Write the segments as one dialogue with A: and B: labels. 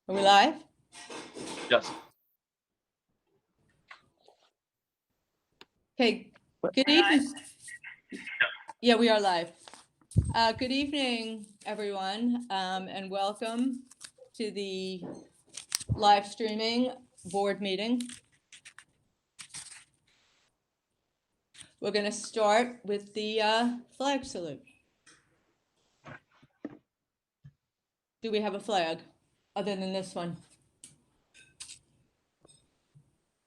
A: Are we live?
B: Yes.
A: Okay, good evening. Yeah, we are live. Good evening, everyone, and welcome to the live streaming board meeting. We're going to start with the flag salute. Do we have a flag other than this one?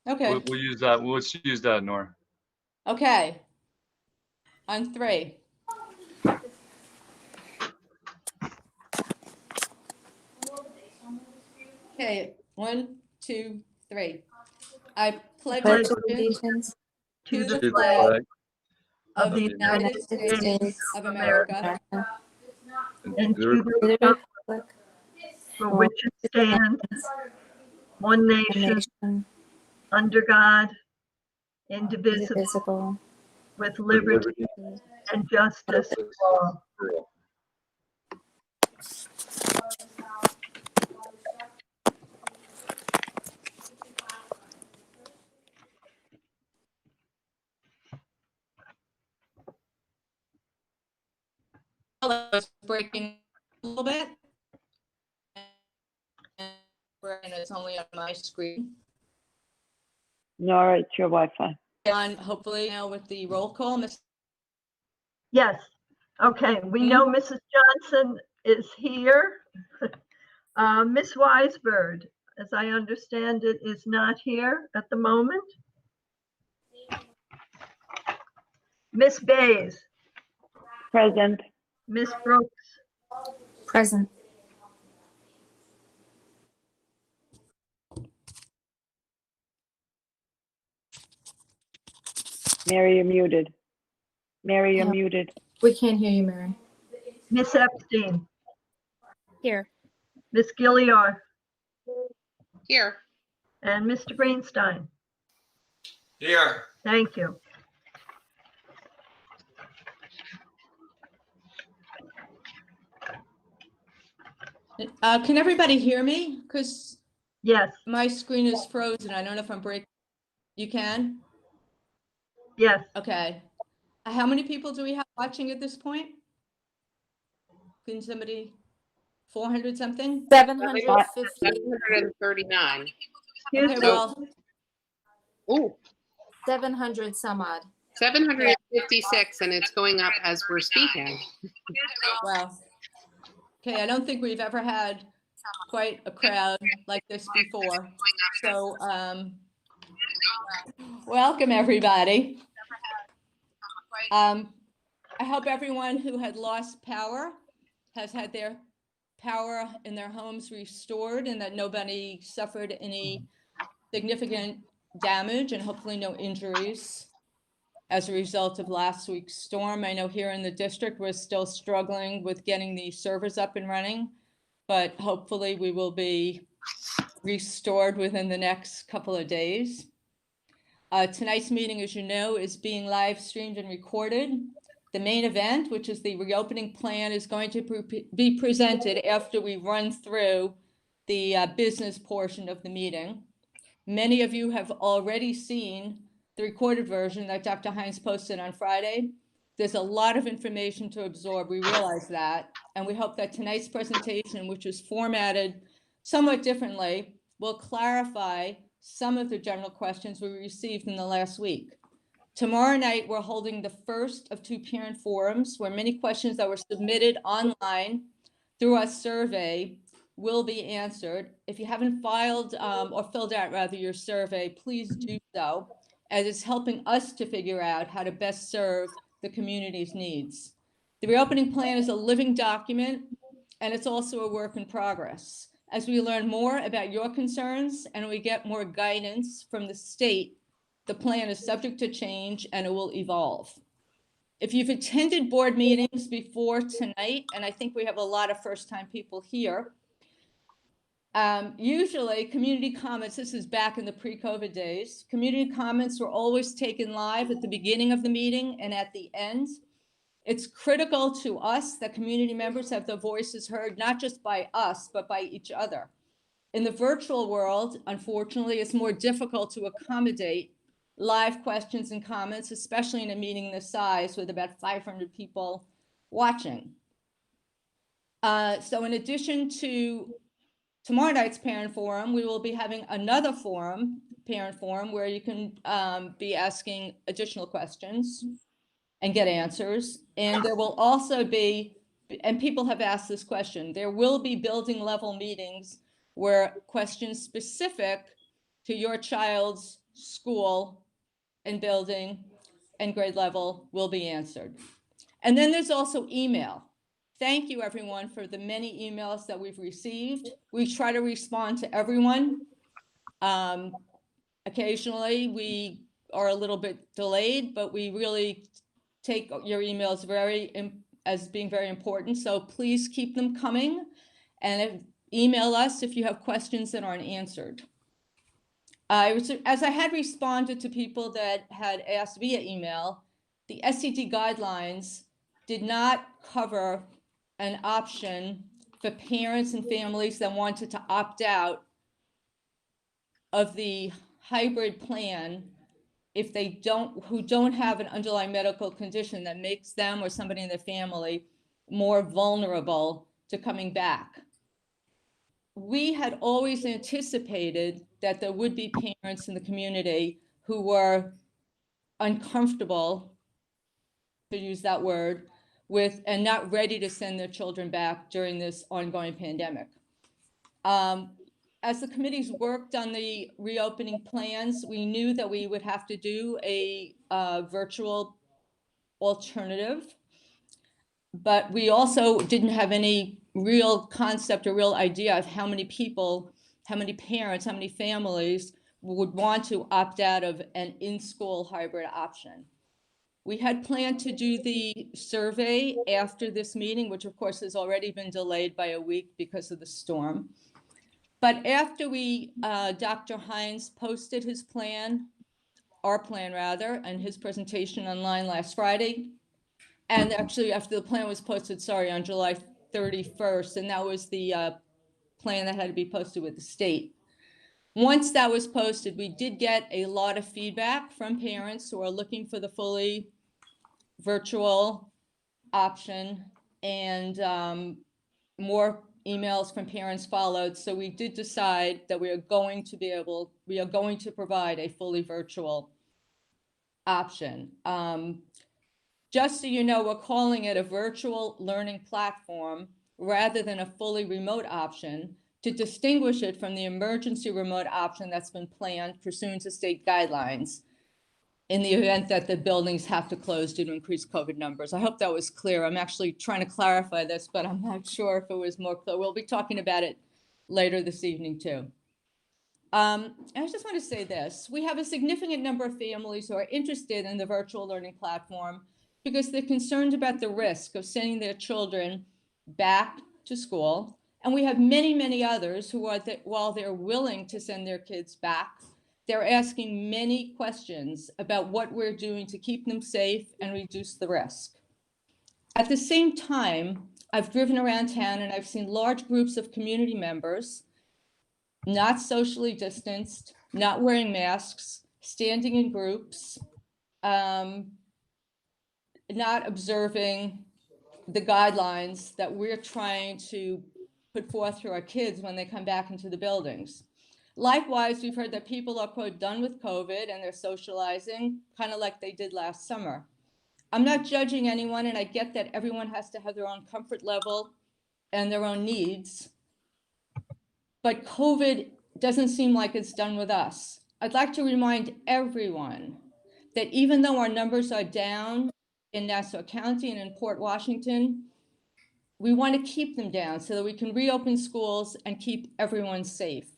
A: Okay.
B: We'll use that. Let's use that, Nora.
A: Okay. On three. Okay, 1, 2, 3. I pledge allegiance to the flag of the United States of America
C: and to the republic for which it stands, one nation, under God, indivisible, with liberty and justice for all.
A: It's breaking a little bit, and it's only on my screen.
D: Nora, it's your Wi-Fi.
A: On hopefully now with the roll call, Ms.
C: Yes. Okay. We know Mrs. Johnson is here. Miss Weisberg, as I understand it, is not here at the moment. Miss Bays,
D: Present.
C: Miss Brooks,
E: Present.
D: Mary, you're muted. Mary, you're
E: Yeah.
D: muted.
E: We can't hear you, Mary.
C: Miss Epstein,
E: Here.
C: Miss Gilliard,
F: Here.
C: and Mr. Greenstein.
F: Here.
C: Thank you.
A: Can everybody hear me? Because
C: Yes,
A: my screen is frozen. I don't know if I'm breaking. You can?
C: yes.
A: Okay. How many people do we have watching at this point? Can somebody, 400 something?
E: 750.
F: 739.
C: Excuse
A: Okay,
C: me.
A: well,
F: Ooh,
E: 700 some odd.
F: 756, and it's going up as we're speaking.
A: well. Okay, I don't think we've ever had quite a crowd like this before. So, welcome everybody. I hope everyone who had lost power has had their power in their homes restored and that nobody suffered any significant damage and hopefully no injuries as a result of last week's storm. I know here in the district, we're still struggling with getting the servers up and running, but hopefully we will be restored within the next couple of days. Tonight's meeting, as you know, is being live streamed and recorded. The main event, which is the reopening plan, is going to be presented after we run through the business portion of the meeting. Many of you have already seen the recorded version that Dr. Hines posted on Friday. There's a lot of information to absorb. We realize that. And we hope that tonight's presentation, which is formatted somewhat differently, will clarify some of the general questions we received in the last week. Tomorrow night, we're holding the first of 2 parent forums where many questions that were submitted online through our survey will be answered. If you haven't filed or filled out rather your survey, please do so, as it's helping us to figure out how to best serve the community's needs. The reopening plan is a living document, and it's also a work in progress. As we learn more about your concerns and we get more guidance from the state, the plan is subject to change and it will evolve. If you've attended board meetings before tonight, and I think we have a lot of first-time people here, usually community comments, this is back in the pre-COVID days, community comments were always taken live at the beginning of the meeting and at the end. It's critical to us that community members have their voices heard, not just by us, but by each other. In the virtual world, unfortunately, it's more difficult to accommodate live questions and comments, especially in a meeting this size with about 500 people watching. So in addition to tomorrow night's parent forum, we will be having another forum, parent forum, where you can be asking additional questions and get answers. And there will also be, and people have asked this question, there will be building level meetings where questions specific to your child's school and building and grade level will be answered. And then there's also email. Thank you, everyone, for the many emails that we've received. We try to respond to everyone. Occasionally, we are a little bit delayed, but we really take your emails as being very important. So please keep them coming, and email us if you have questions that aren't answered. As I had responded to people that had asked via email, the SCD guidelines did not cover an option for parents and families that wanted to opt out of the hybrid plan if they who don't have an underlying medical condition that makes them or somebody in their family more vulnerable to coming back. We had always anticipated that there would be parents in the community who were uncomfortable, to use that word, with and not ready to send their children back during this ongoing pandemic. As the committees worked on the reopening plans, we knew that we would have to do a virtual alternative, but we also didn't have any real concept or real idea of how many people, how many parents, how many families would want to opt out of an in-school hybrid option. We had planned to do the survey after this meeting, which of course has already been delayed by a week because of the storm. But after Dr. Hines posted his plan, our plan rather, and his presentation online last Friday, and actually after the plan was posted, on July 31st, and that was the plan that had to be posted with the state. Once that was posted, we did get a lot of feedback from parents who are looking for the fully virtual option, and more emails from parents followed. So we did decide that we are going to provide a fully virtual option. Just so you know, we're calling it a virtual learning platform rather than a fully remote option to distinguish it from the emergency remote option that's been planned pursuant to state guidelines in the event that the buildings have to close due to increased COVID numbers. I hope that was clear. I'm actually trying to clarify this, but I'm not sure if it was more clear. We'll be talking about it later this evening too. I just want to say this. We have a significant number of families who are interested in the virtual learning platform because they're concerned about the risk of sending their children back to school. And we have many, many others who are, while they're willing to send their kids back, they're asking many questions about what we're doing to keep them safe and reduce the risk. At the same time, I've driven around town and I've seen large groups of community members, not socially distanced, not wearing masks, standing in groups, not observing the guidelines that we're trying to put forth to our kids when they come back into the buildings. Likewise, we've heard that people are, quote, done with COVID and they're socializing, kind of like they did last summer. I'm not judging anyone, and I get that everyone has to have their own comfort level and their own needs. But COVID doesn't seem like it's done with us. I'd like to remind everyone that even though our numbers are down in Nassau County and in Port Washington, we want to keep them down so that we can reopen schools and keep everyone safe.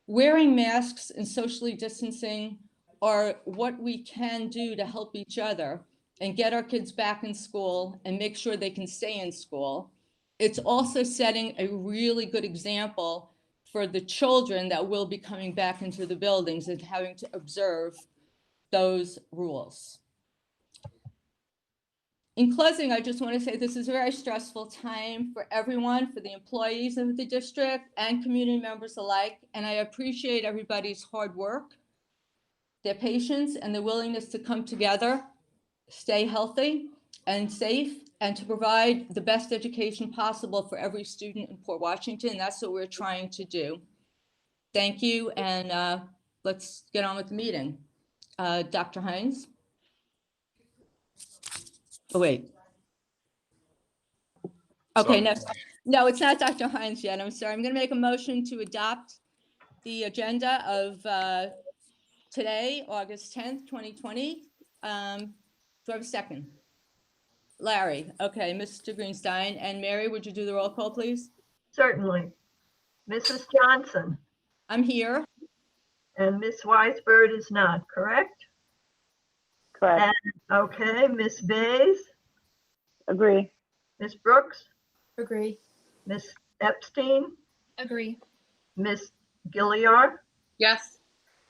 A: Wearing masks and socially distancing are what we can do to help each other and get our kids back in school and make sure they can stay in school. It's also setting a really good example for the children that will be coming back into the buildings and having to observe those rules. In closing, I just want to say this is a very stressful time for everyone, for the employees of the district and community members alike. And I appreciate everybody's hard work, their patience, and their willingness to come together, stay healthy and safe, and to provide the best education possible for every student in Port Washington. That's what we're trying to do. Thank you, and let's get on with the meeting. Dr. Hines? Oh, wait. Okay, no, it's not Dr. Hines yet. I'm sorry. I'm going to make a motion to adopt the agenda of today, August 10th, 2020. Do I have a second? Larry, okay, Mr. Greenstein, and Mary, would you do the roll call, please?
C: Certainly. Mrs. Johnson
A: I'm here.
C: and Miss Weisberg is not, correct?
D: Correct.
C: Okay, Miss Bays,
D: Agree.
C: Miss Brooks,
E: Agree.
C: Miss Epstein,
E: Agree.
C: Miss Gilliard,
F: Yes.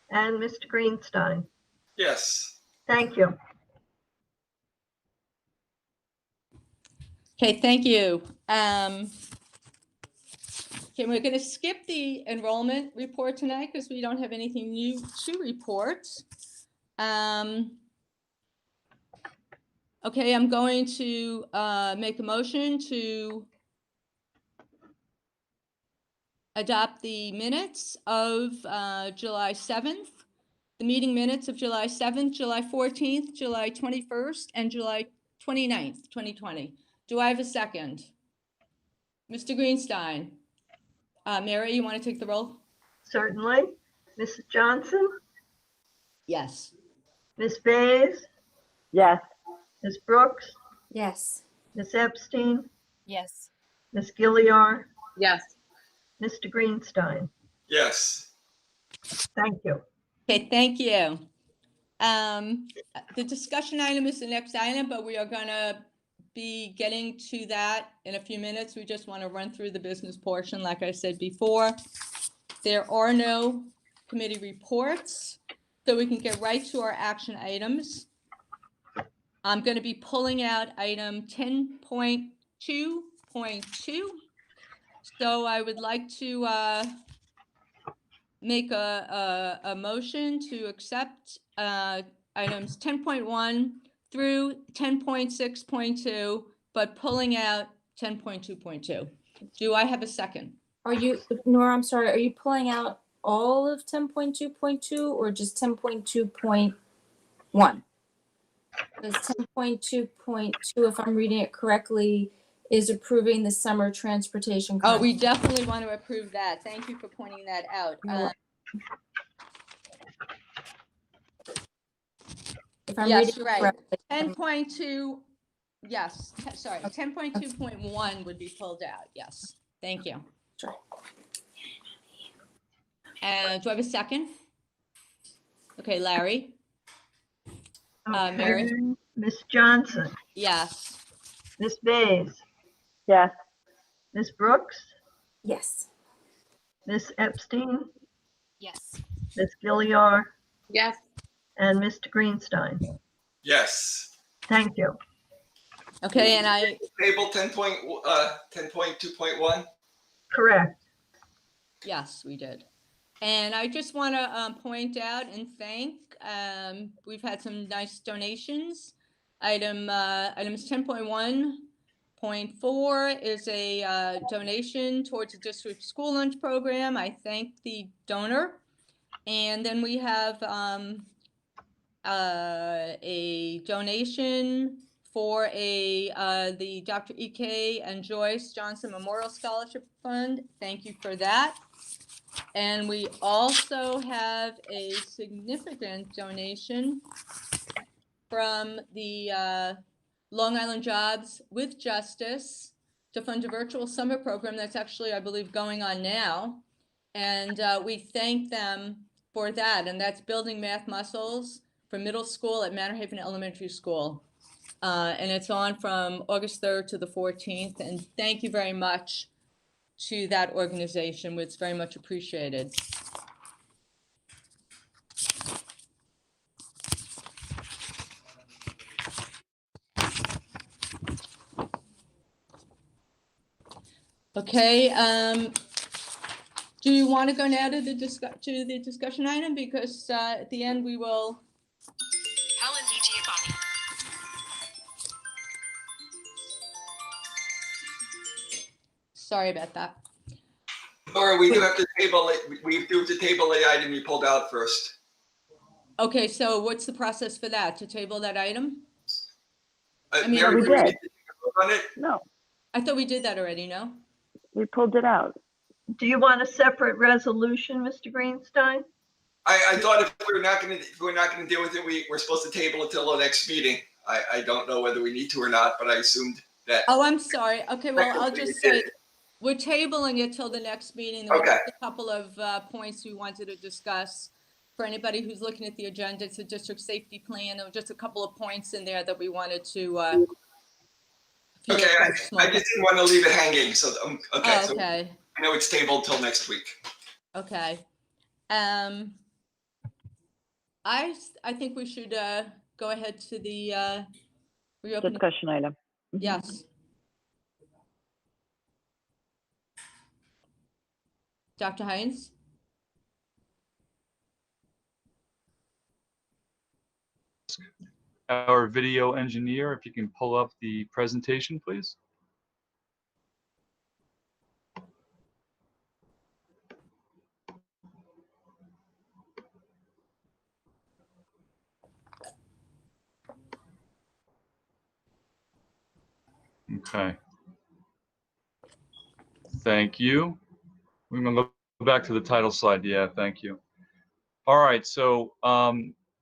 C: and Mr. Greenstein.
G: Yes.
C: Thank you.
A: Okay, thank you. Okay, we're going to skip the enrollment report tonight because we don't have anything new to report. Okay, I'm going to make a motion to adopt the minutes of July 7th, the meeting minutes of July 7th, July 14th, July 21st, and July 29th, 2020. Do I have a second? Mr. Greenstein. Mary, you want to take the roll?
C: Certainly. Mrs. Johnson,
A: Yes.
C: Miss Bays,
D: Yes.
C: Miss Brooks,
E: Yes.
C: Miss Epstein,
E: Yes.
C: Miss Gilliard,
F: Yes.
C: Mr. Greenstein.
G: Yes.
C: Thank you.
A: Okay, thank you. The discussion item is the next item, but we are going to be getting to that in a few minutes. We just want to run through the business portion, like I said before. There are no committee reports, so we can get right to our action items. I'm going to be pulling out item 10.2.2. So I would like to make a motion to accept items 10.1 through 10.6.2, but pulling out 10.2.2. Do I have a second?
E: Are you, Nora, I'm sorry, are you pulling out all of 10.2.2 or just 10.2.1? Because 10.2.2, if I'm reading it correctly, is approving the summer transportation.
A: Oh, we
E: contract.
A: definitely want to approve that. Thank you for pointing that out.
E: If I'm
A: Yes,
E: reading
A: you're
E: it
A: right.
E: correctly.
A: 10.2, yes, sorry, 10.2.1 would be pulled out, yes. Thank you.
E: Sure.
A: And do I have a second? Okay, Larry? Mary?
C: Okay. Miss Johnson,
A: Yes.
C: Miss Bays,
D: Yes.
C: Miss Brooks,
E: Yes.
C: Miss Epstein,
E: Yes.
C: Miss Gilliard,
F: Yes.
C: and Mr. Greenstein.
G: Yes.
C: Thank you.
A: Okay, and I,
G: Table 10.2.1.
C: Correct.
A: yes, we did. And I just want to point out and thank, we've had some nice donations. Items 10.1.4 is a donation towards the district school lunch program. I thank the donor. And then we have a donation for the Dr. E.K. and Joyce Johnson Memorial Scholarship Fund. Thank you for that. And we also have a significant donation from the Long Island Jobs with Justice to fund a virtual summer program that's actually, I believe, going on now. And we thank them for that. And that's building math muscles for middle school at Manor Haven Elementary School. And it's on from August 3rd to the 14th. And thank you very much to that organization. It's very much appreciated. Okay, do you want to go now to the discussion item? Because at the end we will.
H: Helen DJ Bonnie.
A: Sorry about that.
G: Nora, we do have to table it. We do have to table the item you pulled out first.
A: Okay, so what's the process for that? To table that item? I mean,
G: Mary,
D: we
G: do we
D: did.
G: need to take a vote on it?
D: No,
A: I thought we did that already, no?
D: we pulled it out.
C: Do you want a separate resolution, Mr. Greenstein?
G: I thought if we're not going to deal with it, we're supposed to table it till the next meeting. I don't know whether we need to or not, but I assumed that.
A: Oh, I'm sorry. Okay, well, I'll just say, we're tabling it till the next meeting. There were
G: Okay.
A: just a couple of points we wanted to discuss. For anybody who's looking at the agenda, it's a district safety plan. There were just a couple of points in there that we wanted to.
G: Okay, I just didn't want to leave it hanging, so, okay.
A: Oh,
G: So
A: okay,
G: I know it's tabled till next week.
A: okay. I think we should go ahead to the reopening.
D: Discussion item.
A: Yes. Dr. Hines?
B: Our video engineer, if you can pull up the presentation, please. Okay. Thank you. We're going to go back to the title slide. Yeah, thank you. All right, so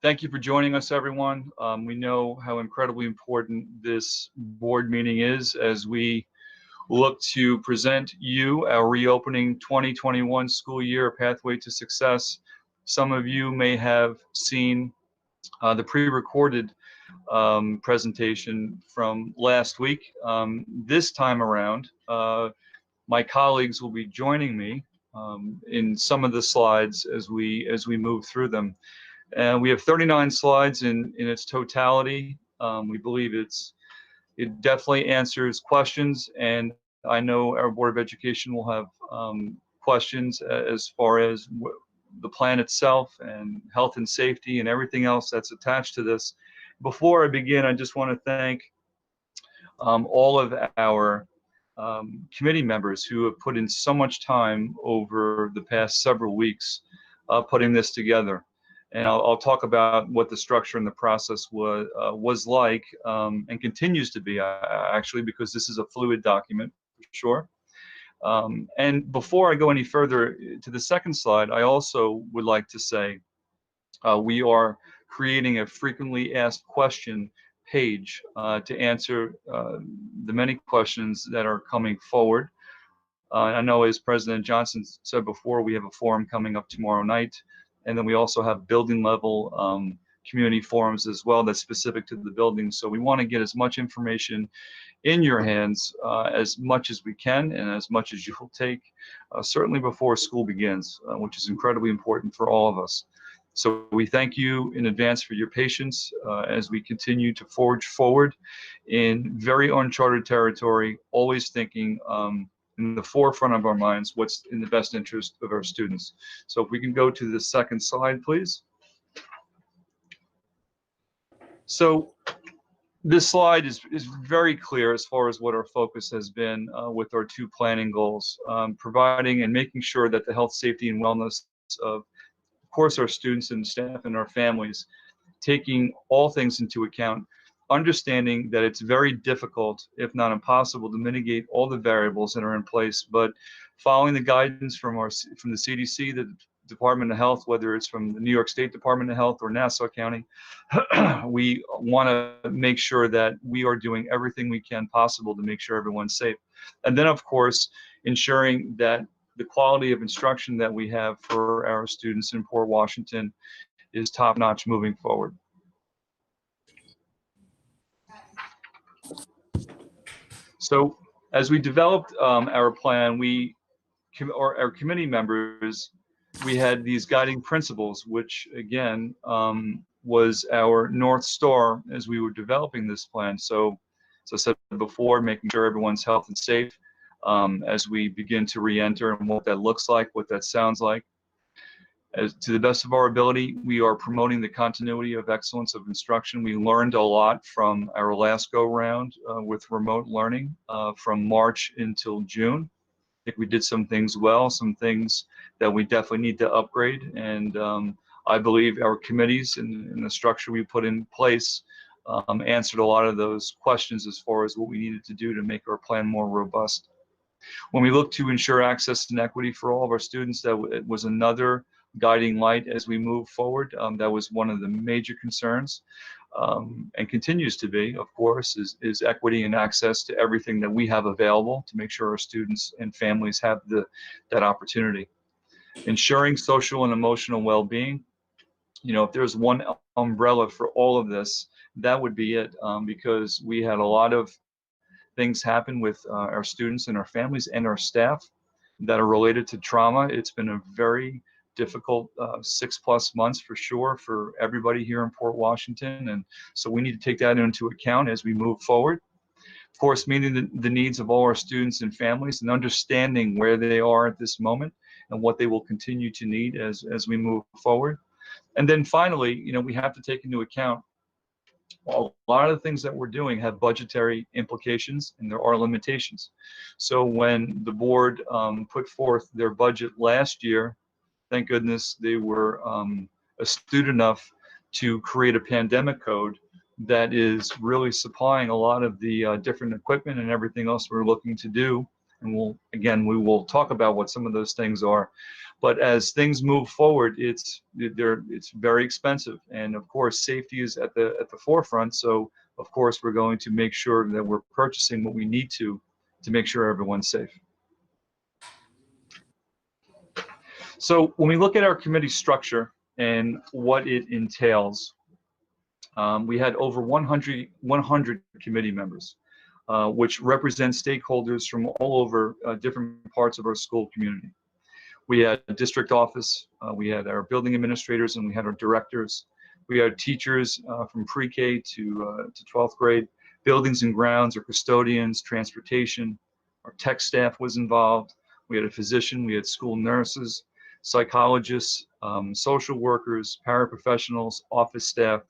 B: thank you for joining us, everyone. We know how incredibly important this board meeting is as we look to present you our reopening 2021 school year pathway to success. Some of you may have seen the pre-recorded presentation from last week. This time around, my colleagues will be joining me in some of the slides as we move through them. And we have 39 slides in its totality. We believe it definitely answers questions, and I know our Board of Education will have questions as far as the plan itself and health and safety and everything else that's attached to this. Before I begin, I just want to thank all of our committee members who have put in so much time over the past several weeks putting this together. And I'll talk about what the structure and the process was like and continues to be, actually, because this is a fluid document, for sure. And before I go any further to the second slide, I also would like to say we are creating a frequently asked question page to answer the many questions that are coming forward. I know, as President Johnson said before, we have a forum coming up tomorrow night, and then we also have building level community forums as well that's specific to the building. So we want to get as much information in your hands as much as we can and as much as you will take, certainly before school begins, which is incredibly important for all of us. So we thank you in advance for your patience as we continue to forge forward in very uncharted territory, always thinking in the forefront of our minds what's in the best interest of our students. So if we can go to the second slide, please. So this slide is very clear as far as what our focus has been with our two planning goals, providing and making sure that the health, safety, and wellness of course, our students and staff and our families, taking all things into account, understanding that it's very difficult, if not impossible, to mitigate all the variables that are in place, but following the guidance from the CDC, the Department of Health, whether it's from the New York State Department of Health or Nassau County, we want to make sure that we are doing everything we can possible to make sure everyone's safe. And then, of course, ensuring that the quality of instruction that we have for our students in Port Washington is top-notch moving forward. So as we developed our plan, our committee members, we had these guiding principles, which again was our North Star as we were developing this plan. So as I said before, making sure everyone's health and safe, as we begin to re-enter, and what that looks like, what that sounds like. As to the best of our ability, we are promoting the continuity of excellence of instruction. We learned a lot from our last go-round with remote learning from March until June. I think we did some things well, some things that we definitely need to upgrade. And I believe our committees and the structure we put in place answered a lot of those questions as far as what we needed to do to make our plan more robust. When we look to ensure access and equity for all of our students, that was another guiding light as we move forward. That was one of the major concerns, and continues to be, of course, is equity and access to everything that we have available to make sure our students and families have that opportunity. Ensuring social and emotional well-being. You know, if there's one umbrella for all of this, that would be it, because we had a lot of things happen with our students and our families and our staff that are related to trauma. It's been a very difficult 6+ months for sure for everybody here in Port Washington, and so we need to take that into account as we move forward. Of course, meeting the needs of all our students and families and understanding where they are at this moment and what they will continue to need as we move forward. And then finally, you know, we have to take into account a lot of the things that we're doing have budgetary implications, and there are limitations. So when the board put forth their budget last year, thank goodness they were astute enough to create a pandemic code that is really supplying a lot of the different equipment and everything else we're looking to do. And we will talk about what some of those things are. But as things move forward, it's very expensive, and of course safety is at the forefront. So of course we're going to make sure that we're purchasing what we need to make sure everyone's safe. So when we look at our committee structure and what it entails, we had over 100 committee members, which represent stakeholders from all over different parts of our school community. We had a district office, we had our building administrators, and we had our directors. We had teachers from pre-K to 12th grade, buildings and grounds, our custodians, transportation, our tech staff was involved. We had a physician, we had school nurses, psychologists, social workers, paraprofessionals, office staff,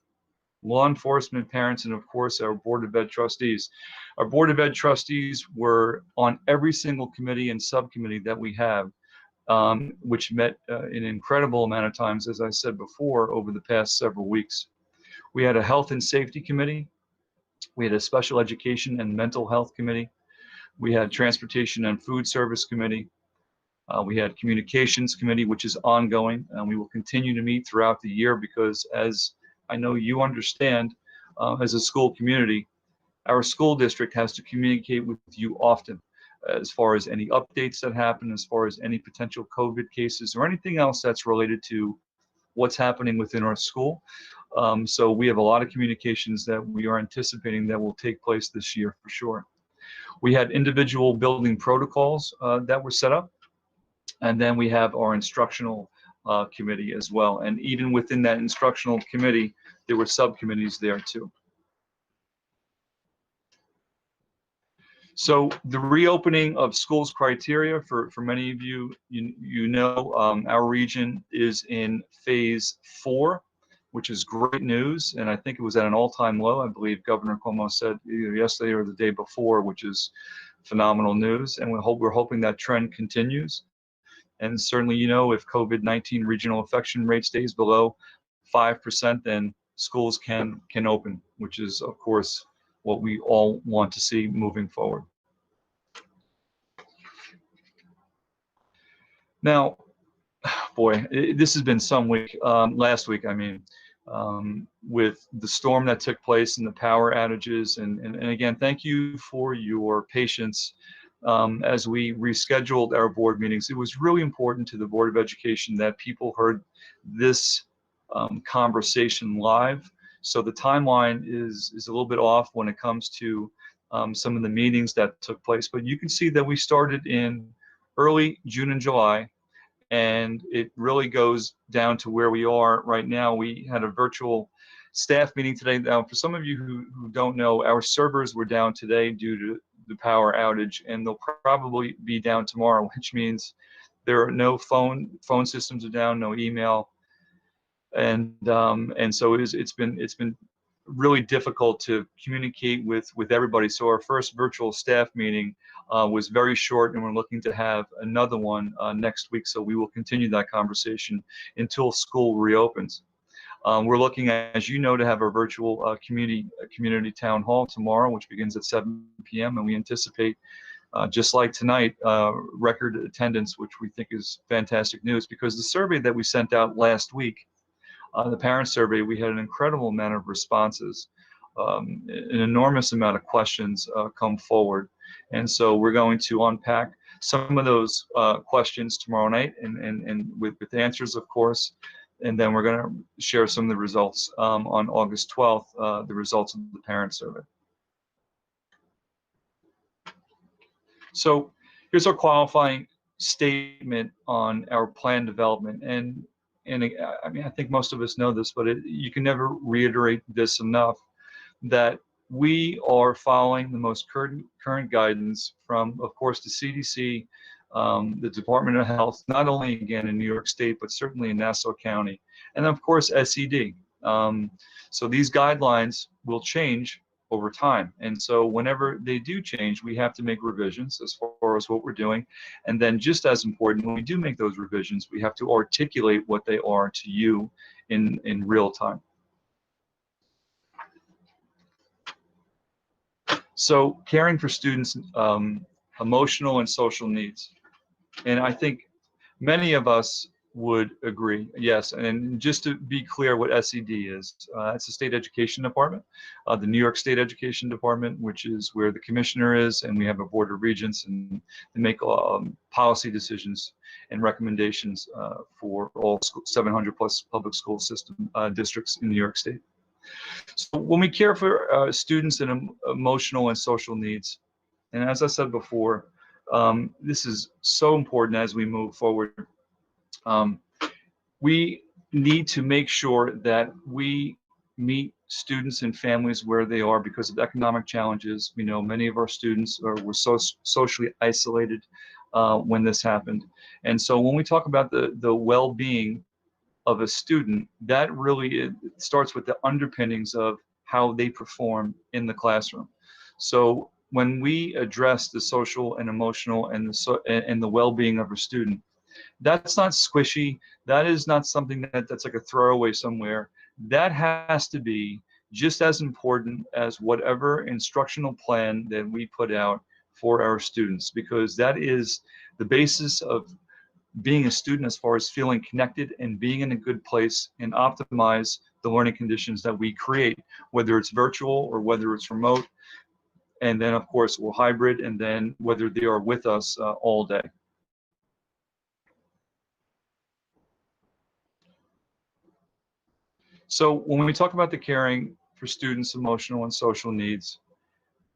B: law enforcement, parents, and of course our Board of Ed trustees. Our Board of Ed trustees were on every single committee and subcommittee that we have, which met an incredible amount of times, as I said before, over the past several weeks. We had a health and safety committee. We had a special education and mental health committee. We had transportation and food service committee. We had communications committee, which is ongoing, and we will continue to meet throughout the year because, as I know you understand, as a school community, our school district has to communicate with you often as far as any updates that happen, as far as any potential COVID cases or anything else that's related to what's happening within our school. So we have a lot of communications that we are anticipating that will take place this year for sure. We had individual building protocols that were set up. And then we have our instructional committee as well. And even within that instructional committee, there were subcommittees there too. So the reopening of schools criteria, for many of you, you know, our region is in phase 4, which is great news. And I think it was at an all-time low. I believe Governor Cuomo said either yesterday or the day before, which is phenomenal news. And we're hoping that trend continues. And certainly, you know, if COVID-19 regional infection rate stays below 5%, then schools can open, which is, of course, what we all want to see moving forward. Now, boy, this has been some week, last week, I mean, with the storm that took place and the power outages. And again, thank you for your patience. As we rescheduled our board meetings, it was really important to the Board of Education that people heard this conversation live. So the timeline is a little bit off when it comes to some of the meetings that took place. But you can see that we started in early June and July, and it really goes down to where we are right now. We had a virtual staff meeting today. Now, for some of you who don't know, our servers were down today due to the power outage, and they'll probably be down tomorrow, which means there are no phone systems are down, no email, and so it's been really difficult to communicate with everybody. So our first virtual staff meeting was very short, and we're looking to have another one next week. So we will continue that conversation until school reopens. We're looking, as you know, to have our virtual community town hall tomorrow, which begins at 7 p.m. And we anticipate, just like tonight, record attendance, which we think is fantastic news, because the survey that we sent out last week, the parent survey, we had an incredible amount of responses, an enormous amount of questions come forward. And so we're going to unpack some of those questions tomorrow night, and with answers, of course. And then we're going to share some of the results on August 12th, the results of the parent survey. So here's our qualifying statement on our plan development. And I mean, I think most of us know this, but you can never reiterate this enough, that we are following the most current guidance from, of course, the CDC, the Department of Health, not only again in New York State, but certainly in Nassau County, and of course SED. So these guidelines will change over time, and so whenever they do change, we have to make revisions as far as what we're doing. And then, just as important, when we do make those revisions, we have to articulate what they are to you in real time. So caring for students' emotional and social needs. And I think many of us would agree, yes. And just to be clear what SED is, it's the State Education Department, the New York State Education Department, which is where the commissioner is, and we have a board of regents, and they make policy decisions and recommendations for all 700 plus public school system districts in New York State. So when we care for students and emotional and social needs, and as I said before, this is so important as we move forward. We need to make sure that we meet students and families where they are because of economic challenges. We know many of our students were so socially isolated when this happened. And so when we talk about the well-being of a student, that really starts with the underpinnings of how they perform in the classroom. So when we address the social and emotional and the well-being of a student, that's not squishy. That is not something that's like a throwaway somewhere. That has to be just as important as whatever instructional plan that we put out for our students, because that is the basis of being a student as far as feeling connected and being in a good place and optimize the learning conditions that we create, whether it's virtual or whether it's remote. And then, of course, we're hybrid, and then whether they are with us all day. So when we talk about the caring for students' emotional and social needs,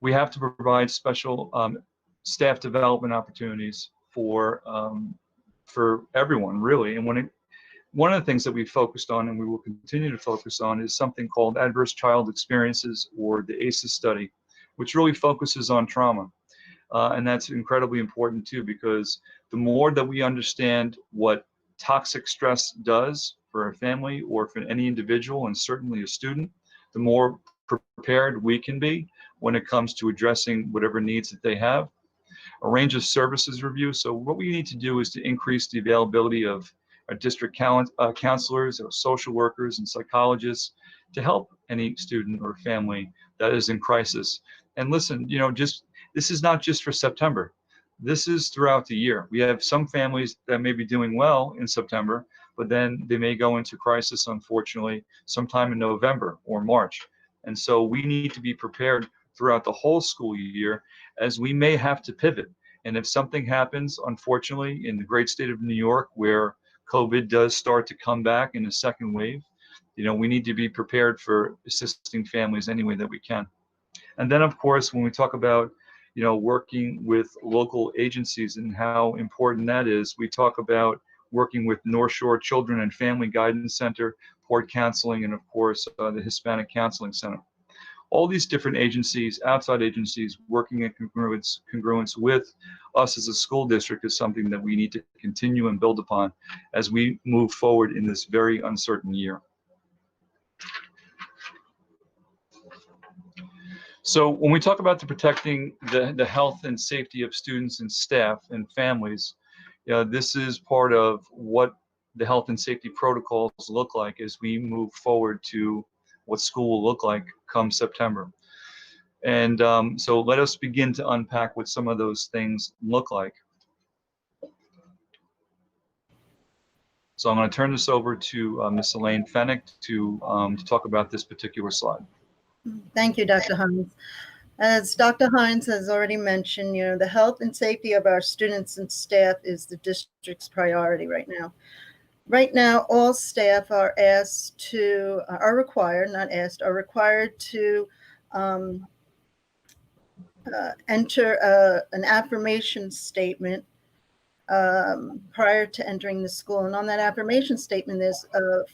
B: we have to provide special staff development opportunities for everyone, really. And one of the things that we focused on, and we will continue to focus on, is something called Adverse Child Experiences, or the ACEs study, which really focuses on trauma. And that's incredibly important too, because the more that we understand what toxic stress does for a family or for any individual, and certainly a student, the more prepared we can be when it comes to addressing whatever needs that they have. A range of services review. So what we need to do is to increase the availability of our district counselors, our social workers, and psychologists to help any student or family that is in crisis. And listen, you know, this is not just for September. This is throughout the year. We have some families that may be doing well in September, but then they may go into crisis, unfortunately, sometime in November or March. And so we need to be prepared throughout the whole school year, as we may have to pivot. And if something happens, unfortunately, in the great state of New York, where COVID does start to come back in a second wave, you know, we need to be prepared for assisting families any way that we can. And then, of course, when we talk about, you know, working with local agencies and how important that is, we talk about working with North Shore Children and Family Guidance Center, Port Counseling, and of course, the Hispanic Counseling Center. all these different agencies, outside agencies, working in congruence with us as a school district is something that we need to continue and build upon as we move forward in this very uncertain year. So when we talk about protecting the health and safety of students and staff and families, this is part of what the health and safety protocols look like as we move forward to what school will look like come September. And so let us begin to unpack what some of those things look like. So I'm going to turn this over to Ms. Elaine Fennick to talk about this particular slide.
I: Thank you, Dr. Hines. As Dr. Hines has already mentioned, the health and safety of our students and staff is the district's priority right now. Right now, all staff are required, not asked, are required to enter an affirmation statement prior to entering the school. And on that affirmation statement, there's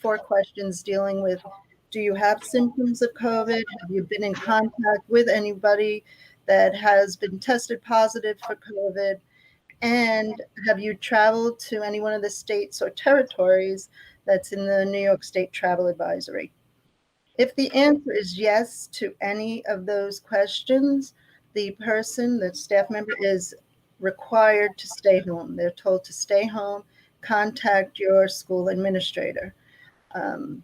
I: 4 questions dealing with: do you have symptoms of COVID? Have you been in contact with anybody that has been tested positive for COVID? And have you traveled to any one of the states or territories that's in the New York State Travel Advisory? If the answer is yes to any of those questions, the staff member is required to stay home. They're told to stay home, contact your school administrator. And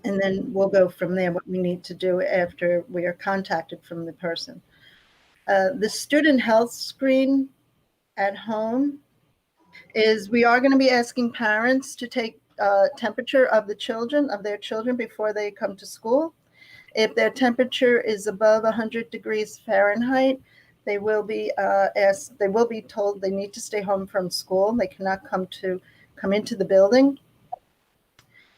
I: then we'll go from there, what we need to do after we are contacted from the person. The student health screen at home is we are going to be asking parents to take temperature of their children before they come to school. If their temperature is above 100 degrees Fahrenheit, they will be told they need to stay home from school. They cannot come into the building.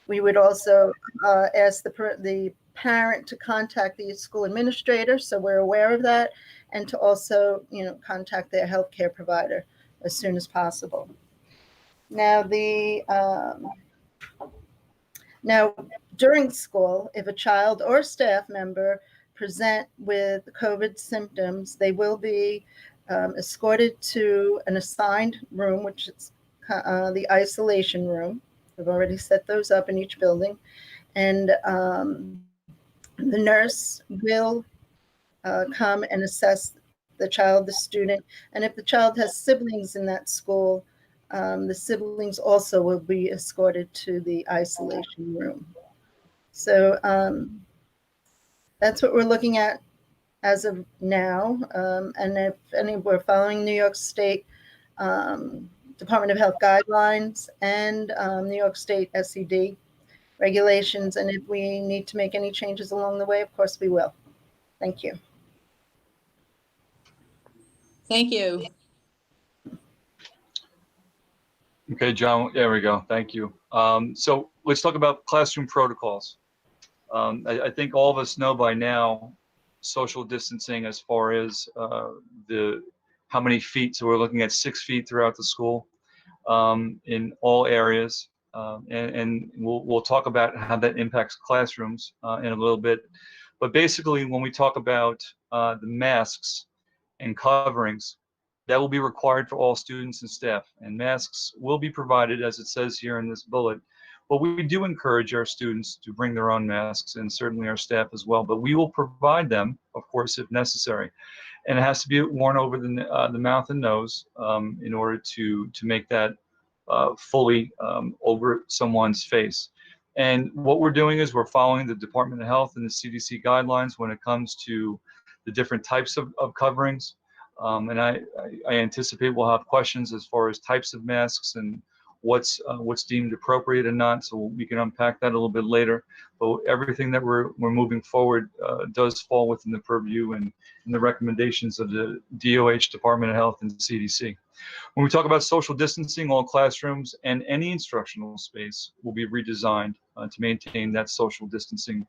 I: We would also ask the parent to contact the school administrator, so we're aware of that, and to also, contact their healthcare provider as soon as possible. Now, during school, if a child or staff member present with COVID symptoms, they will be escorted to an assigned room, which is the isolation room. We've already set those up in each building, and the nurse will come and assess the child, the student, and if the child has siblings in that school, the siblings also will be escorted to the isolation room. So that's what we're looking at as of now. And if we're following New York State Department of Health guidelines and New York State SED regulations, and if we need to make any changes along the way, of course we will. Thank you.
A: Thank you.
B: Okay, John, there we go. Thank you. So let's talk about classroom protocols. I think all of us know by now social distancing as far as how many feet. So we're looking at 6 feet throughout the school in all areas. And we'll talk about how that impacts classrooms in a little bit. But basically, when we talk about the masks and coverings, that will be required for all students and staff. And masks will be provided, as it says here in this bullet. But we do encourage our students to bring their own masks, and certainly our staff as well. But we will provide them, of course, if necessary. And it has to be worn over the mouth and nose in order to make that fully over someone's face. And what we're doing is we're following the Department of Health and the CDC guidelines when it comes to the different types of coverings. And I anticipate we'll have questions as far as types of masks and what's deemed appropriate and not, so we can unpack that a little bit later. But everything that we're moving forward does fall within the purview and the recommendations of the DOH, Department of Health, and CDC. When we talk about social distancing, all classrooms and any instructional space will be redesigned to maintain that social distancing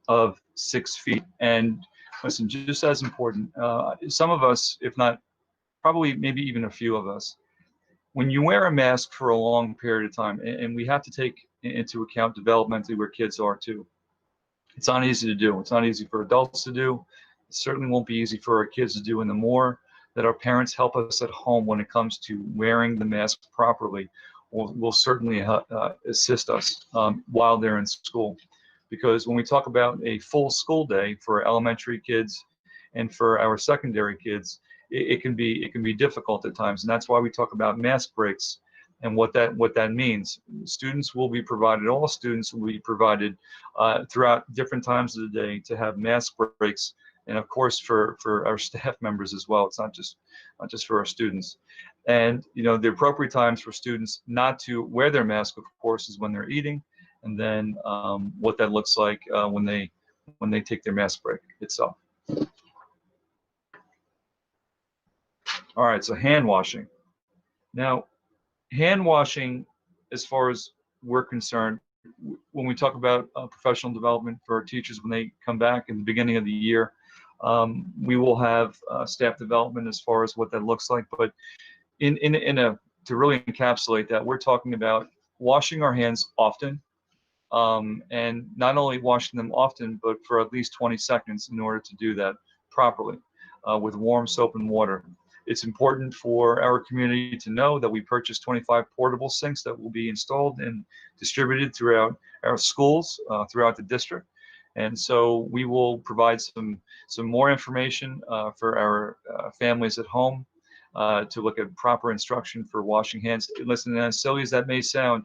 B: of 6 feet. And listen, just as important, some of us, if not probably maybe even a few of us, when you wear a mask for a long period of time, and we have to take into account developmentally where kids are too, It's not easy to do. It's not easy for adults to do. It certainly won't be easy for our kids to do. And the more that our parents help us at home when it comes to wearing the mask properly, will certainly assist us while they're in school. Because when we talk about a full school day for elementary kids and for our secondary kids, it can be difficult at times, and that's why we talk about mask breaks and what that means. Students will be provided, all students will be provided throughout different times of the day to have mask breaks, and of course for our staff members as well. It's not just for our students. And the appropriate times for students not to wear their mask, of course, is when they're eating, and then what that looks like when they take their mask break itself. All right, so hand washing. Now, hand washing, as far as we're concerned, when we talk about professional development for our teachers when they come back in the beginning of the year, we will have staff development as far as what that looks like. But to really encapsulate that, we're talking about washing our hands often, and not only washing them often, but for at least 20 seconds in order to do that properly with warm soap and water. It's important for our community to know that we purchased 25 portable sinks that will be installed and distributed throughout our schools, throughout the district. And so we will provide some more information for our families at home to look at proper instruction for washing hands. Listen, as silly as that may sound,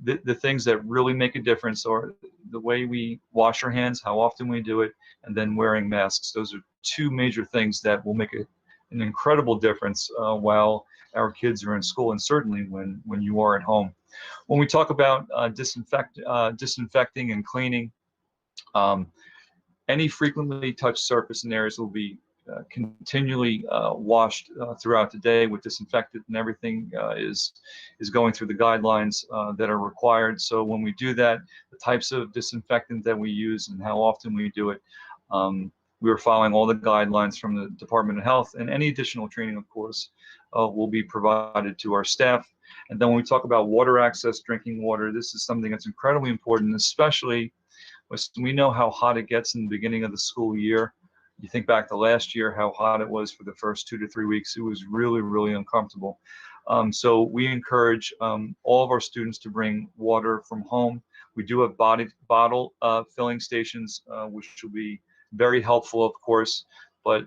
B: the things that really make a difference are the way we wash our hands, how often we do it, and then wearing masks. Those are two major things that will make an incredible difference while our kids are in school, and certainly when you are at home. When we talk about disinfecting and cleaning, any frequently touched surface and areas will be continually washed throughout the day with disinfectant, and everything is going through the guidelines that are required. So when we do that, the types of disinfectant that we use and how often we do it, we are following all the guidelines from the Department of Health, and any additional training, of course, will be provided to our staff. And then when we talk about water access, drinking water, this is something that's incredibly important, especially when we know how hot it gets in the beginning of the school year. You think back to last year, how hot it was for the first 2 to 3 weeks. It was really, really uncomfortable. So we encourage all of our students to bring water from home. We do have bottle filling stations, which will be very helpful, of course, but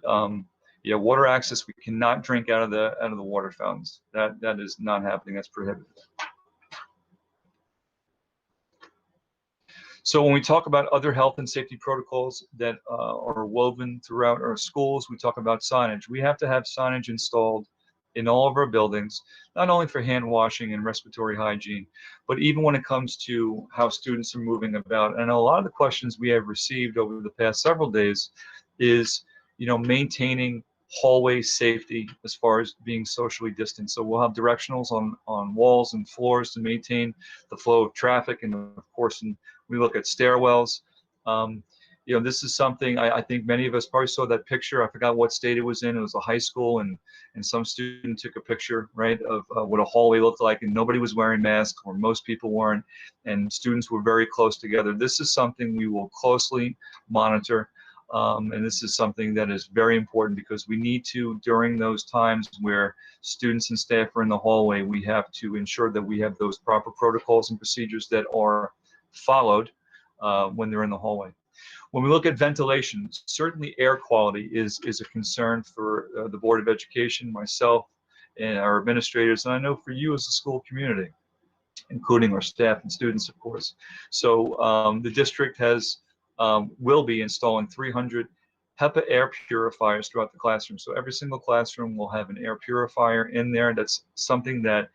B: yeah, water access, we cannot drink out of the water fountains. That is not happening. That's prohibited. So when we talk about other health and safety protocols that are woven throughout our schools, we talk about signage. We have to have signage installed in all of our buildings, not only for hand washing and respiratory hygiene, but even when it comes to how students are moving about. And a lot of the questions we have received over the past several days is, maintaining hallway safety as far as being socially distant. So we'll have directionals on walls and floors to maintain the flow of traffic, and of course, we look at stairwells. This is something I think many of us probably saw that picture. I forgot what state it was in. It was a high school, and some student took a picture, right, of what a hallway looked like, and nobody was wearing masks, or most people weren't, and students were very close together. This is something we will closely monitor, and this is something that is very important, because we need to, during those times where students and staff are in the hallway, we have to ensure that we have those proper protocols and procedures that are followed when they're in the hallway. When we look at ventilation, certainly air quality is a concern for the Board of Education, myself, and our administrators, and I know for you as a school community, including our staff and students, of course. So the district will be installing 300 HEPA air purifiers throughout the classroom. So every single classroom will have an air purifier in there. That's something that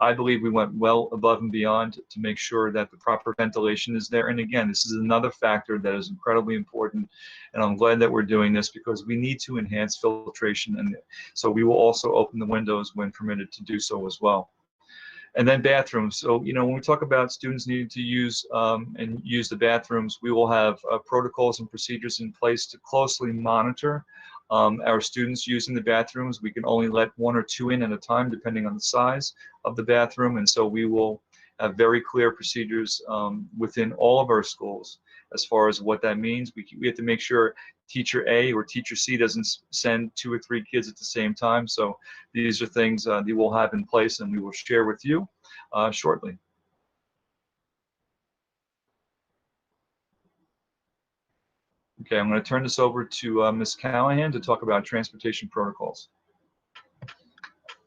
B: I believe we went well above and beyond to make sure that the proper ventilation is there. And again, this is another factor that is incredibly important. And I'm glad that we're doing this, because we need to enhance filtration. And so we will also open the windows when permitted to do so as well. And then bathrooms. So, when we talk about students needing to use the bathrooms, we will have protocols and procedures in place to closely monitor our students using the bathrooms. We can only let 1 or 2 in at a time, depending on the size of the bathroom. And so we will have very clear procedures within all of our schools as far as what that means. We have to make sure teacher A or teacher C doesn't send 2 or 3 kids at the same time. So these are things that we'll have in place and we will share with you shortly. Okay, I'm going to turn this over to Ms. Callahan to talk about transportation protocols.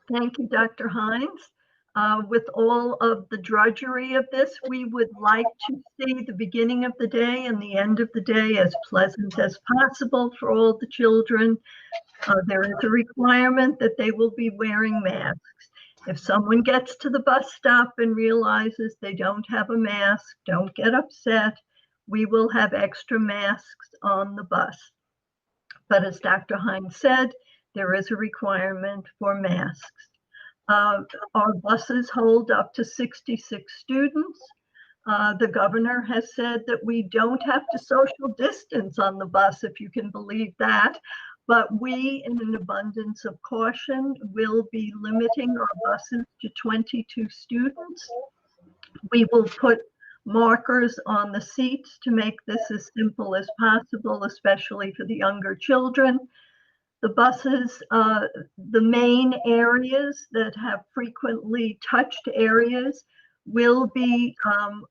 C: Thank you, Dr. Hines. With all of the drudgery of this, we would like to see the beginning of the day and the end of the day as pleasant as possible for all the children. There is a requirement that they will be wearing masks. If someone gets to the bus stop and realizes they don't have a mask, don't get upset. We will have extra masks on the bus. But as Dr. Hines said, there is a requirement for masks. Our buses hold up to 66 students. The governor has said that we don't have to social distance on the bus, if you can believe that. But we, in an abundance of caution, will be limiting our buses to 22 students. We will put markers on the seats to make this as simple as possible, especially for the younger children. The buses, the main areas that have frequently touched areas will be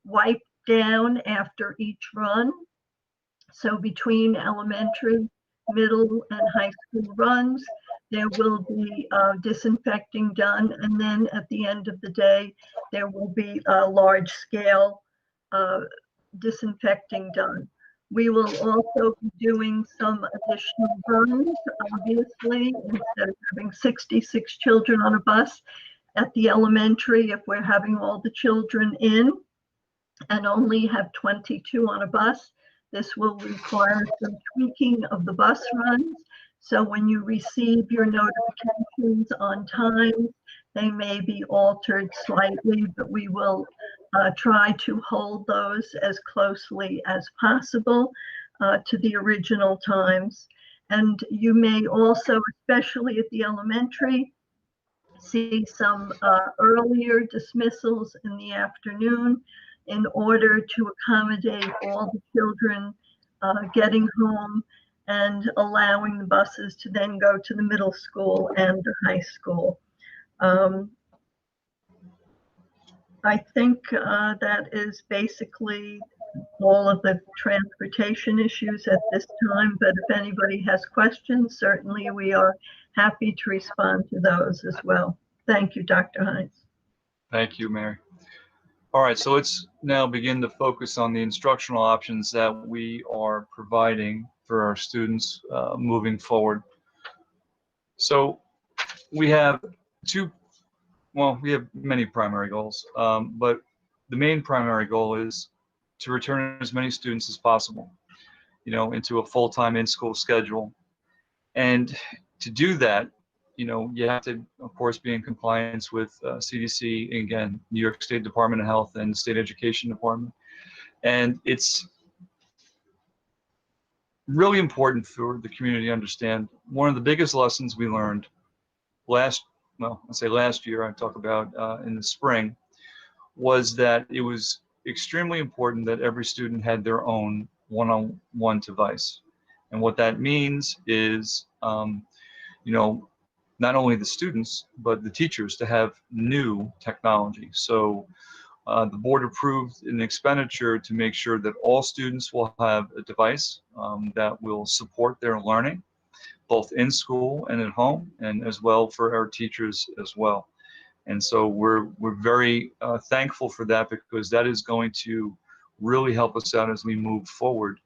C: wiped down after each run. So between elementary, middle, and high school runs, there will be disinfecting done. And then at the end of the day, there will be a large scale disinfecting done. We will also be doing some additional runs, obviously, instead of having 66 children on a bus at the elementary, if we're having all the children in and only have 22 on a bus, this will require some tweaking of the bus runs. So when you receive your notifications on time, they may be altered slightly, but we will try to hold those as closely as possible to the original times. And you may also, especially at the elementary, see some earlier dismissals in the afternoon in order to accommodate all the children getting home and allowing the buses to then go to the middle school and the high school. I think that is basically all of the transportation issues at this time, but if anybody has questions, certainly we are happy to respond to those as well. Thank you, Dr. Hines.
B: Thank you, Mary. All right, so let's now begin to focus on the instructional options that we are providing for our students moving forward. So we have we have many primary goals, but the main primary goal is to return as many students as possible, into a full-time in-school schedule. And to do that, you have to, of course, be in compliance with CDC, again, New York State Department of Health and State Education Department. And it's really important for the community to understand. One of the biggest lessons we learned last year, I talk about in the spring, was that it was extremely important that every student had their own one-on-one device. And what that means is, not only the students, but the teachers to have new technology. So the board approved an expenditure to make sure that all students will have a device that will support their learning, both in school and at home, and as well for our teachers as well. And so we're very thankful for that, because that is going to really help us out as we move forward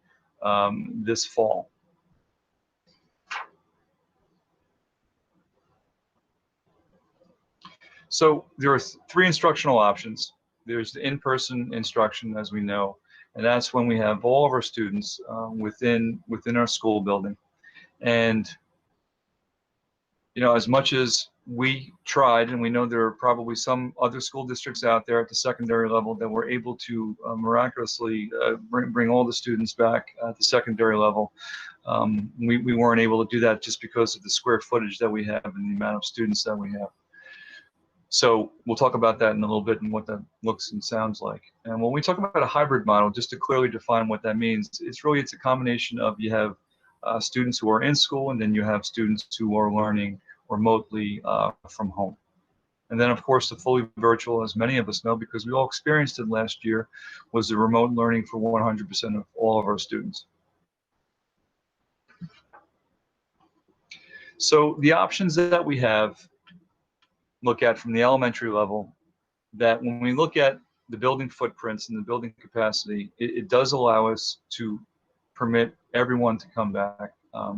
B: this fall. So there are 3 instructional options. There's the in-person instruction, as we know, and that's when we have all of our students within our school building. And as much as we tried, and we know there are probably some other school districts out there at the secondary level that were able to miraculously bring all the students back at the secondary level, we weren't able to do that just because of the square footage that we have and the amount of students that we have. So we'll talk about that in a little bit and what that looks and sounds like. And when we talk about a hybrid model, just to clearly define what that means, it's a combination of, you have students who are in school, and then you have students who are learning remotely from home. And then, of course, the fully virtual, as many of us know, because we all experienced it last year, was the remote learning for 100% of all of our students. So the options that we have look at from the elementary level, that when we look at the building footprints and the building capacity, it does allow us to permit everyone to come back,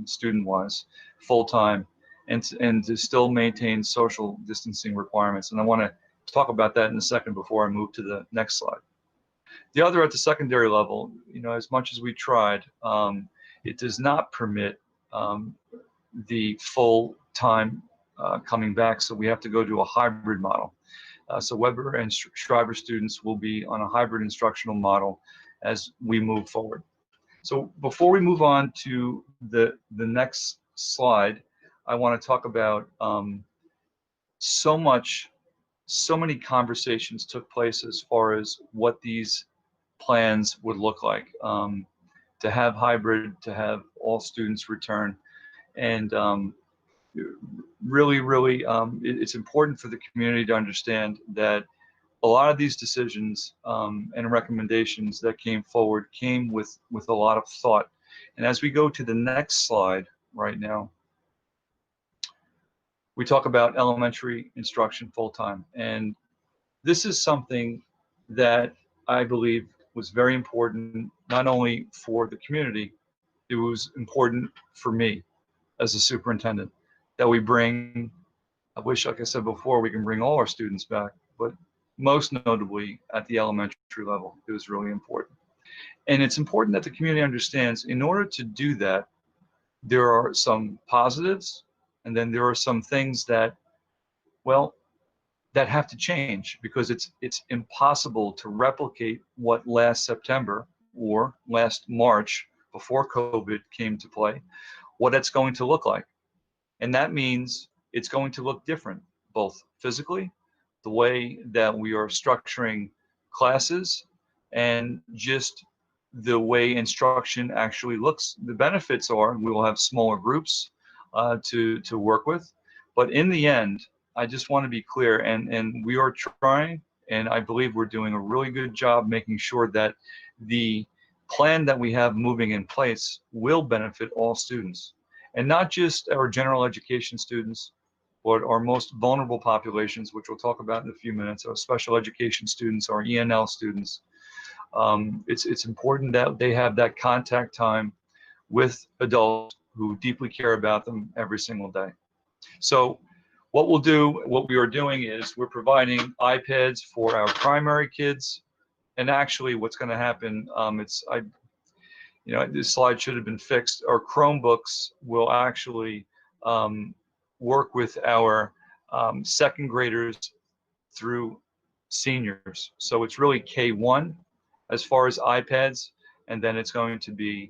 B: student-wise, full-time, and to still maintain social distancing requirements. And I want to talk about that in a second before I move to the next slide. The other, at the secondary level, as much as we tried, it does not permit the full-time coming back, so we have to go to a hybrid model. So Weber and Schreiber students will be on a hybrid instructional model as we move forward. So before we move on to the next slide, I want to talk about so many conversations took place as far as what these plans would look like, to have hybrid, to have all students return. And really, it's important for the community to understand that a lot of these decisions and recommendations that came forward came with a lot of thought. And as we go to the next slide right now, we talk about elementary instruction full-time. And this is something that I believe was very important, not only for the community, it was important for me as a superintendent, that we bring, I wish, like I said before, we can bring all our students back, but most notably at the elementary level, it was really important. And it's important that the community understands, in order to do that, there are some positives, and then there are some things that, well, that have to change, because it's impossible to replicate what last September or last March, before COVID came to play, what it's going to look like. And that means it's going to look different, both physically, the way that we are structuring classes, and just the way instruction actually looks. The benefits are we will have smaller groups to work with. But in the end, I just want to be clear, and we are trying, and I believe we're doing a really good job making sure that the plan that we have moving in place will benefit all students. And not just our general education students, but our most vulnerable populations, which we'll talk about in a few minutes, our special education students, our ENL students. It's important that they have that contact time with adults who deeply care about them every single day. So what we are doing is we're providing iPads for our primary kids. And actually what's going to happen, this slide should have been fixed. Our Chromebooks will actually work with our second graders through seniors. So it's really K1 as far as iPads, and then it's going to be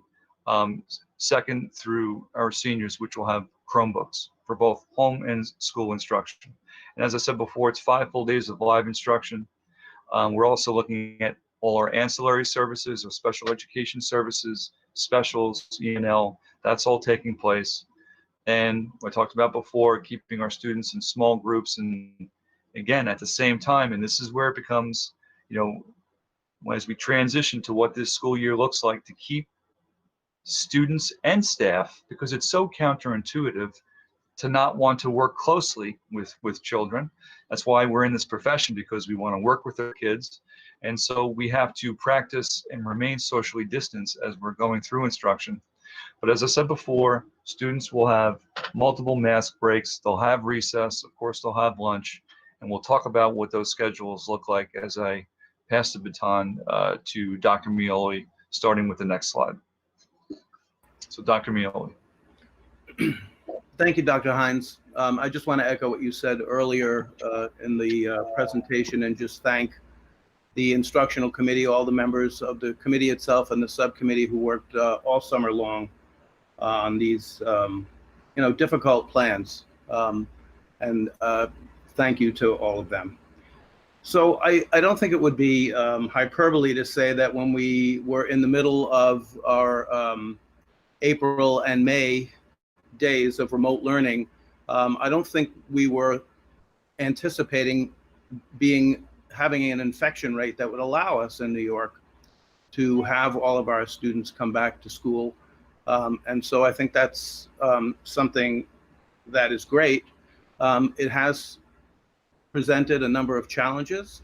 B: second through our seniors, which will have Chromebooks for both home and school instruction. And as I said before, it's 5 full days of live instruction. We're also looking at all our ancillary services, or special education services, specials, ENL, that's all taking place. And I talked about before, keeping our students in small groups, and again, at the same time, and this is where it becomes, as we transition to what this school year looks like, to keep students and staff, because it's so counterintuitive to not want to work closely with children. That's why we're in this profession, because we want to work with our kids. And so we have to practice and remain socially distanced as we're going through instruction. But as I said before, students will have multiple mask breaks, they'll have recess, of course they'll have lunch, and we'll talk about what those schedules look like as I pass the baton to Dr. Mioli, starting with the next slide. So Dr. Mioli.
J: Thank you, Dr. Hines. I just want to echo what you said earlier in the presentation, and just thank the instructional committee, all the members of the committee itself and the subcommittee who worked all summer long on these difficult plans. And thank you to all of them. So I don't think it would be hyperbole to say that when we were in the middle of our April and May days of remote learning, I don't think we were anticipating having an infection rate that would allow us in New York to have all of our students come back to school. And so I think that's something that is great. It has presented a number of challenges.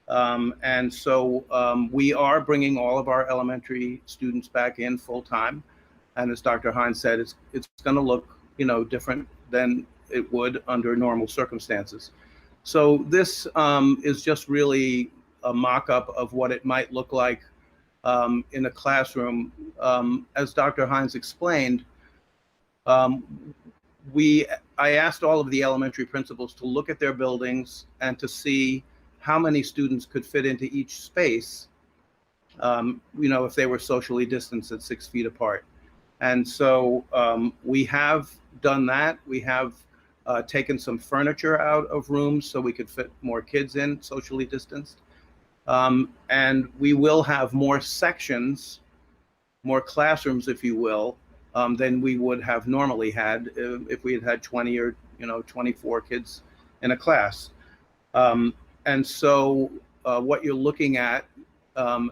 J: And so we are bringing all of our elementary students back in full time. And as Dr. Hines said, it's going to look, different than it would under normal circumstances. So this is just really a mock-up of what it might look like in a classroom. As Dr. Hines explained, I asked all of the elementary principals to look at their buildings and to see how many students could fit into each space, if they were socially distanced at 6 feet apart. And so we have done that. We have taken some furniture out of rooms so we could fit more kids in socially distanced. And we will have more sections, more classrooms, if you will, than we would have normally had if we had had 20 or 24 kids in a class. And so what you're looking at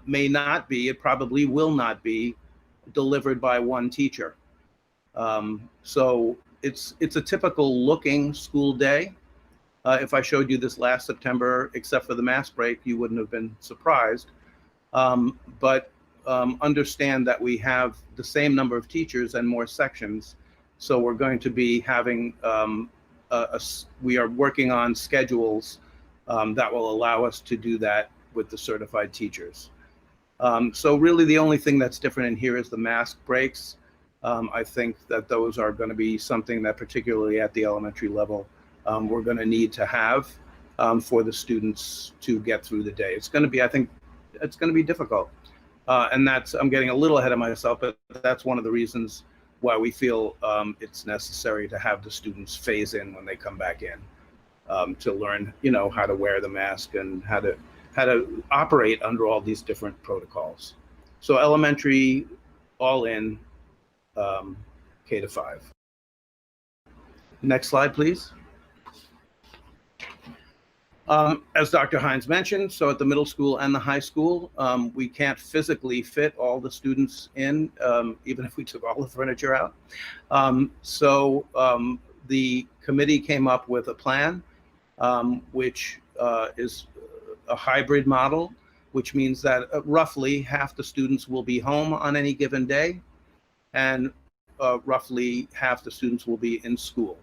J: may not be, it probably will not be delivered by one teacher. So it's a typical looking school day. If I showed you this last September, except for the mask break, you wouldn't have been surprised. But understand that we have the same number of teachers and more sections. So we're going to be having, we are working on schedules that will allow us to do that with the certified teachers. So really the only thing that's different in here is the mask breaks. I think that those are going to be something that particularly at the elementary level, we're going to need to have for the students to get through the day. It's going to be, I think it's going to be difficult. And I'm getting a little ahead of myself, but that's one of the reasons why we feel it's necessary to have the students phase in when they come back in to learn, how to wear the mask and how to operate under all these different protocols. So elementary, all in, K to 5. Next slide, please. As Dr. Hines mentioned, so at the middle school and the high school, we can't physically fit all the students in, even if we took all the furniture out. So the committee came up with a plan, which is a hybrid model, which means that roughly half the students will be home on any given day, and roughly half the students will be in school.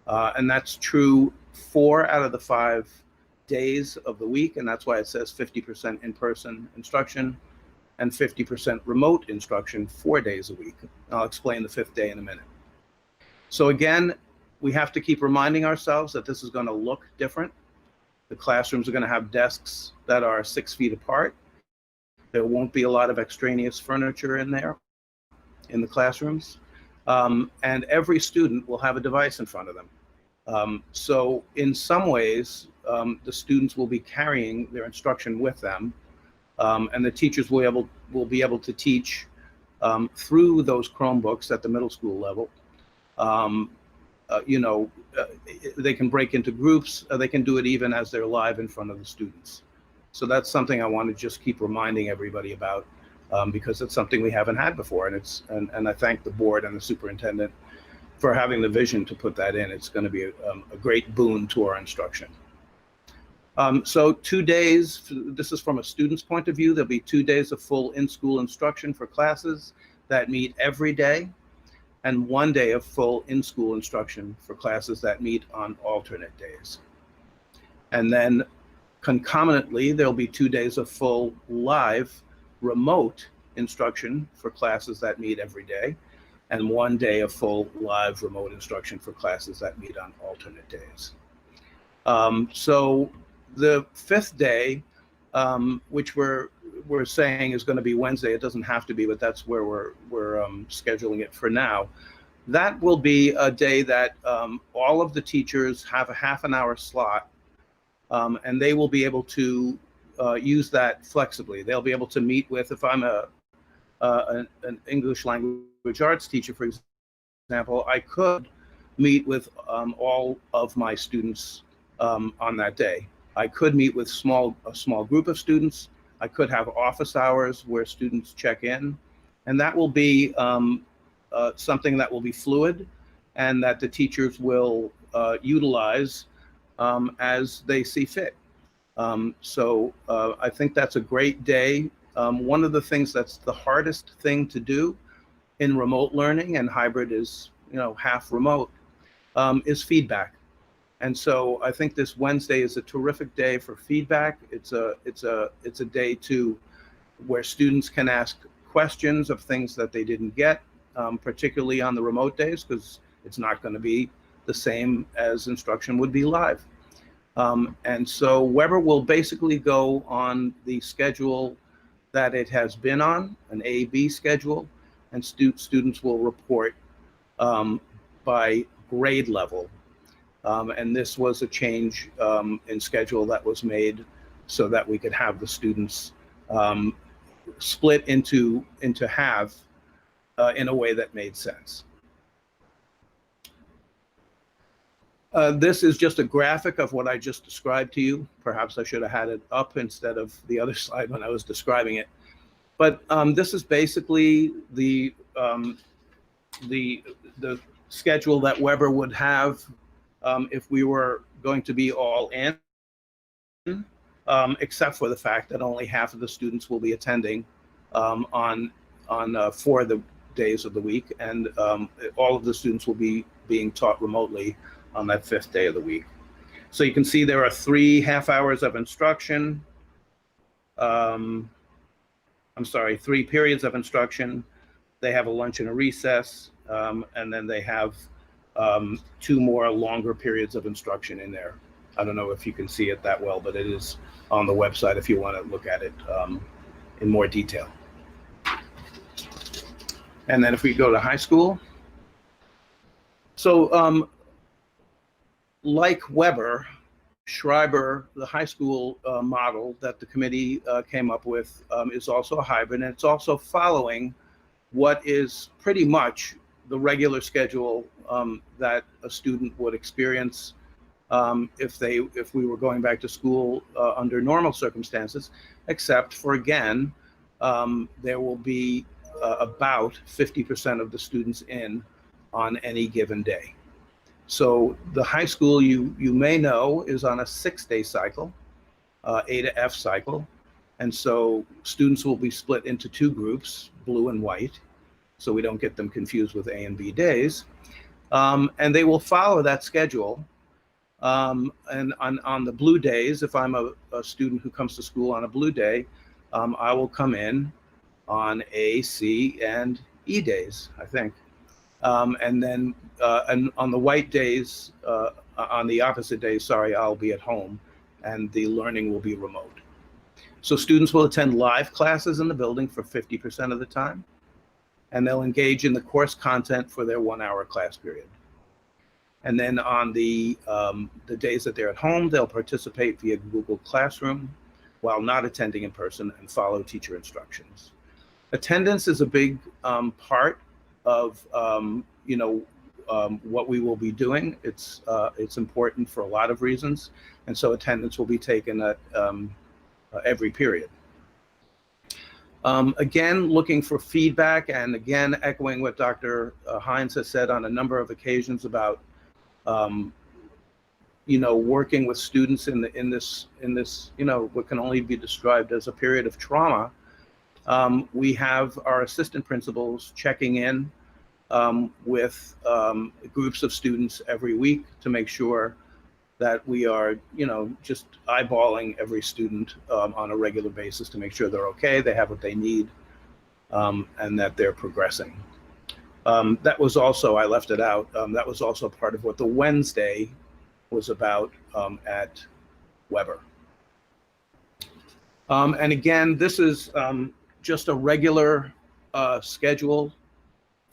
J: And that's true 4 out of the 5 days of the week, and that's why it says 50% in-person instruction and 50% remote instruction 4 days a week. I'll explain the 5th day in a minute. So again, we have to keep reminding ourselves that this is going to look different. The classrooms are going to have desks that are 6 feet apart. There won't be a lot of extraneous furniture in there in the classrooms. And every student will have a device in front of them. So in some ways, the students will be carrying their instruction with them, and the teachers will be able to teach through those Chromebooks at the middle school level. They can break into groups. They can do it even as they're live in front of the students. So that's something I want to just keep reminding everybody about, because it's something we haven't had before, and I thank the board and the superintendent for having the vision to put that in. It's going to be a great boon to our instruction. So 2 days, this is from a student's point of view, there'll be 2 days of full in-school instruction for classes that meet every day, and 1 day of full in-school instruction for classes that meet on alternate days. And then concomitantly, there'll be 2 days of full live remote instruction for classes that meet every day, and 1 day of full live remote instruction for classes that meet on alternate days. So the 5th day, which we're saying is going to be Wednesday, it doesn't have to be, but that's where we're scheduling it for now. That will be a day that all of the teachers have a half an hour slot, and they will be able to use that flexibly. They'll be able to meet with, if I'm an English language arts teacher, for example, I could meet with all of my students on that day. I could meet with a small group of students. I could have office hours where students check in, and that will be something that will be fluid and that the teachers will utilize as they see fit. So I think that's a great day. One of the things that's the hardest thing to do in remote learning, and hybrid is, half remote, is feedback. And so I think this Wednesday is a terrific day for feedback. It's a day where students can ask questions of things that they didn't get, particularly on the remote days, because it's not going to be the same as instruction would be live. And so Weber will basically go on the schedule that it has been on, an A-B schedule, and students will report by grade level. And this was a change in schedule that was made so that we could have the students split into half in a way that made sense. This is just a graphic of what I just described to you. Perhaps I should have had it up instead of the other slide when I was describing it. But this is basically the schedule that Weber would have if we were going to be all in, except for the fact that only half of the students will be attending on 4 of the days of the week, and all of the students will be being taught remotely on that 5th day of the week. So you can see there are 3 half hours of instruction. 3 periods of instruction. They have a lunch and a recess, and then they have 2 more longer periods of instruction in there. I don't know if you can see it that well, but it is on the website if you want to look at it in more detail. And then if we go to high school. So like Weber, Schreiber, the high school model that the committee came up with is also a hybrid, and it's also following what is pretty much the regular schedule that a student would experience if we were going back to school under normal circumstances, except for, again, there will be about 50% of the students in on any given day. So the high school, you may know, is on a 6-day cycle, A to F cycle. And so students will be split into 2 groups, blue and white, so we don't get them confused with A and B days. And they will follow that schedule. And on the blue days, if I'm a student who comes to school on a blue day, I will come in on A, C, and E days, I think. And then and on the white days, on the opposite days, I'll be at home, and the learning will be remote. So students will attend live classes in the building for 50% of the time, and they'll engage in the course content for their 1-hour class period. And then on the days that they're at home, they'll participate via Google Classroom while not attending in person and follow teacher instructions. Attendance is a big part of what we will be doing. It's important for a lot of reasons, and so attendance will be taken at every period. Again, looking for feedback, and again echoing what Dr. Hines has said on a number of occasions about working with students in this what can only be described as a period of trauma. We have our assistant principals checking in with groups of students every week to make sure that we are, just eyeballing every student on a regular basis to make sure they're okay, they have what they need, and that they're progressing. That was also, I left it out, that was also part of what the Wednesday was about at Weber. And again, this is just a regular schedule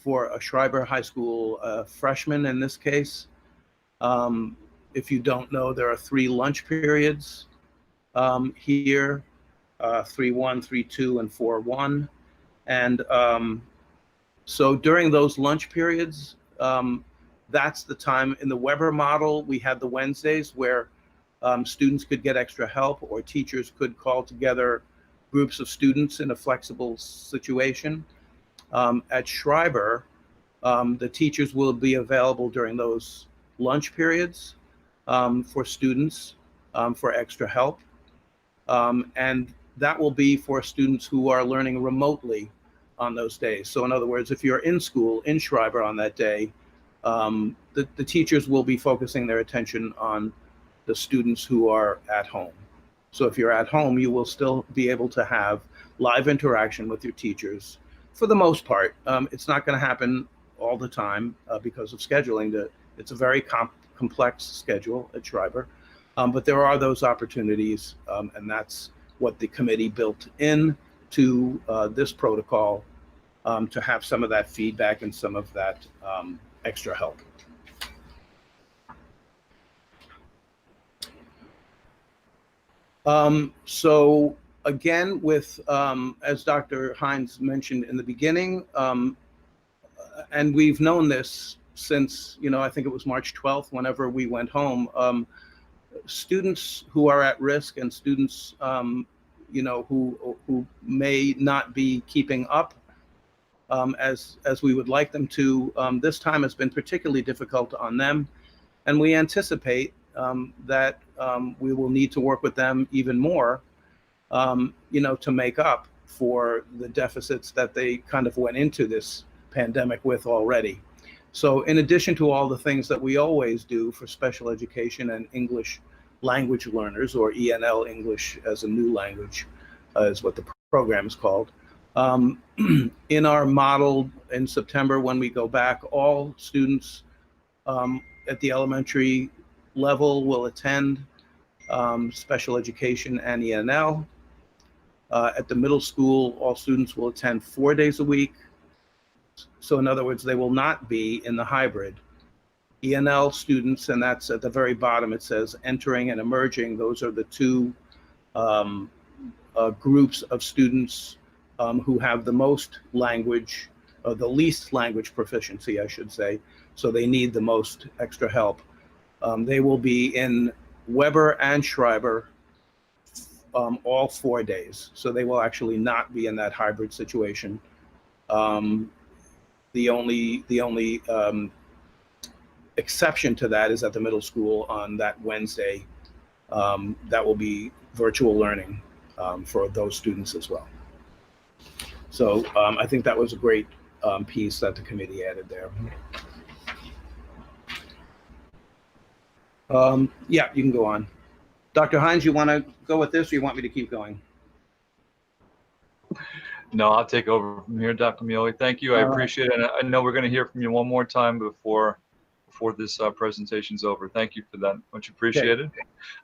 J: for a Schreiber High School freshman in this case. If you don't know, there are 3 lunch periods here, 3-1, 3-2, and 4-1. And so during those lunch periods, that's the time. In the Weber model, we had the Wednesdays where students could get extra help, or teachers could call together groups of students in a flexible situation. At Schreiber, the teachers will be available during those lunch periods for students for extra help. And that will be for students who are learning remotely on those days. So in other words, if you're in school in Schreiber on that day, the teachers will be focusing their attention on the students who are at home. So if you're at home, you will still be able to have live interaction with your teachers for the most part. It's not going to happen all the time because of scheduling. It's a very complex schedule at Schreiber, but there are those opportunities, and that's what the committee built in to this protocol to have some of that feedback and some of that extra help. So again, with as Dr. Hines mentioned in the beginning, and we've known this since, I think it was March 12th, whenever we went home, students who are at risk and students, who may not be keeping up as we would like them to, this time has been particularly difficult on them. And we anticipate that we will need to work with them even more, to make up for the deficits that they kind of went into this pandemic with already. So in addition to all the things that we always do for special education and English language learners, or ENL, English as a new language, is what the program is called. In our model in September, when we go back, all students at the elementary level will attend special education and ENL. At the middle school, all students will attend 4 days a week. So in other words, they will not be in the hybrid. ENL students, and that's at the very bottom, it says entering and emerging. Those are the 2 groups of students who have the most language, the least language proficiency, I should say. So they need the most extra help. They will be in Weber and Schreiber all 4 days. So they will actually not be in that hybrid situation. The only exception to that is at the middle school on that Wednesday. That will be virtual learning for those students as well. So I think that was a great piece that the committee added there. Yeah, you can go on. Dr. Hines, you want to go with this, or you want me to keep going?
B: No, I'll take over from here, Dr. Miele. Thank you. I appreciate it. And I know we're going to hear from you one more time before this presentation's over. Thank you for that. Much appreciated.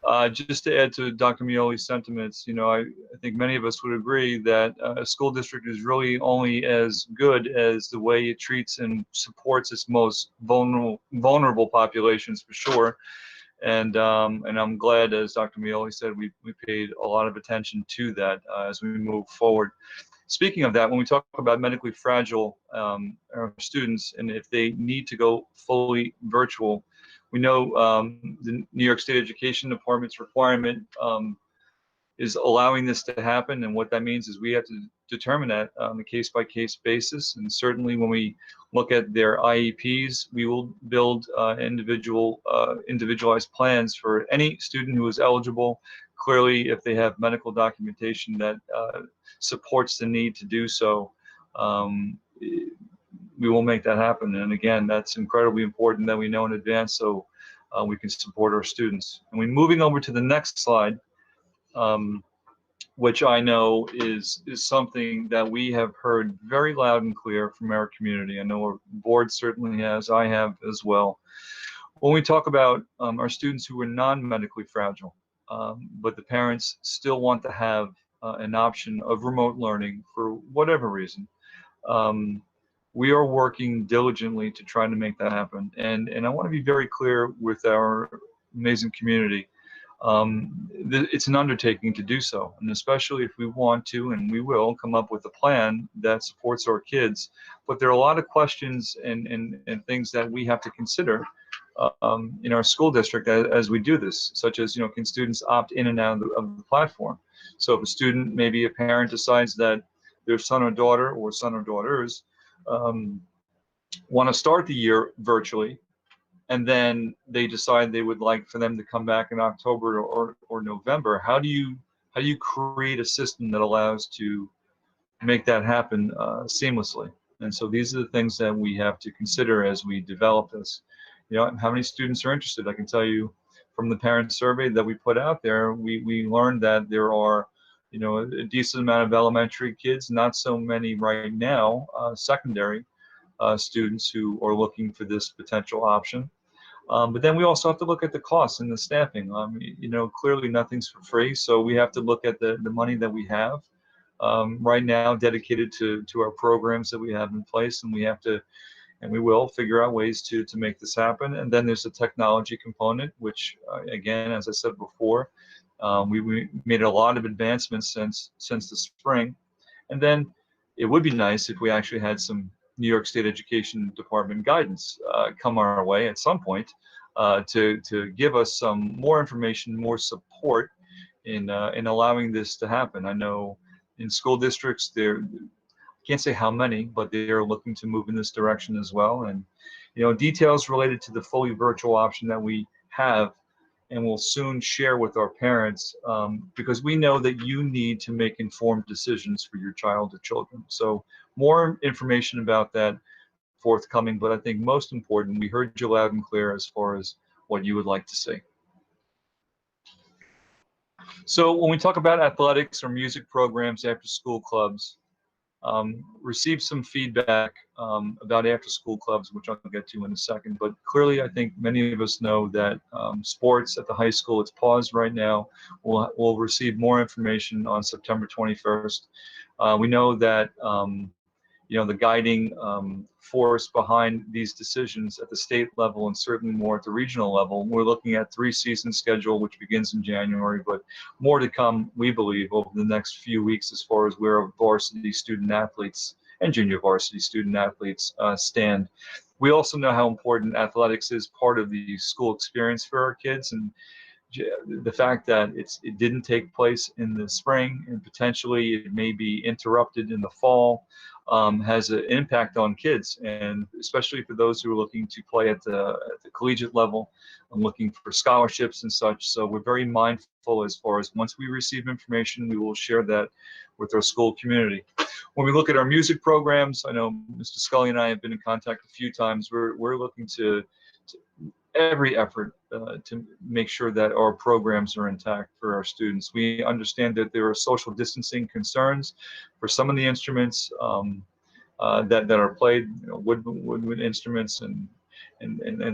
B: Okay. Just to add to Dr. Miele's sentiments, I think many of us would agree that a school district is really only as good as the way it treats and supports its most vulnerable populations, for sure. And I'm glad, as Dr. Miele said, we paid a lot of attention to that as we move forward. Speaking of that, when we talk about medically fragile our students, and if they need to go fully virtual, we know the New York State Education Department's requirement is allowing this to happen. And what that means is we have to determine that on a case-by-case basis. And certainly when we look at their IEPs, we will build individualized plans for any student who is eligible. Clearly, if they have medical documentation that supports the need to do so, we will make that happen. And again, that's incredibly important that we know in advance so we can support our students. And we're moving over to the next slide, which I know is something that we have heard very loud and clear from our community. I know our board certainly has, I have as well. When we talk about our students who are non-medically fragile, but the parents still want to have an option of remote learning for whatever reason, we are working diligently to try to make that happen. And I want to be very clear with our amazing community. It's an undertaking to do so, and especially if we want to, and we will, come up with a plan that supports our kids. But there are a lot of questions and things that we have to consider in our school district as we do this, such as, can students opt in and out of the platform? So if a student, maybe a parent, decides that their son or daughter or son or daughters want to start the year virtually, and then they decide they would like for them to come back in October or November, how do you create a system that allows to make that happen seamlessly? And so these are the things that we have to consider as we develop this. How many students are interested? I can tell you from the parent survey that we put out there, we learned that there are, a decent amount of elementary kids, not so many right now, secondary students who are looking for this potential option. But then we also have to look at the costs and the staffing. Clearly nothing's for free, so we have to look at the money that we have right now dedicated to our programs that we have in place, and we have to, and we will figure out ways to make this happen. And then there's a technology component, which again, as I said before, we made a lot of advancements since the spring. And then it would be nice if we actually had some New York State Education Department guidance come our way at some point to give us some more information, more support in allowing this to happen. I know in school districts, can't say how many, but they are looking to move in this direction as well. And details related to the fully virtual option that we have and will soon share with our parents, because we know that you need to make informed decisions for your child or children. So more information about that forthcoming, but I think most important, we heard you loud and clear as far as what you would like to see. So when we talk about athletics or music programs, after school clubs, received some feedback about after school clubs, which I'll get to in a second. But clearly, I think many of us know that sports at the high school, it's paused right now. We'll receive more information on September 21st. We know that the guiding force behind these decisions at the state level and certainly more at the regional level, we're looking at 3-season schedule, which begins in January, but more to come, we believe, over the next few weeks as far as where our varsity student athletes and junior varsity student athletes stand. We also know how important athletics is part of the school experience for our kids, and the fact that it didn't take place in the spring and potentially it may be interrupted in the fall has an impact on kids, and especially for those who are looking to play at the collegiate level and looking for scholarships and such. So we're very mindful as far as once we receive information, we will share that with our school community. When we look at our music programs, I know Mr. Scully and I have been in contact a few times. We're looking to every effort to make sure that our programs are intact for our students. We understand that there are social distancing concerns for some of the instruments that are played, wood instruments and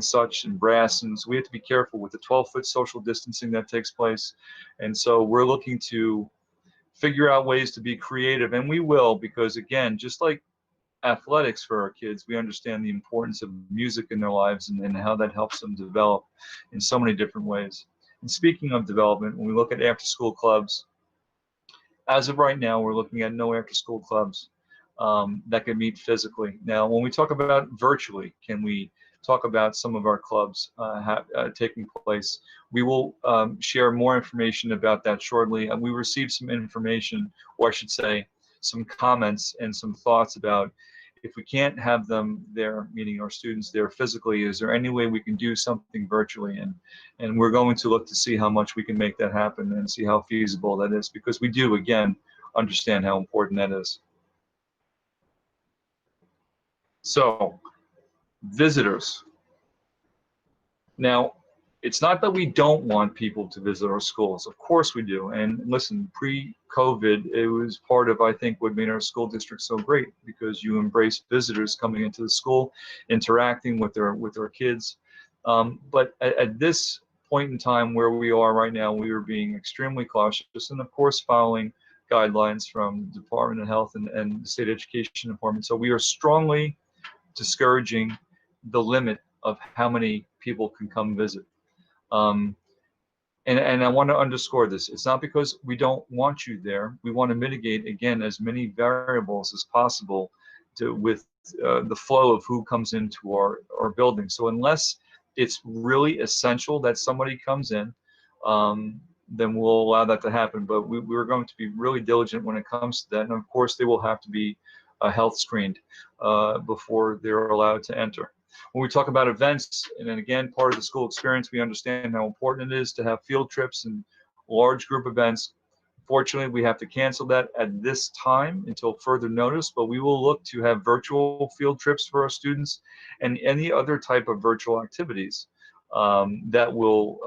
B: such, and brass, and so we have to be careful with the 12-foot social distancing that takes place. And so we're looking to figure out ways to be creative, and we will, because again, just like athletics for our kids, we understand the importance of music in their lives and how that helps them develop in so many different ways. And speaking of development, when we look at after school clubs, as of right now, we're looking at no after school clubs that can meet physically. Now, when we talk about virtually, can we talk about some of our clubs taking place? We will share more information about that shortly. And we received some information, or I should say, some comments and some thoughts about if we can't have them there, meaning our students there physically, is there any way we can do something virtually? And we're going to look to see how much we can make that happen and see how feasible that is, because we do, again, understand how important that is. So, visitors. Now, it's not that we don't want people to visit our schools. Of course we do. And listen, pre-COVID, it was part of, I think, what made our school district so great, because you embrace visitors coming into the school, interacting with our kids. But at this point in time where we are right now, we are being extremely cautious, and of course following guidelines from the Department of Health and the State Education Department. So we are strongly discouraging the limit of how many people can come visit. And I want to underscore this. It's not because we don't want you there. We want to mitigate, again, as many variables as possible with the flow of who comes into our building. So unless it's really essential that somebody comes in, then we'll allow that to happen. But we're going to be really diligent when it comes to that. And of course, they will have to be health screened before they're allowed to enter. When we talk about events, and then again, part of the school experience, we understand how important it is to have field trips and large group events. Fortunately, we have to cancel that at this time until further notice, but we will look to have virtual field trips for our students and any other type of virtual activities that will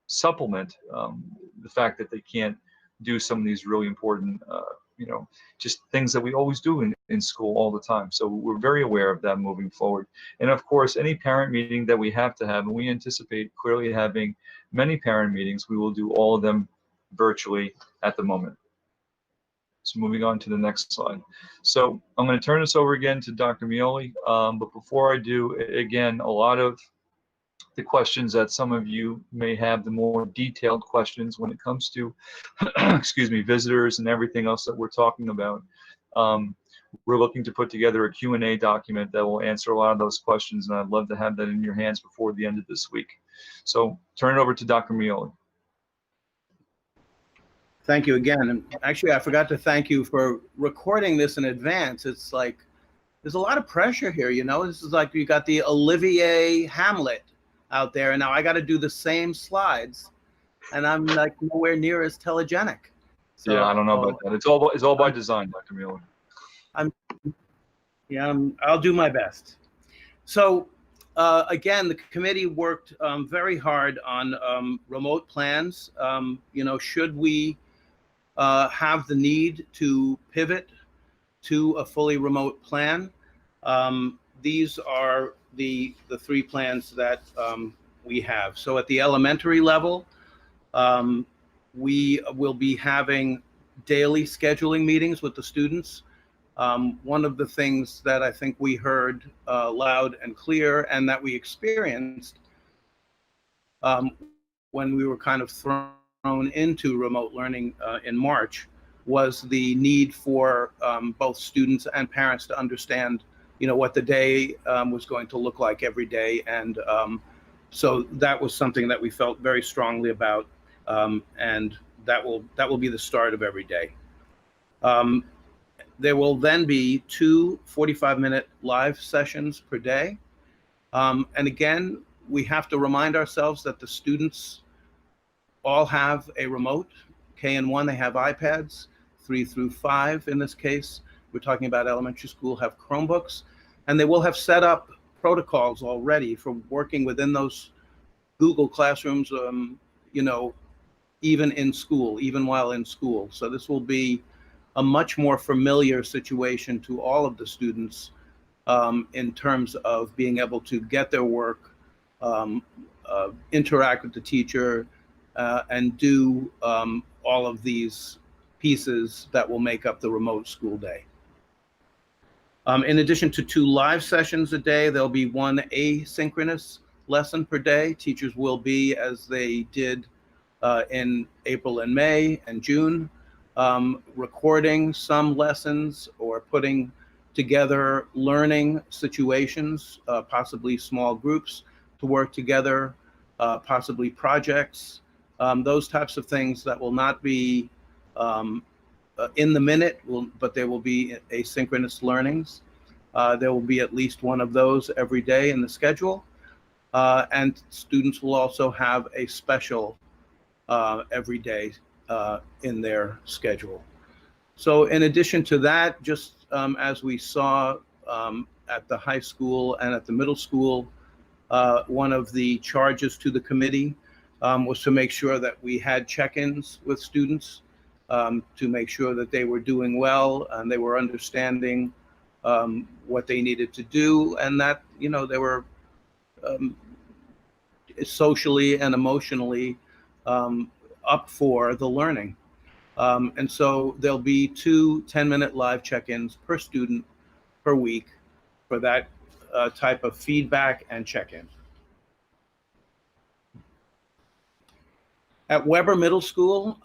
B: supplement the fact that they can't do some of these really important just things that we always do in school all the time. So we're very aware of that moving forward. And of course, any parent meeting that we have to have, and we anticipate clearly having many parent meetings, we will do all of them virtually at the moment. So moving on to the next slide. So I'm going to turn this over again to Dr. Mioli. But before I do, again, a lot of the questions that some of you may have, the more detailed questions when it comes to, excuse me, visitors and everything else that we're talking about. We're looking to put together a Q&A document that will answer a lot of those questions, and I'd love to have that in your hands before the end of this week. So turn it over to Dr. Mioli.
J: Thank you again. And actually, I forgot to thank you for recording this in advance. It's like, there's a lot of pressure here, you know? This is like you got the Olivier Hamlet out there, and now I got to do the same slides, and I'm like nowhere near as telegenic. So,
B: yeah, I don't know about that. It's all by design, Dr. Mioli.
J: I'll do my best. So again, the committee worked very hard on remote plans. Should we have the need to pivot to a fully remote plan? These are the three plans that we have. So at the elementary level, we will be having daily scheduling meetings with the students. One of the things that I think we heard loud and clear, and that we experienced when we were kind of thrown into remote learning in March, was the need for both students and parents to understand what the day was going to look like every day. And so that was something that we felt very strongly about, and that will be the start of every day. There will then be 2 45-minute live sessions per day. And again, we have to remind ourselves that the students all have a remote. K and 1, they have iPads. 3 through 5, in this case, we're talking about elementary school, have Chromebooks, and they will have set up protocols already for working within those Google classrooms, even in school, even while in school. So this will be a much more familiar situation to all of the students in terms of being able to get their work, interact with the teacher, and do all of these pieces that will make up the remote school day. In addition to 2 live sessions a day, there'll be 1 asynchronous lesson per day. Teachers will be, as they did in April and May and June, recording some lessons or putting together learning situations, possibly small groups to work together, possibly projects, those types of things that will not be in the minute, but there will be asynchronous learnings. There will be at least 1 of those every day in the schedule. And students will also have a special every day in their schedule. So in addition to that, just as we saw at the high school and at the middle school, one of the charges to the committee was to make sure that we had check-ins with students, to make sure that they were doing well and they were understanding what they needed to do, and that they were socially and emotionally up for the learning. And so there'll be 2 10-minute live check-ins per student per week for that type of feedback and check-in. At Weber Middle School,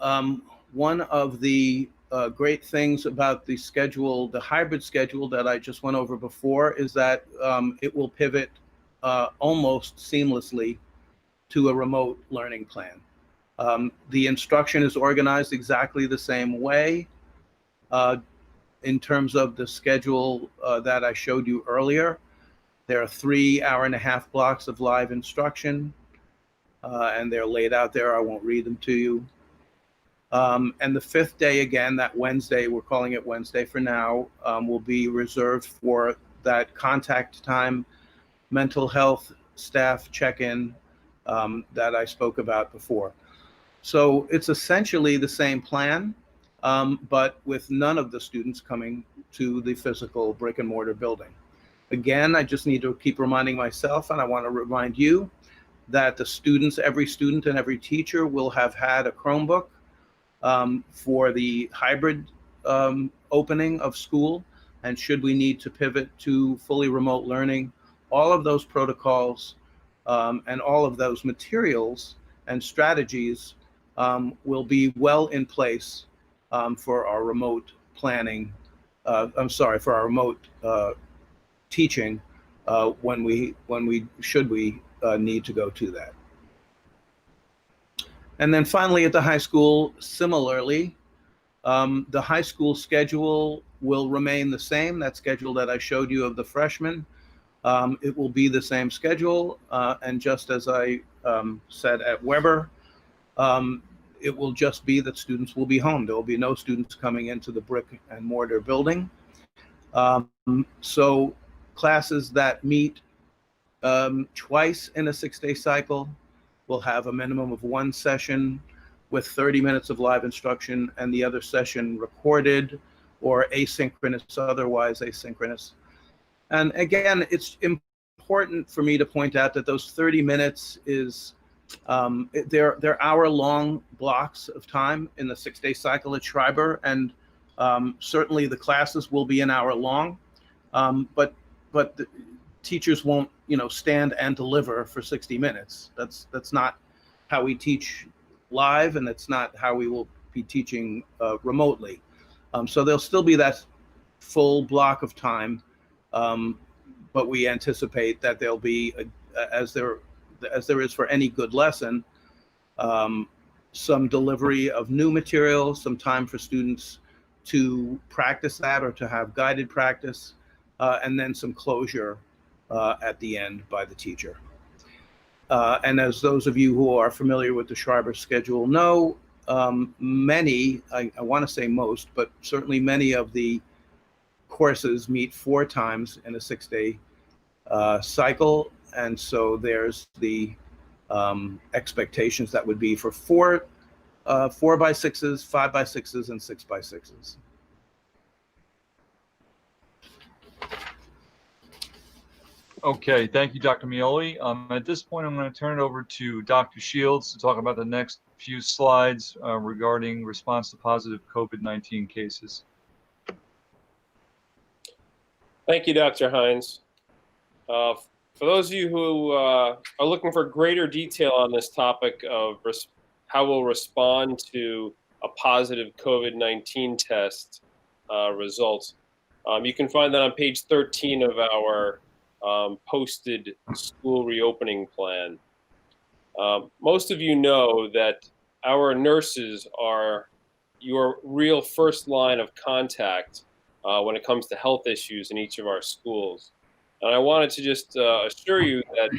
J: one of the great things about the schedule, the hybrid schedule that I just went over before, is that it will pivot almost seamlessly to a remote learning plan. The instruction is organized exactly the same way in terms of the schedule that I showed you earlier. There are 3 hour-and-a-half blocks of live instruction, and they're laid out there. I won't read them to you. And the fifth day, again, that Wednesday, we're calling it Wednesday for now, will be reserved for that contact time, mental health staff check-in that I spoke about before. So it's essentially the same plan, but with none of the students coming to the physical brick and mortar building. Again, I just need to keep reminding myself, and I want to remind you, that the students, every student and every teacher will have had a Chromebook for the hybrid opening of school. And should we need to pivot to fully remote learning, all of those protocols and all of those materials and strategies will be well in place for our remote planning, for our remote teaching when we need to go to that. And then finally at the high school, similarly, the high school schedule will remain the same. That schedule that I showed you of the freshmen, it will be the same schedule. And just as I said at Weber, it will just be that students will be home. There will be no students coming into the brick and mortar building. So classes that meet twice in a 6-day cycle will have a minimum of 1 session with 30 minutes of live instruction and the other session recorded or asynchronous, otherwise asynchronous. And again, it's important for me to point out that those 30 minutes is, they're hour-long blocks of time in the 6-day cycle at Schreiber, and certainly the classes will be an hour long, but the teachers won't, stand and deliver for 60 minutes. That's not how we teach live, and that's not how we will be teaching remotely. So there'll still be that full block of time, but we anticipate that there'll be, as there is for any good lesson, some delivery of new material, some time for students to practice that or to have guided practice, and then some closure at the end by the teacher. And as those of you who are familiar with the Schreiber schedule know, many, I want to say most, but certainly many of the courses meet 4 times in a 6-day cycle. And so there's the expectations that would be for 4 by 6s, 5 by 6s, and 6 by 6s.
B: Okay, thank you, Dr. Mioli. At this point, I'm going to turn it over to Dr. Shields to talk about the next few slides regarding response to positive COVID-19 cases.
K: Thank you, Dr. Hines. For those of you who are looking for greater detail on this topic of how we'll respond to a positive COVID-19 test result, you can find that on page 13 of our posted school reopening plan. Most of you know that our nurses are your real first line of contact when it comes to health issues in each of our schools. And I wanted to just assure you that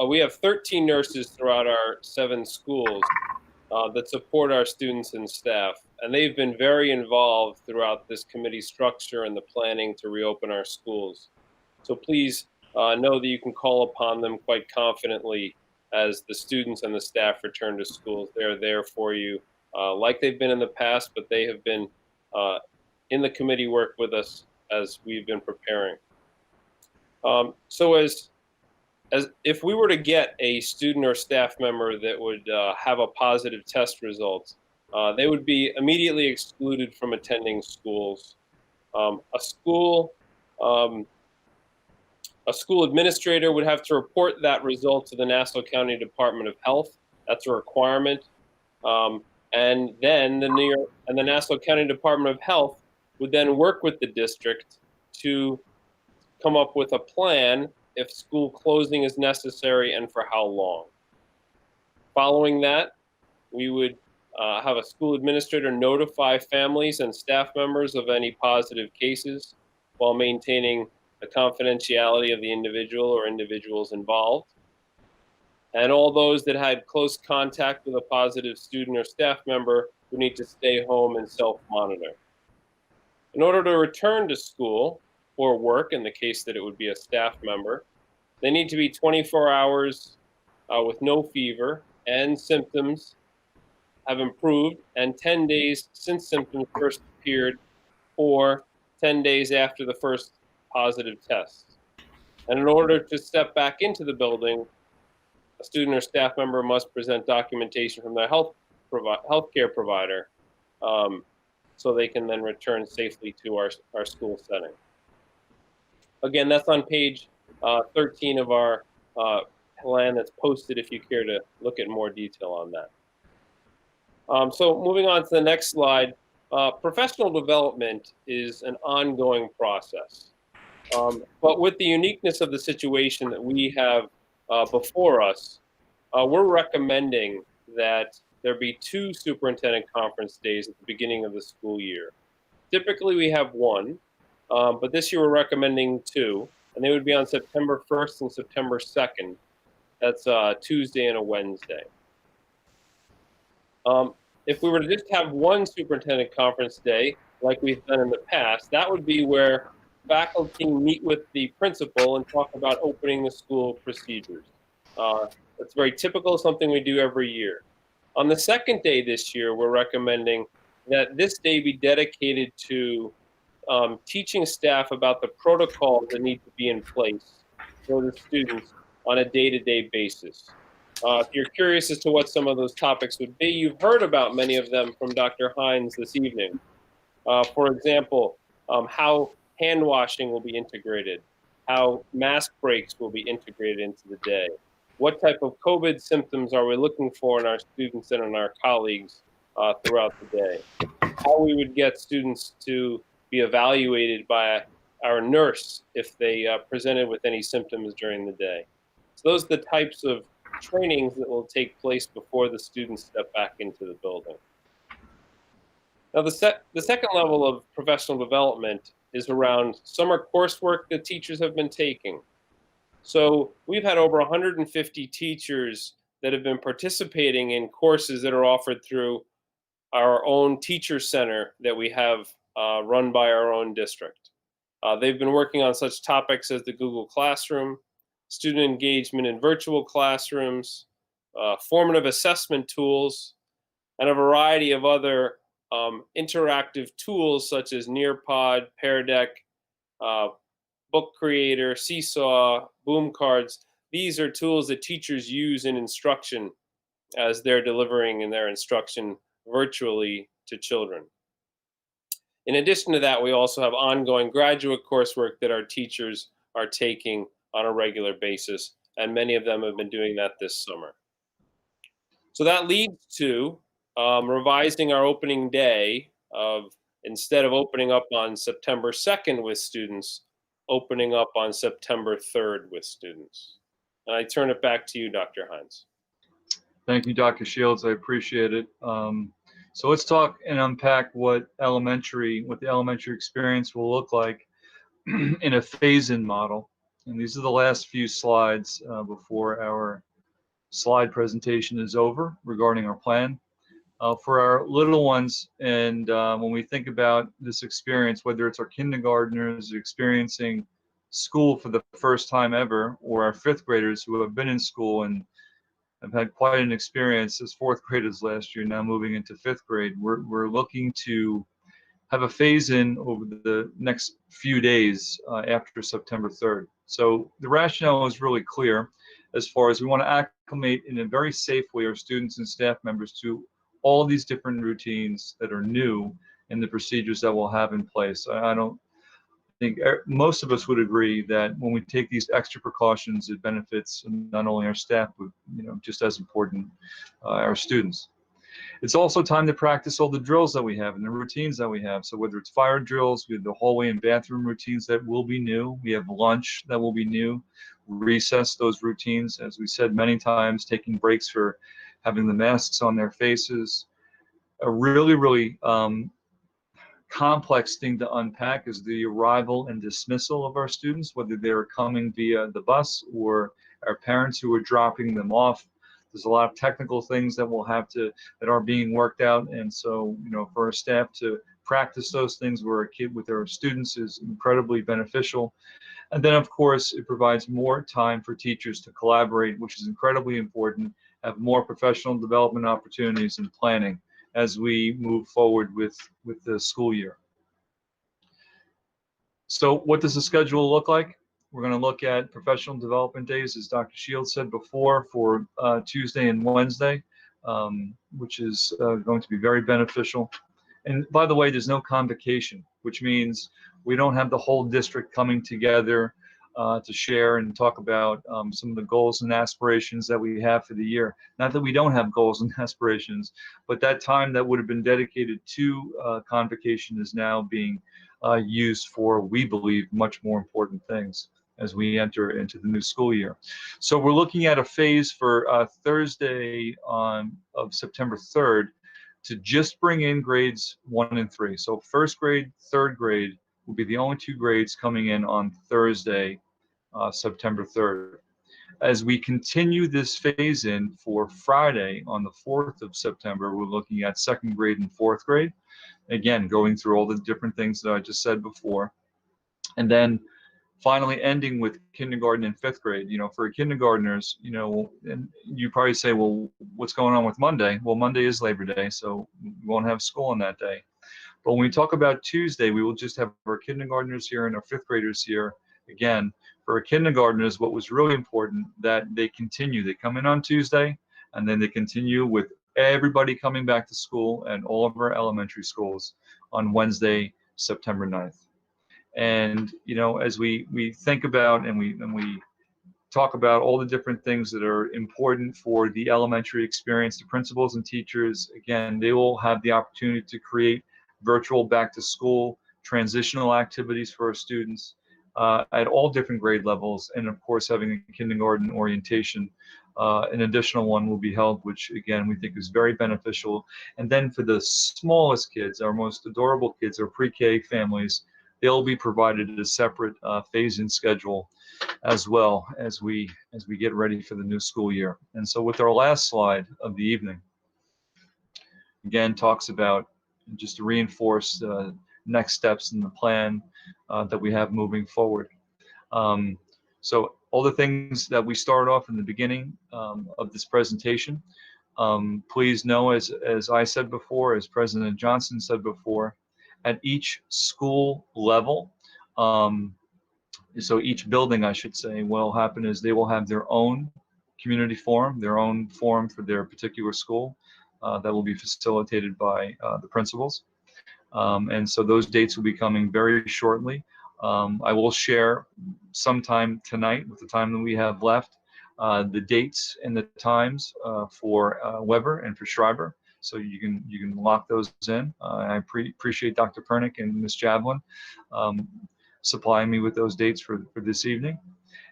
K: we have 13 nurses throughout our 7 schools that support our students and staff. And they've been very involved throughout this committee structure and the planning to reopen our schools. So please know that you can call upon them quite confidently as the students and the staff return to schools. They're there for you like they've been in the past, but they have been in the committee work with us as we've been preparing. So as if we were to get a student or staff member that would have a positive test result, they would be immediately excluded from attending schools. A school A school administrator would have to report that result to the Nassau County Department of Health. That's a requirement. And then the Nassau County Department of Health would then work with the district to come up with a plan if school closing is necessary and for how long. Following that, we would have a school administrator notify families and staff members of any positive cases while maintaining the confidentiality of the individual or individuals involved. And all those that had close contact with a positive student or staff member would need to stay home and self-monitor. In order to return to school or work, in the case that it would be a staff member, they need to be 24 hours with no fever and symptoms have improved, and 10 days since symptoms first appeared, or 10 days after the first positive test. And in order to step back into the building, a student or staff member must present documentation from their healthcare provider so they can then return safely to our school setting. Again, that's on page 13 of our plan that's posted if you care to look at more detail on that. So moving on to the next slide, professional development is an ongoing process. But with the uniqueness of the situation that we have before us, we're recommending that there be 2 superintendent conference days at the beginning of the school year. Typically we have 1, but this year we're recommending 2, and they would be on September 1st and September 2nd. That's a Tuesday and a Wednesday. If we were to just have 1 superintendent conference day, like we've done in the past, that would be where faculty meet with the principal and talk about opening the school procedures. That's very typical, something we do every year. On the second day this year, we're recommending that this day be dedicated to teaching staff about the protocols that need to be in place for the students on a day-to-day basis. If you're curious as to what some of those topics would be, you've heard about many of them from Dr. Hines this evening. For example, how hand washing will be integrated, how mask breaks will be integrated into the day, what type of COVID symptoms are we looking for in our students and in our colleagues throughout the day, how we would get students to be evaluated by our nurse if they presented with any symptoms during the day. So those are the types of trainings that will take place before the students step back into the building. Now, the second level of professional development is around summer coursework that teachers have been taking. So we've had over 150 teachers that have been participating in courses that are offered through our own teacher center that we have run by our own district. They've been working on such topics as the Google Classroom, student engagement in virtual classrooms, formative assessment tools, and a variety of other interactive tools such as Nearpod, Pear Deck, Book Creator, Seesaw, Boom Cards. These are tools that teachers use in instruction as they're delivering in their instruction virtually to children. In addition to that, we also have ongoing graduate coursework that our teachers are taking on a regular basis, and many of them have been doing that this summer. So that leads to revising our opening day of, instead of opening up on September 2nd with students, opening up on September 3rd with students. And I turn it back to you, Dr. Hines.
B: Thank you, Dr. Shields. I appreciate it. So let's talk and unpack what the elementary experience will look like in a phase-in model. And these are the last few slides before our slide presentation is over regarding our plan. For our little ones, and when we think about this experience, whether it's our kindergartners experiencing school for the first time ever, or our 5th graders who have been in school and have had quite an experience as 4th graders last year, now moving into 5th grade, we're looking to have a phase-in over the next few days after September 3rd. So the rationale is really clear as far as we want to acclimate in a very safe way our students and staff members to all these different routines that are new and the procedures that we'll have in place. I don't, think most of us would agree that when we take these extra precautions, it benefits not only our staff, but just as important, our students. It's also time to practice all the drills that we have and the routines that we have. So whether it's fire drills, we have the hallway and bathroom routines that will be new. We have lunch that will be new. Recess, those routines, as we said many times, taking breaks for having the masks on their faces. A really complex thing to unpack is the arrival and dismissal of our students, whether they're coming via the bus or our parents who are dropping them off. There's a lot of technical things that that are being worked out, and so for our staff to practice those things with our students is incredibly beneficial. And then of course it provides more time for teachers to collaborate, which is incredibly important, have more professional development opportunities and planning as we move forward with the school year. So what does the schedule look like? We're going to look at professional development days, as Dr. Shields said before, for Tuesday and Wednesday, which is going to be very beneficial. And by the way, there's no convocation, which means we don't have the whole district coming together to share and talk about some of the goals and aspirations that we have for the year. Not that we don't have goals and aspirations, but that time that would have been dedicated to convocation is now being used for, we believe, much more important things as we enter into the new school year. So we're looking at a phase for Thursday of September 3rd to just bring in grades 1 and 3. So first grade, third grade will be the only 2 grades coming in on Thursday, September 3rd. As we continue this phase in for Friday on the 4th of September, we're looking at second grade and fourth grade. Again, going through all the different things that I just said before. And then finally ending with kindergarten and 5th grade. For kindergartners, and you probably say, well, what's going on with Monday? Well, Monday is Labor Day, so we won't have school on that day. But when we talk about Tuesday, we will just have our kindergartners here and our 5th graders here. Again, for our kindergartners, what was really important that they continue. They come in on Tuesday, and then they continue with everybody coming back to school and all of our elementary schools on Wednesday, September 9th. And as we think about and we talk about all the different things that are important for the elementary experience, the principals and teachers, again, they will have the opportunity to create virtual back to school transitional activities for our students at all different grade levels, and of course having a kindergarten orientation. An additional one will be held, which again we think is very beneficial. And then for the smallest kids, our most adorable kids, our pre-K families, they'll be provided a separate phase-in schedule as well as we get ready for the new school year. And so with our last slide of the evening, again talks about, just to reinforce the next steps in the plan that we have moving forward. So all the things that we started off in the beginning of this presentation, please know, as I said before, as President Johnson said before, at each school level, so each building, I should say, what will happen is they will have their own community forum, their own forum for their particular school that will be facilitated by the principals. And so those dates will be coming very shortly. I will share sometime tonight, with the time that we have left, the dates and the times for Weber and for Schreiber. So you can lock those in. I appreciate Dr. Pernick and Ms. Javelin supplying me with those dates for this evening.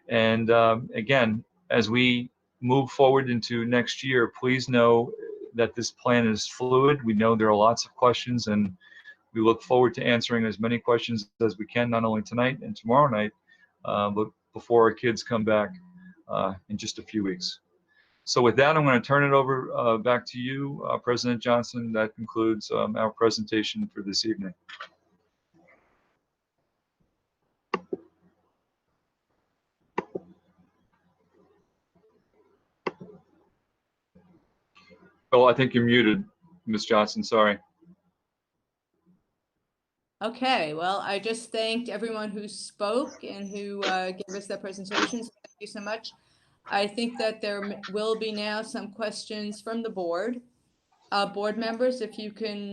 B: And again, as we move forward into next year, please know that this plan is fluid. We know there are lots of questions, and we look forward to answering as many questions as we can, not only tonight and tomorrow night, but before our kids come back in just a few weeks. So with that, I'm going to turn it over back to you, President Johnson. That concludes our presentation for this evening. Oh, I think you're muted, Ms. Johnson. Sorry.
A: Okay, well, I just thanked everyone who spoke and who gave us their presentations. Thank you so much. I think that there will be now some questions from the board. Board members, if you can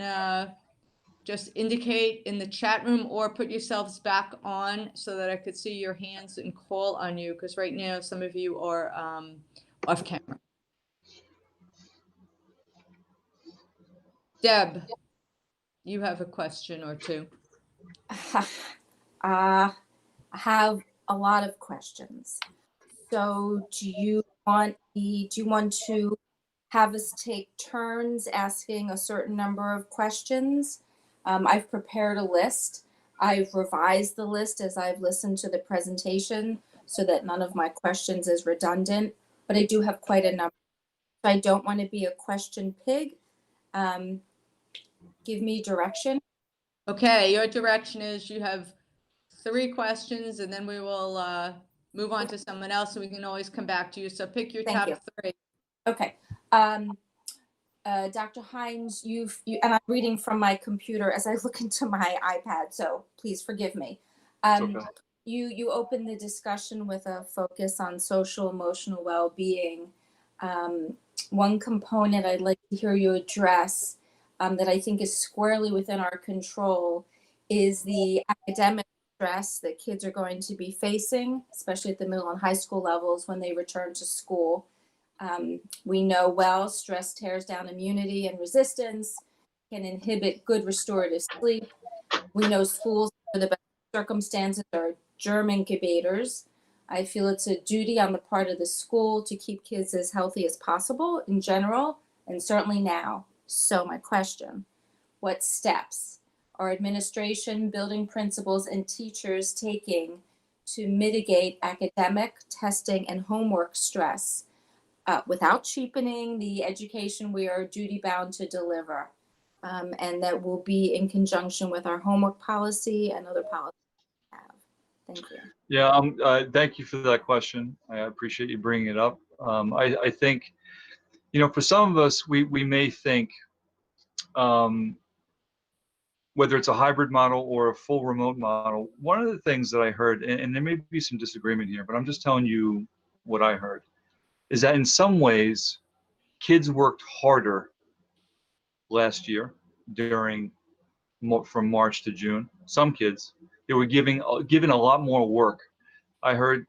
A: just indicate in the chat room or put yourselves back on so that I could see your hands and call on you, because right now some of you are off camera. Deb, you have a question or two.
E: I have a lot of questions. So do you want to have us take turns asking a certain number of questions? I've prepared a list. I've revised the list as I've listened to the presentation so that none of my questions is redundant, but I do have quite a number. So I don't want to be a question pig. Give me direction.
A: Okay, your direction is you have 3 questions, and then we will move on to someone else, and we can always come back to you. So pick your
E: Thank
A: top
E: you.
A: 3.
E: Okay. Dr. Hines, and I'm reading from my computer as I look into my iPad, so please forgive me.
B: Okay.
E: You opened the discussion with a focus on social emotional well-being. One component I'd like to hear you address that I think is squarely within our control is the academic stress that kids are going to be facing, especially at the middle and high school levels when they return to school. We know well stress tears down immunity and resistance, can inhibit good restorative sleep. We know schools for the best circumstances are germ incubators. I feel it's a duty on the part of the school to keep kids as healthy as possible in general, and certainly now. So my question, what steps are administration, building principals, and teachers taking to mitigate academic, testing, and homework stress without cheapening the education we are duty bound to deliver? And that will be in conjunction with our homework policy and other policies we have. Thank you.
B: Yeah, thank you for that question. I appreciate you bringing it up. I think, for some of us, we may think, whether it's a hybrid model or a full remote model, one of the things that I heard, and there may be some disagreement here, but I'm just telling you what I heard, is that in some ways, kids worked harder last year from March to June. Some kids, they were given a lot more work. I heard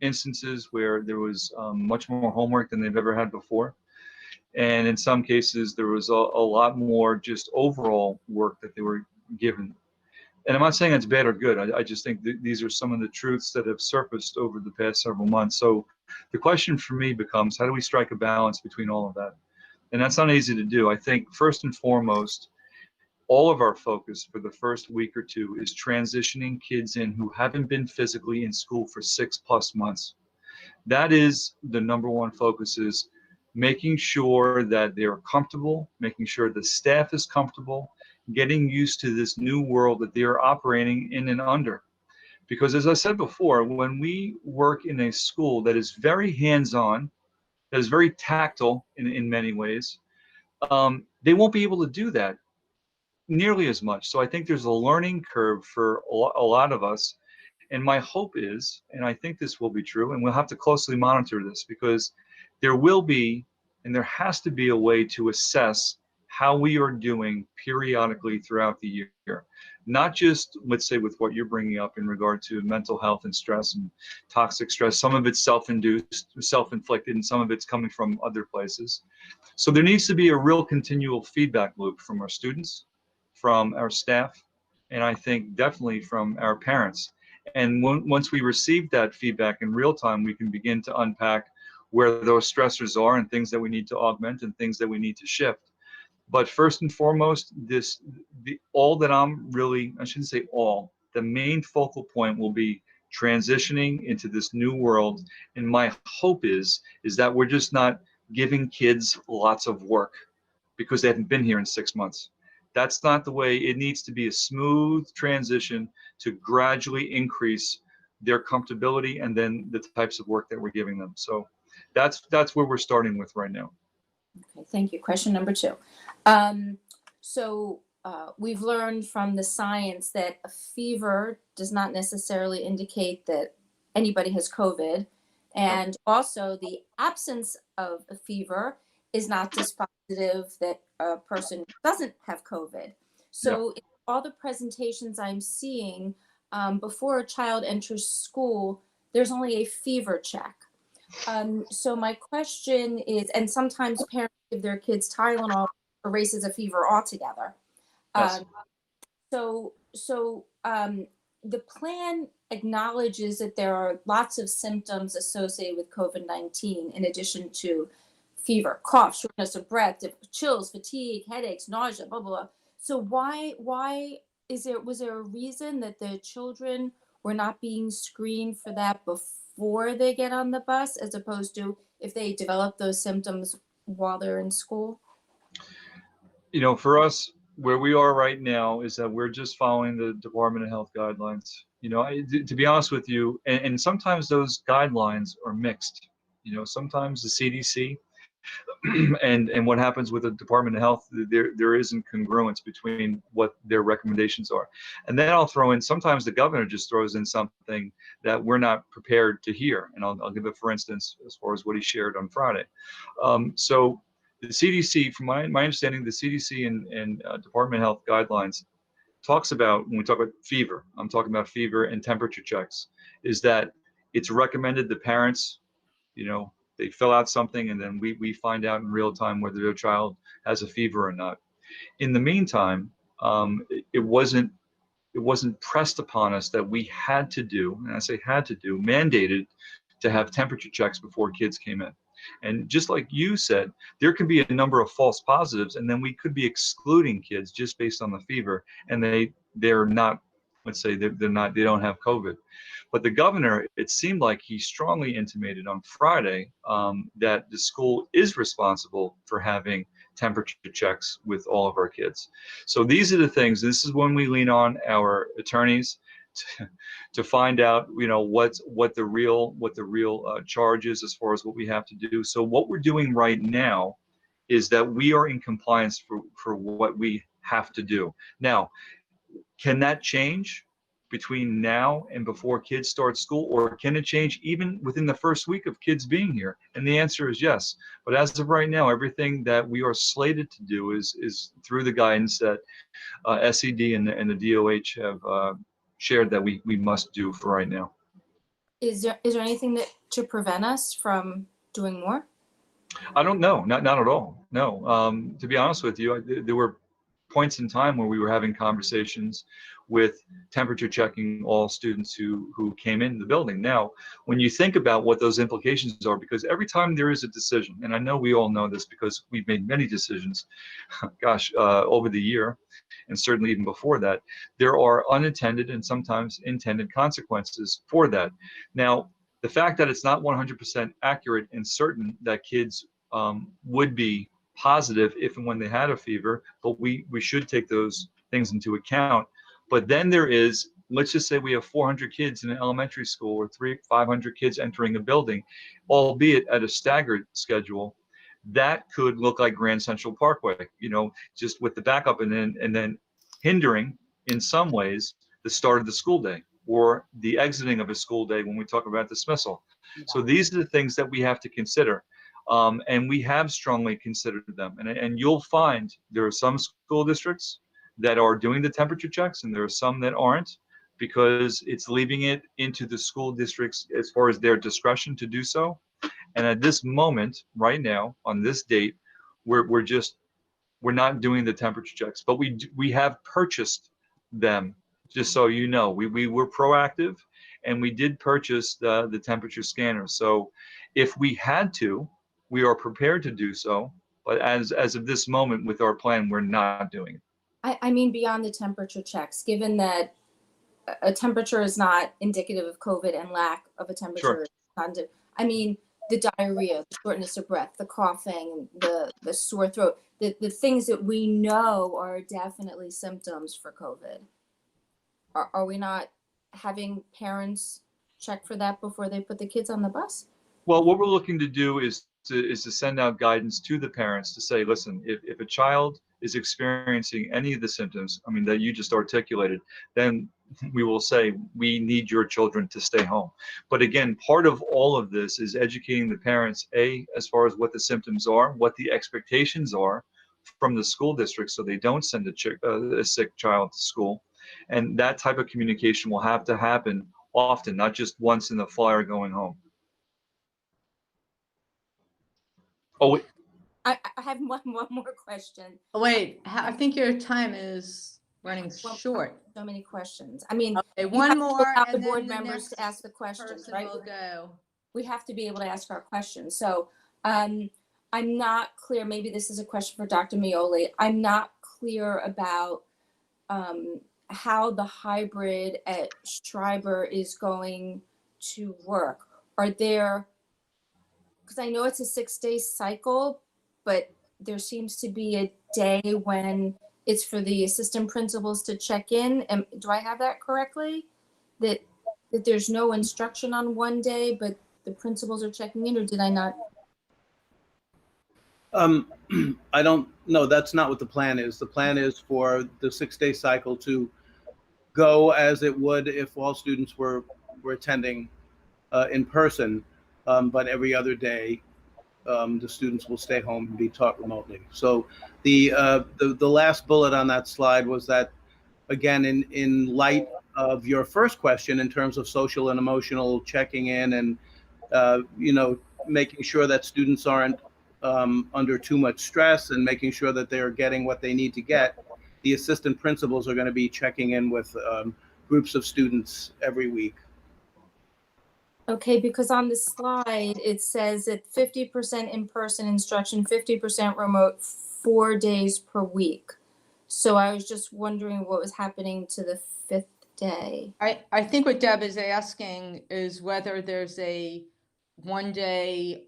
B: instances where there was much more homework than they've ever had before. And in some cases, there was a lot more just overall work that they were given. And I'm not saying it's bad or good. I just think these are some of the truths that have surfaced over the past several months. So the question for me becomes, how do we strike a balance between all of that? And that's not easy to do. I think first and foremost, all of our focus for the first week or two is transitioning kids in who haven't been physically in school for 6+ months. That is the number one focus, is making sure that they're comfortable, making sure the staff is comfortable, getting used to this new world that they are operating in and under. Because as I said before, when we work in a school that is very hands-on, that is very tactile in many ways, they won't be able to do that nearly as much. So I think there's a learning curve for a lot of us. And my hope is, and I think this will be true, and we'll have to closely monitor this, because there will be, and there has to be, a way to assess how we are doing periodically throughout the year. Not just, let's say, with what you're bringing up in regard to mental health and stress and toxic stress. Some of it's self-induced, self-inflicted, and some of it's coming from other places. So there needs to be a real continual feedback loop from our students, from our staff, and I think definitely from our parents. And once we receive that feedback in real time, we can begin to unpack where those stressors are and things that we need to augment and things that we need to shift. But first and foremost, the main focal point will be transitioning into this new world. And my hope is that we're just not giving kids lots of work because they haven't been here in 6 months. That's not the way. It needs to be a smooth transition to gradually increase their comfortability and then the types of work that we're giving them. So that's where we're starting with right now.
E: Okay, thank you. Question number 2. We've learned from the science that a fever does not necessarily indicate that anybody has COVID. And also the absence of a fever is not dispositive that a person doesn't have COVID. So in all the presentations I'm seeing, before a child enters school, there's only a fever check. So my question is, and sometimes parents give their kids Tylenol, erases a fever altogether.
B: Yes.
E: The plan acknowledges that there are lots of symptoms associated with COVID-19, in addition to fever, cough, shortness of breath, chills, fatigue, headaches, nausea, blah, blah, blah. So why was there a reason that the children were not being screened for that before they get on the bus, as opposed to if they develop those symptoms while they're in school?
B: You know, for us, where we are right now is that we're just following the Department of Health guidelines. You know, to be honest with you, and sometimes those guidelines are mixed. You know, sometimes the CDC and what happens with the Department of Health, there isn't congruence between what their recommendations are. And then I'll throw in, sometimes the governor just throws in something that we're not prepared to hear. And I'll give it, for instance, as far as what he shared on Friday. So the CDC, from my understanding, the CDC and Department of Health guidelines talks about, when we talk about fever, I'm talking about fever and temperature checks, is that it's recommended the parents, you know, they fill out something and then we find out in real time whether their child has a fever or not. In the meantime, it wasn't pressed upon us that we had to do, and I say had to do, mandated to have temperature checks before kids came in. And just like you said, there could be a number of false positives, and then we could be excluding kids just based on the fever, and they're not, let's say they don't have COVID. But the governor, it seemed like he strongly intimated on Friday that the school is responsible for having temperature checks with all of our kids. So these are the things. This is when we lean on our attorneys to find out, you know, what the real charge is as far as what we have to do. So what we're doing right now is that we are in compliance for what we have to do. Now, can that change between now and before kids start school, or can it change even within the first week of kids being here? And the answer is yes. But as of right now, everything that we are slated to do is through the guidance that SED and the DOH have shared that we must do for right now.
E: Is there anything to prevent us from doing more?
B: I don't know, not at all. No, to be honest with you, there were points in time where we were having conversations with temperature checking all students who came in the building. Now, when you think about what those implications are, because every time there is a decision, and I know we all know this because we've made many decisions, gosh, over the year, and certainly even before that, there are unintended and sometimes intended consequences for that. Now, the fact that it's not 100% accurate and certain that kids would be positive if and when they had a fever, but we should take those things into account. But then there is, let's just say we have 400 kids in an elementary school or 500 kids entering a building, albeit at a staggered schedule. That could look like Grand Central Parkway, you know, just with the backup and then hindering in some ways the start of the school day or the exiting of a school day when we talk about dismissal. So these are the things that we have to consider. And we have strongly considered them. And you'll find there are some school districts that are doing the temperature checks and there are some that aren't, because it's leaving it into the school districts as far as their discretion to do so. And at this moment, right now, on this date, we're not doing the temperature checks, but we have purchased them. Just so you know, we were proactive, and we did purchase the temperature scanner. So if we had to, we are prepared to do so. But as of this moment, with our plan, we're not doing it.
E: I mean, beyond the temperature checks, given that a temperature is not indicative of COVID and lack of a temperature.
B: Sure.
E: Is not I mean, the diarrhea, the shortness of breath, the coughing, the sore throat, the things that we know are definitely symptoms for COVID. Are we not having parents check for that before they put the kids on the bus?
B: Well, what we're looking to do is to send out guidance to the parents to say, listen, if a child is experiencing any of the symptoms, I mean, that you just articulated, then we will say, we need your children to stay home. But again, part of all of this is educating the parents, as far as what the symptoms are, what the expectations are from the school district so they don't send a sick child to school. And that type of communication will have to happen often, not just once in the flyer going home. Oh, wait.
E: I have one more question.
A: Oh, wait, I think your time is running
E: Well,
A: short.
E: So many questions. I mean,
A: Okay,
E: you
A: one
E: have to
A: more,
E: allow the
A: and
E: board
A: then the
E: members to
A: next
E: ask the questions,
A: person
E: right?
A: will go.
E: We have to be able to ask our questions. So I'm not clear, maybe this is a question for Dr. Mioli. I'm not clear about how the hybrid at Schreiber is going to work. Are there, because I know it's a 6-day cycle, but there seems to be a day when it's for the assistant principals to check in. And do I have that correctly? That there's no instruction on one day, but the principals are checking in, or did I not?
J: I don't know. That's not what the plan is. The plan is for the 6-day cycle to go as it would if all students were attending in person, but every other day the students will stay home and be taught remotely. So the last bullet on that slide was that, again, in light of your first question in terms of social and emotional checking in and making sure that students aren't under too much stress and making sure that they're getting what they need to get, the assistant principals are going to be checking in with groups of students every week.
E: Okay, because on the slide, it says that 50% in-person instruction, 50% remote, 4 days per week. So I was just wondering what was happening to the 5th day.
A: I think what Deb is asking is whether there's a 1-day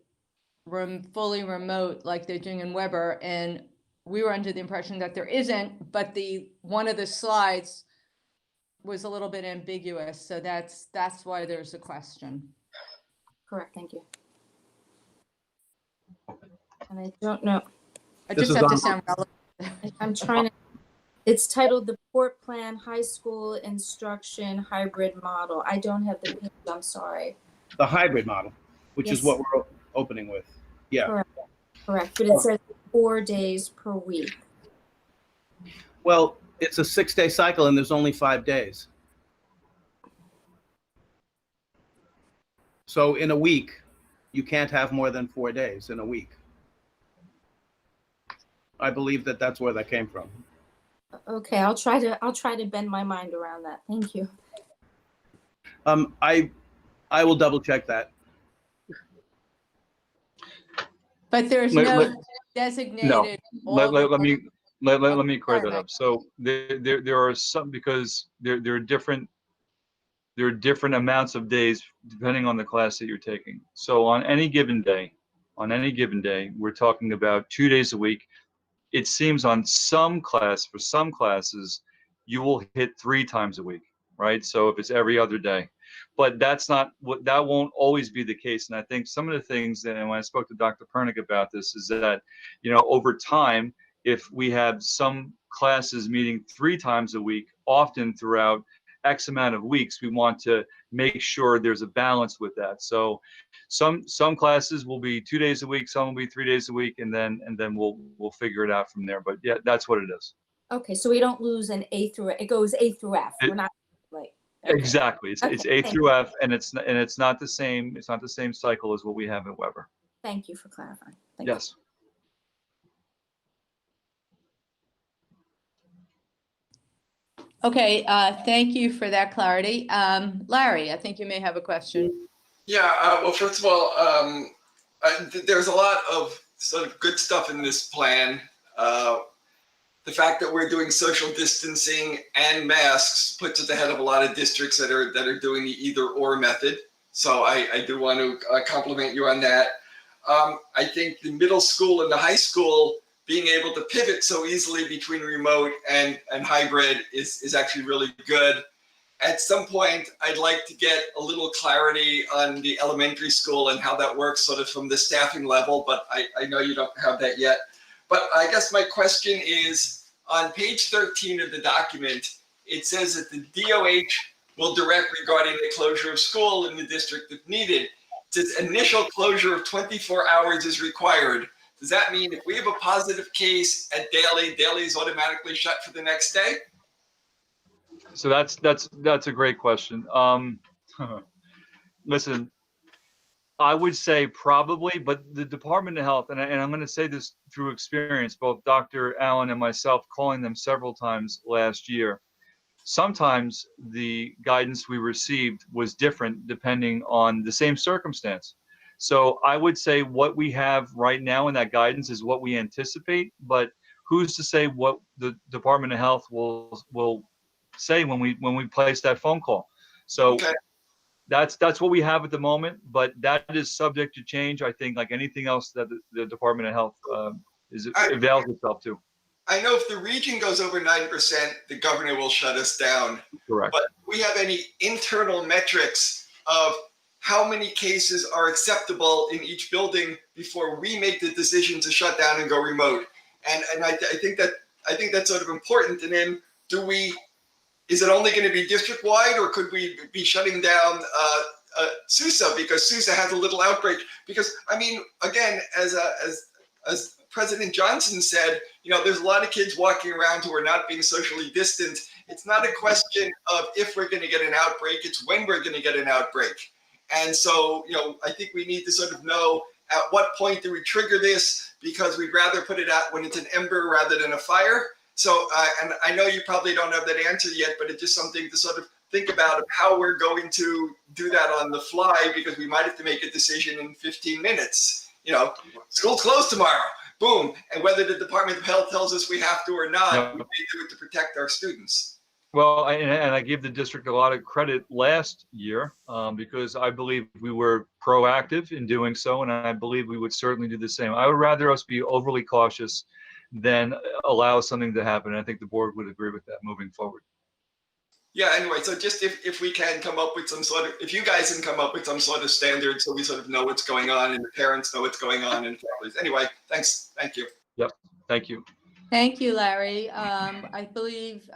A: fully remote like they're doing in Weber, and we were under the impression that there isn't, but one of the slides was a little bit ambiguous, so that's why there's a question.
E: Correct, thank you. And I don't know,
A: I
J: This
A: just
J: is
A: have to
J: on-
A: sound relevant.
E: I'm trying to, it's titled the Port Plan High School Instruction Hybrid Model. I don't have the page, I'm sorry.
J: The hybrid model, which is
E: Yes.
J: what we're opening with. Yeah.
E: Correct, but it says 4 days per week.
J: Well, it's a 6-day cycle and there's only 5 days. So in a week, you can't have more than 4 days in a week. I believe that that's where that came from.
E: Okay, I'll try to bend my mind around that. Thank you.
J: I will double check that.
A: But there's no designated.
B: Let me clear that
A: Sorry,
B: up. So there are some, because there are different amounts of days depending on the class that you're taking. So on any given day, we're talking about 2 days a week. It seems for some classes, you will hit 3 times a week, right? So if it's every other day, but that won't always be the case. And I think some of the things that, and when I spoke to Dr. Pernick about this, is that, over time, if we have some classes meeting 3 times a week, often throughout X amount of weeks, we want to make sure there's a balance with that. So some classes will be 2 days a week, some will be 3 days a week, and then we'll figure it out from there. But yeah, that's what it is.
E: Okay, so we don't lose an A through, it goes A through F. We're not, right. Okay.
B: Exactly. It's A through F, and it's not the same cycle as what we have at Weber.
E: Thank you for clarifying. Thank you.
B: Yes.
A: Okay, thank you for that clarity. Larry, I think you may have a question.
G: Yeah, well, first of all, there's a lot of sort of good stuff in this plan. The fact that we're doing social distancing and masks puts us ahead of a lot of districts that are doing the either or method. So I do want to compliment you on that. I think the middle school and the high school being able to pivot so easily between remote and hybrid is actually really good. At some point, I'd like to get a little clarity on the elementary school and how that works sort of from the staffing level, but I know you don't have that yet. But I guess my question is, on page 13 of the document, it says that the DOH will direct regarding the closure of school in the district if needed. It says initial closure of 24 hours is required. Does that mean if we have a positive case at Daly, Daly is automatically shut for the next day?
B: So that's a great question. Listen, I would say probably, but the Department of Health, and I'm going to say this through experience, both Dr. Allen and myself calling them several times last year. Sometimes the guidance we received was different depending on the same circumstance. So I would say what we have right now in that guidance is what we anticipate, but who's to say what the Department of Health will say when we place that phone call? So
G: Okay.
B: that's what we have at the moment, but that is subject to change. I think like anything else that the Department of Health avails itself to.
G: I know if the region goes over 9%, the governor will shut us down.
B: Correct.
G: But do we have any internal metrics of how many cases are acceptable in each building before we make the decision to shut down and go remote? And I think that's sort of important. And then is it only going to be district wide, or could we be shutting down Sousa because Sousa has a little outbreak? Because I mean, again, as President Johnson said, there's a lot of kids walking around who are not being socially distant. It's not a question of if we're going to get an outbreak, it's when we're going to get an outbreak. And so, I think we need to sort of know at what point do we trigger this, because we'd rather put it out when it's an ember rather than a fire. So, and I know you probably don't have that answer yet, but it's just something to sort of think about of how we're going to do that on the fly, because we might have to make a decision in 15 minutes. School's closed tomorrow. Boom. And whether the Department of Health tells us we have to or not, we may do it to protect our students.
B: Well, and I give the district a lot of credit last year because I believe we were proactive in doing so, and I believe we would certainly do the same. I would rather us be overly cautious than allow something to happen. I think the board would agree with that moving forward.
G: Yeah, anyway, so just if we can come up with some sort of, if you guys can come up with some sort of standard so we sort of know what's going on and the parents know what's going on and families. Anyway, thanks. Thank you.
B: Yep. Thank you.
A: Thank you, Larry. I believe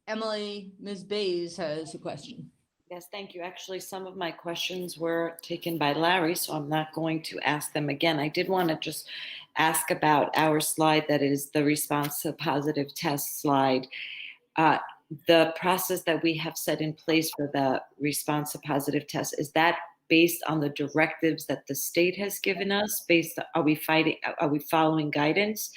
A: Emily, Ms. Bays has a question.
L: Yes, thank you. Actually, some of my questions were taken by Larry, so I'm not going to ask them again. I did want to just ask about our slide that is the response to positive test slide. The process that we have set in place for the response to positive tests, is that based on the directives that the state has given us? Are we following guidance?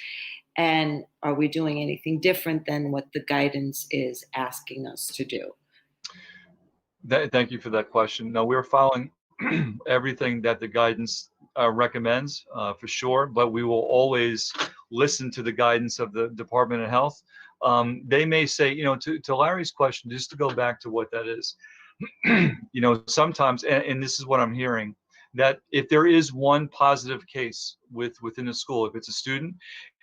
L: And are we doing anything different than what the guidance is asking us to do?
B: Thank you for that question. No, we're following everything that the guidance recommends for sure, but we will always listen to the guidance of the Department of Health. They may say, to Larry's question, just to go back to what that is, sometimes, and this is what I'm hearing, that if there is one positive case within a school, if it's a student,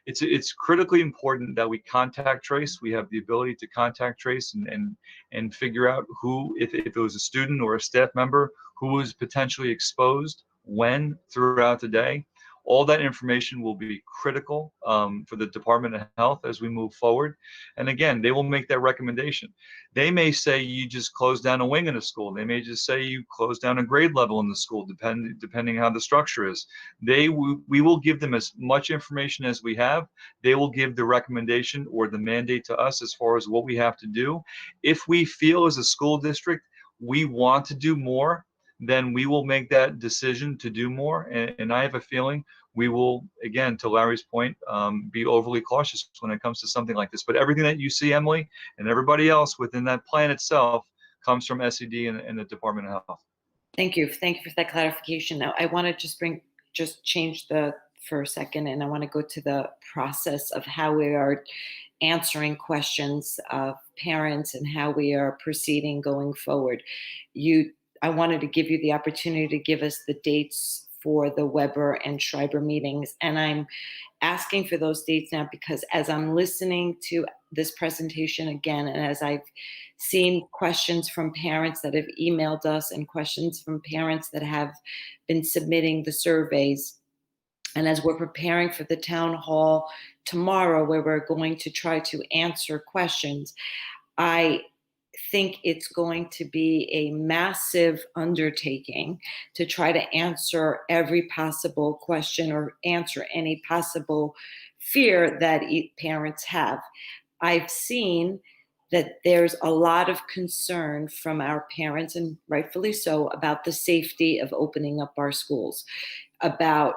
B: it's critically important that we contact trace. We have the ability to contact trace and figure out who, if it was a student or a staff member, who was potentially exposed when throughout the day. All that information will be critical for the Department of Health as we move forward. And again, they will make that recommendation. They may say you just close down a wing in a school. They may just say you close down a grade level in the school, depending how the structure is. We will give them as much information as we have. They will give the recommendation or the mandate to us as far as what we have to do. If we feel as a school district we want to do more, then we will make that decision to do more. And I have a feeling we will, again, to Larry's point, be overly cautious when it comes to something like this. But everything that you see, Emily, and everybody else within that plan itself comes from SED and the Department of Health.
L: Thank you. Thank you for that clarification. Now, I want to just change for a second, and I want to go to the process of how we are answering questions of parents and how we are proceeding going forward. I wanted to give you the opportunity to give us the dates for the Weber and Schreiber meetings. And I'm asking for those dates now because as I'm listening to this presentation again, and as I've seen questions from parents that have emailed us and questions from parents that have been submitting the surveys, and as we're preparing for the town hall tomorrow, where we're going to try to answer questions, I think it's going to be a massive undertaking to try to answer every possible question or answer any possible fear that parents have. I've seen that there's a lot of concern from our parents, and rightfully so, about the safety of opening up our schools, about,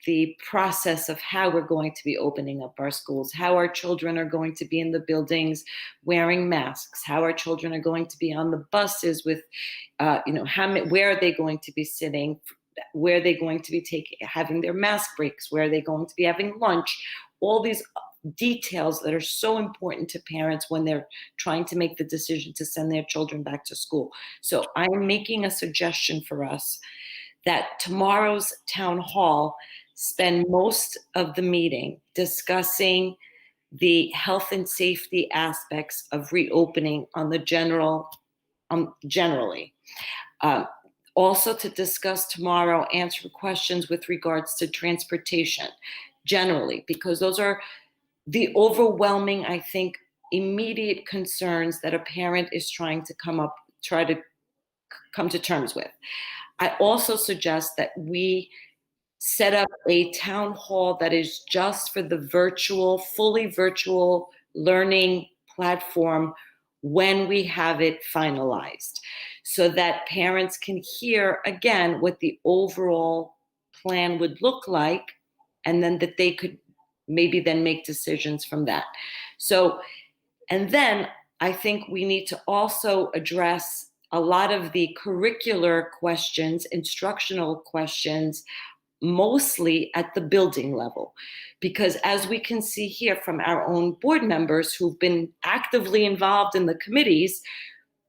L: the process of how we're going to be opening up our schools, how our children are going to be in the buildings wearing masks, how our children are going to be on the buses with, where are they going to be sitting, where are they going to be having their mask breaks, where are they going to be having lunch, all these details that are so important to parents when they're trying to make the decision to send their children back to school. So I'm making a suggestion for us that tomorrow's town hall spend most of the meeting discussing the health and safety aspects of reopening on the generally. Also to discuss tomorrow, answer questions with regards to transportation generally, because those are the overwhelming, I think, immediate concerns that a parent is try to come to terms with. I also suggest that we set up a town hall that is just for the fully virtual learning platform when we have it finalized, so that parents can hear again what the overall plan would look like, and then that they could maybe then make decisions from that. So, and then I think we need to also address a lot of the curricular questions, instructional questions, mostly at the building level. Because as we can see here from our own board members who've been actively involved in the committees,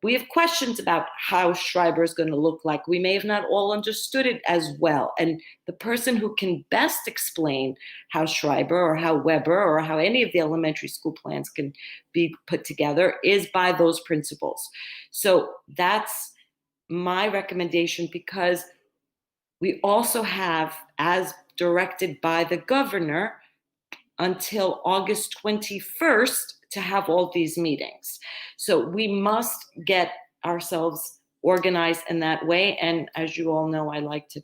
L: we have questions about how Schreiber is going to look like. We may have not all understood it as well. And the person who can best explain how Schreiber or how Weber or how any of the elementary school plans can be put together is by those principals. So that's my recommendation, because we also have, as directed by the governor, until August 21st to have all these meetings. So we must get ourselves organized in that way. And as you all know, I like to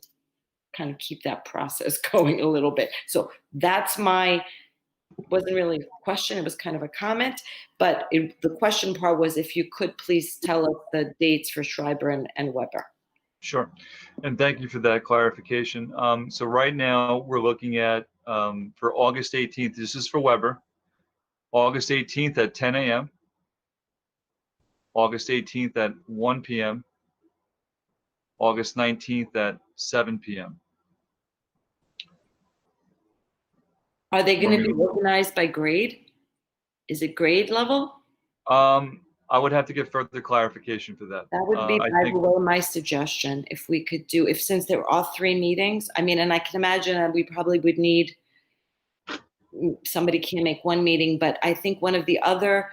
L: kind of keep that process going a little bit. So that's wasn't really a question, it was kind of a comment, but the question part was if you could please tell us the dates for Schreiber and Weber.
B: Sure. And thank you for that clarification. So right now we're looking at, for August 18th, this is for Weber, August 18th at 10 a.m., August 18th at 1 p.m., August 19th at 7 p.m.
L: Are they going to be organized by grade? Is it grade level?
B: I would have to get further clarification for that.
L: That would be, by the way, my suggestion. If we could do, since there are 3 meetings, I mean, and I can imagine that we probably would need, somebody can't make 1 meeting, but I think one of the other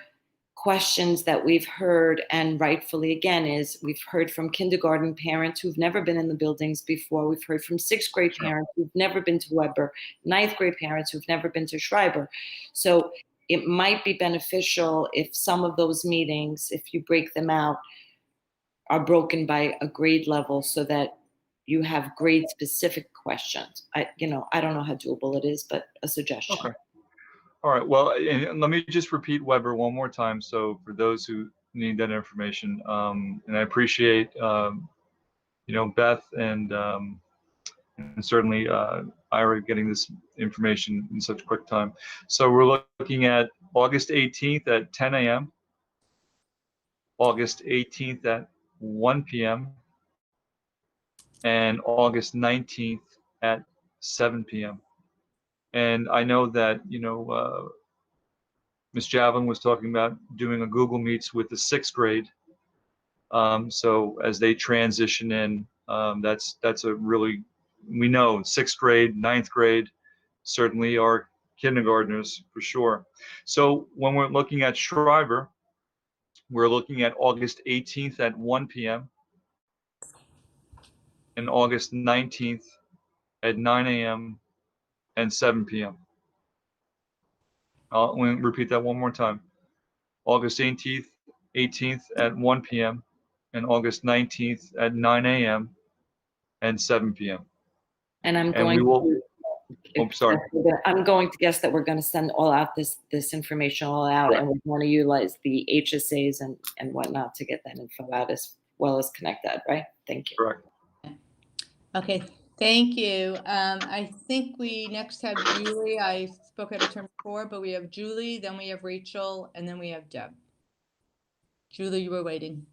L: questions that we've heard, and rightfully again, is we've heard from kindergarten parents who've never been in the buildings before. We've heard from 6th grade parents who've never been to Weber, 9th grade parents who've never been to Schreiber. So it might be beneficial if some of those meetings, if you break them out, are broken by a grade level so that you have grade specific questions. I don't know how doable it is, but a suggestion. Okay.
B: All right. Well, and let me just repeat Weber one more time. So for those who need that information, and I appreciate, Beth and certainly Ira getting this information in such a quick time. So we're looking at August 18th at 10 a.m., August 18th at 1 p.m., and August 19th at 7 p.m. And I know that, Ms. Javelin was talking about doing a Google Meets with the 6th grade. So as they transition in, that's a really, we know 6th grade, 9th grade, certainly are kindergartners for sure. So when we're looking at Schreiber, we're looking at August 18th at 1 p.m. and August 19th at 9 a.m. and 7 p.m. I'll repeat that one more time. August 18th 18th at 1 p.m., and August 19th at 9 a.m. and 7 p.m.
L: And I'm
B: And
L: going
B: we will,
L: to,
B: oh, sorry.
L: I'm going to guess that we're going to send all out this information all out,
B: Correct.
L: and we're going to utilize the HSAs and whatnot to get that info out as well as Connect Ed, right? Thank you.
B: Correct.
A: Okay, thank you. I think we next have Julie. I spoke out of turn before, but we have Julie, then we have Rachel, and then we have Deb. Julie, you were waiting.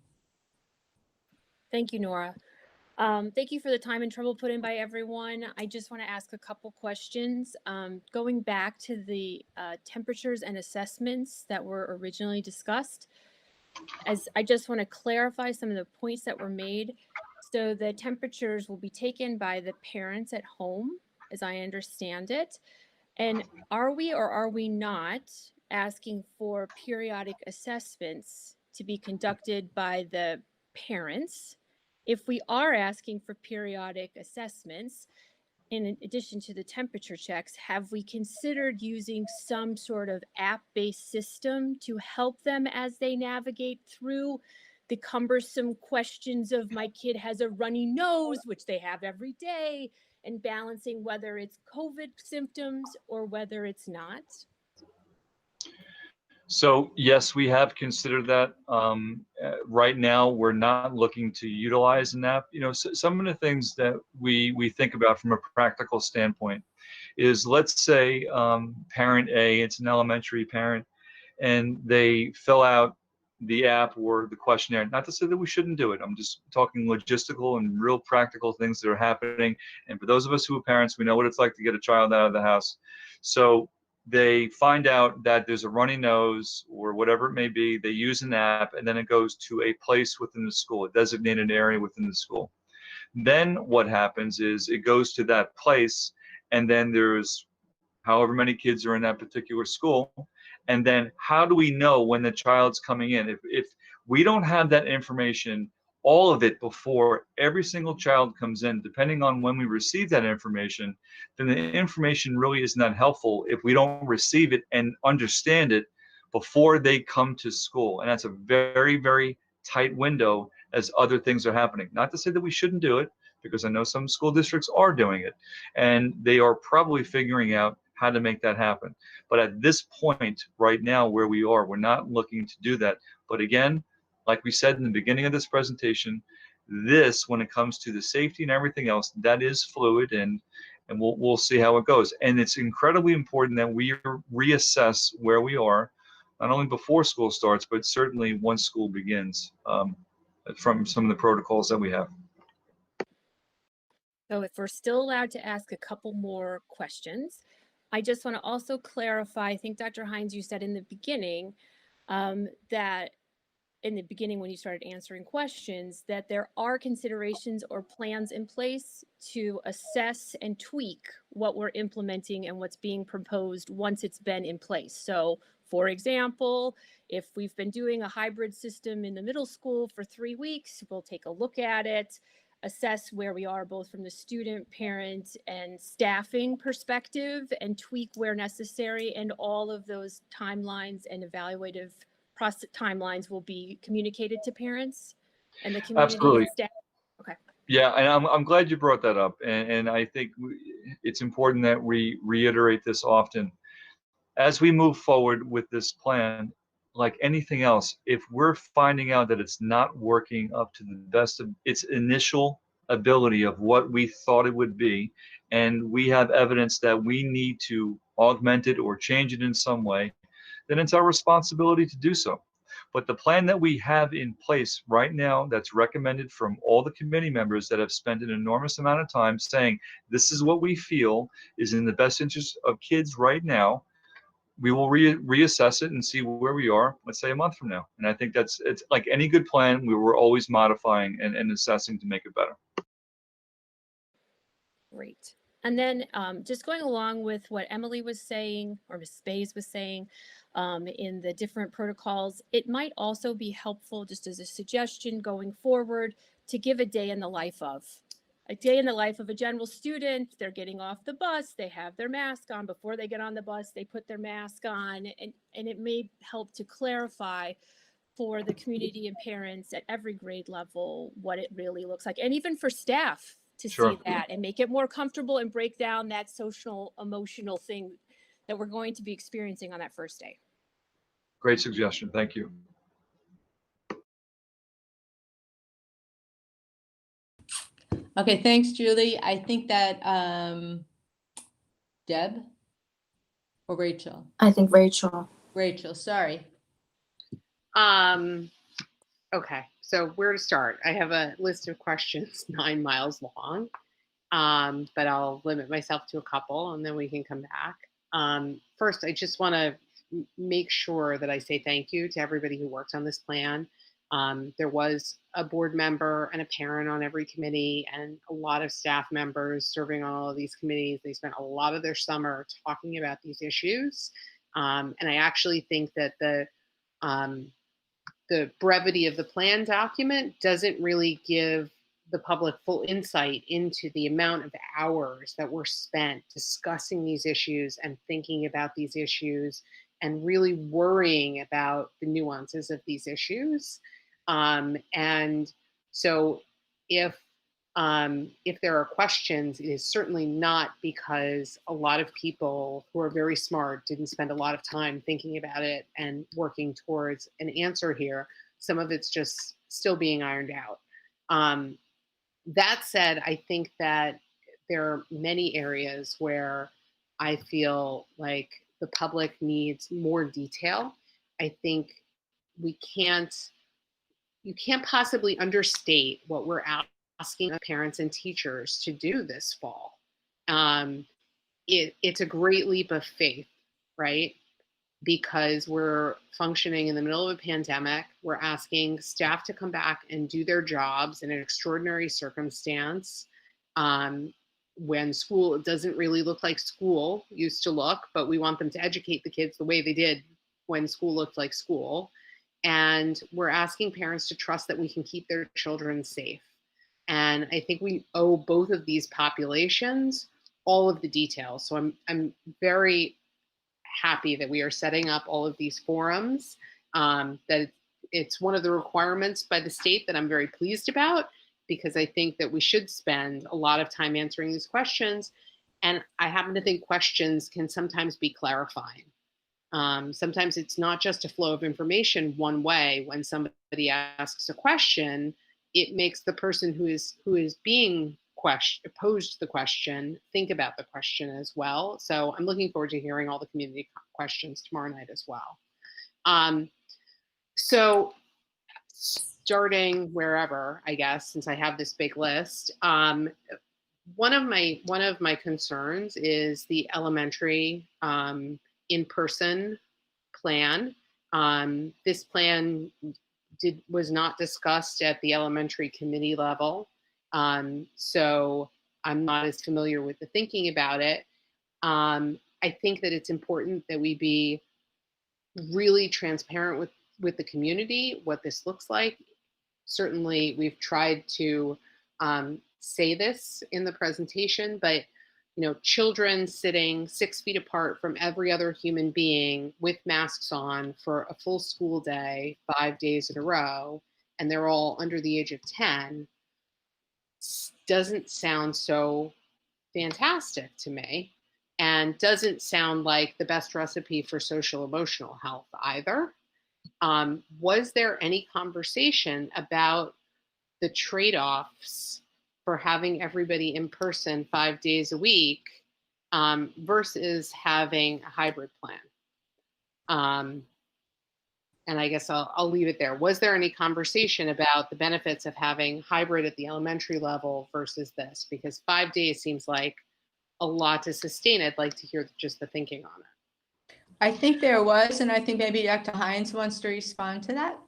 M: Thank you, Nora. Thank you for the time and trouble put in by everyone. I just want to ask a couple questions. Going back to the temperatures and assessments that were originally discussed, as I just want to clarify some of the points that were made. So the temperatures will be taken by the parents at home, as I understand it. And are we or are we not asking for periodic assessments to be conducted by the parents? If we are asking for periodic assessments, in addition to the temperature checks, have we considered using some sort of app-based system to help them as they navigate through the cumbersome questions of my kid has a runny nose, which they have every day, and balancing whether it's COVID symptoms or whether it's not?
B: So yes, we have considered that. Right now, we're not looking to utilize an app. You know, some of the things that we think about from a practical standpoint is, let's say parent A, it's an elementary parent, and they fill out the app or the questionnaire. Not to say that we shouldn't do it. I'm just talking logistical and real practical things that are happening. And for those of us who are parents, we know what it's like to get a child out of the house. So they find out that there's a runny nose or whatever it may be. They use an app, and then it goes to a place within the school, a designated area within the school. Then what happens is it goes to that place, and then there's however many kids are in that particular school. And then how do we know when the child's coming in? If we don't have that information, all of it before every single child comes in, depending on when we receive that information, then the information really is not helpful if we don't receive it and understand it before they come to school. And that's a very, very tight window as other things are happening. Not to say that we shouldn't do it, because I know some school districts are doing it, and they are probably figuring out how to make that happen. But at this point right now where we are, we're not looking to do that. But again, like we said in the beginning of this presentation, this, when it comes to the safety and everything else, that is fluid, and we'll see how it goes. And it's incredibly important that we reassess where we are, not only before school starts, but certainly once school begins, from some of the protocols that we have.
M: So if we're still allowed to ask a couple more questions, I just want to also clarify, I think Dr. Hines, you said in the beginning that in the beginning when you started answering questions, that there are considerations or plans in place to assess and tweak what we're implementing and what's being proposed once it's been in place. So for example, if we've been doing a hybrid system in the middle school for 3 weeks, we'll take a look at it, assess where we are both from the student, parent, and staffing perspective, and tweak where necessary. And all of those timelines and evaluative process timelines will be communicated to parents and the community.
B: Absolutely.
M: And staff. Okay.
B: Yeah, and I'm glad you brought that up. And I think it's important that we reiterate this often. As we move forward with this plan, like anything else, if we're finding out that it's not working up to the best of its initial ability of what we thought it would be, and we have evidence that we need to augment it or change it in some way, then it's our responsibility to do so. But the plan that we have in place right now, that's recommended from all the committee members that have spent an enormous amount of time saying, this is what we feel is in the best interest of kids right now, we will reassess it and see where we are, let's say a month from now. And I think it's like any good plan, we were always modifying and assessing to make it better.
M: Great. And then just going along with what Emily was saying, or Ms. Bays was saying, in the different protocols, it might also be helpful, just as a suggestion going forward, to give a day in the life of. A day in the life of a general student. They're getting off the bus, they have their mask on. Before they get on the bus, they put their mask on, and it may help to clarify for the community and parents at every grade level what it really looks like, and even for staff to
B: Sure.
M: see that and make it more comfortable and break down that social emotional thing that we're going to be experiencing on that first day.
B: Great suggestion. Thank you.
A: Okay, thanks, Julie. I think that Deb or Rachel?
E: I think Rachel.
A: Rachel, sorry.
F: Okay, so where to start? I have a list of questions 9 miles long, but I'll limit myself to a couple and then we can come back. First, I just want to make sure that I say thank you to everybody who worked on this plan. There was a board member and a parent on every committee and a lot of staff members serving on all of these committees. They spent a lot of their summer talking about these issues. And I actually think that the brevity of the plan document doesn't really give the public full insight into the amount of hours that were spent discussing these issues and thinking about these issues and really worrying about the nuances of these issues. And so if there are questions, it is certainly not because a lot of people who are very smart didn't spend a lot of time thinking about it and working towards an answer here. Some of it's just still being ironed out. That said, I think that there are many areas where I feel like the public needs more detail. I think you can't possibly understate what we're asking parents and teachers to do this fall. It's a great leap of faith, right? Because we're functioning in the middle of a pandemic. We're asking staff to come back and do their jobs in an extraordinary circumstance when school doesn't really look like school used to look, but we want them to educate the kids the way they did when school looked like school. And we're asking parents to trust that we can keep their children safe. And I think we owe both of these populations all of the details. So I'm very happy that we are setting up all of these forums, that it's one of the requirements by the state that I'm very pleased about, because I think that we should spend a lot of time answering these questions. And I happen to think questions can sometimes be clarifying. Sometimes it's not just a flow of information one way. When somebody asks a question, it makes the person who is being posed the question think about the question as well. So I'm looking forward to hearing all the community questions tomorrow night as well. So starting wherever, I guess, since I have this big list, one of my concerns is the elementary in-person plan. This plan was not discussed at the elementary committee level, so I'm not as familiar with the thinking about it. I think that it's important that we be really transparent with the community, what this looks like. Certainly, we've tried to say this in the presentation, but children sitting 6 feet apart from every other human being with masks on for a full school day, 5 days in a row, and they're all under the age of 10, doesn't sound so fantastic to me, and doesn't sound like the best recipe for social emotional health either. Was there any conversation about the trade-offs for having everybody in person 5 days a week versus having a hybrid plan? And I guess I'll leave it there. Was there any conversation about the benefits of having hybrid at the elementary level versus this? Because 5 days seems like a lot to sustain. I'd like to hear just the thinking on it.
A: I think there was, and I think maybe Dr. Hines wants to respond to that.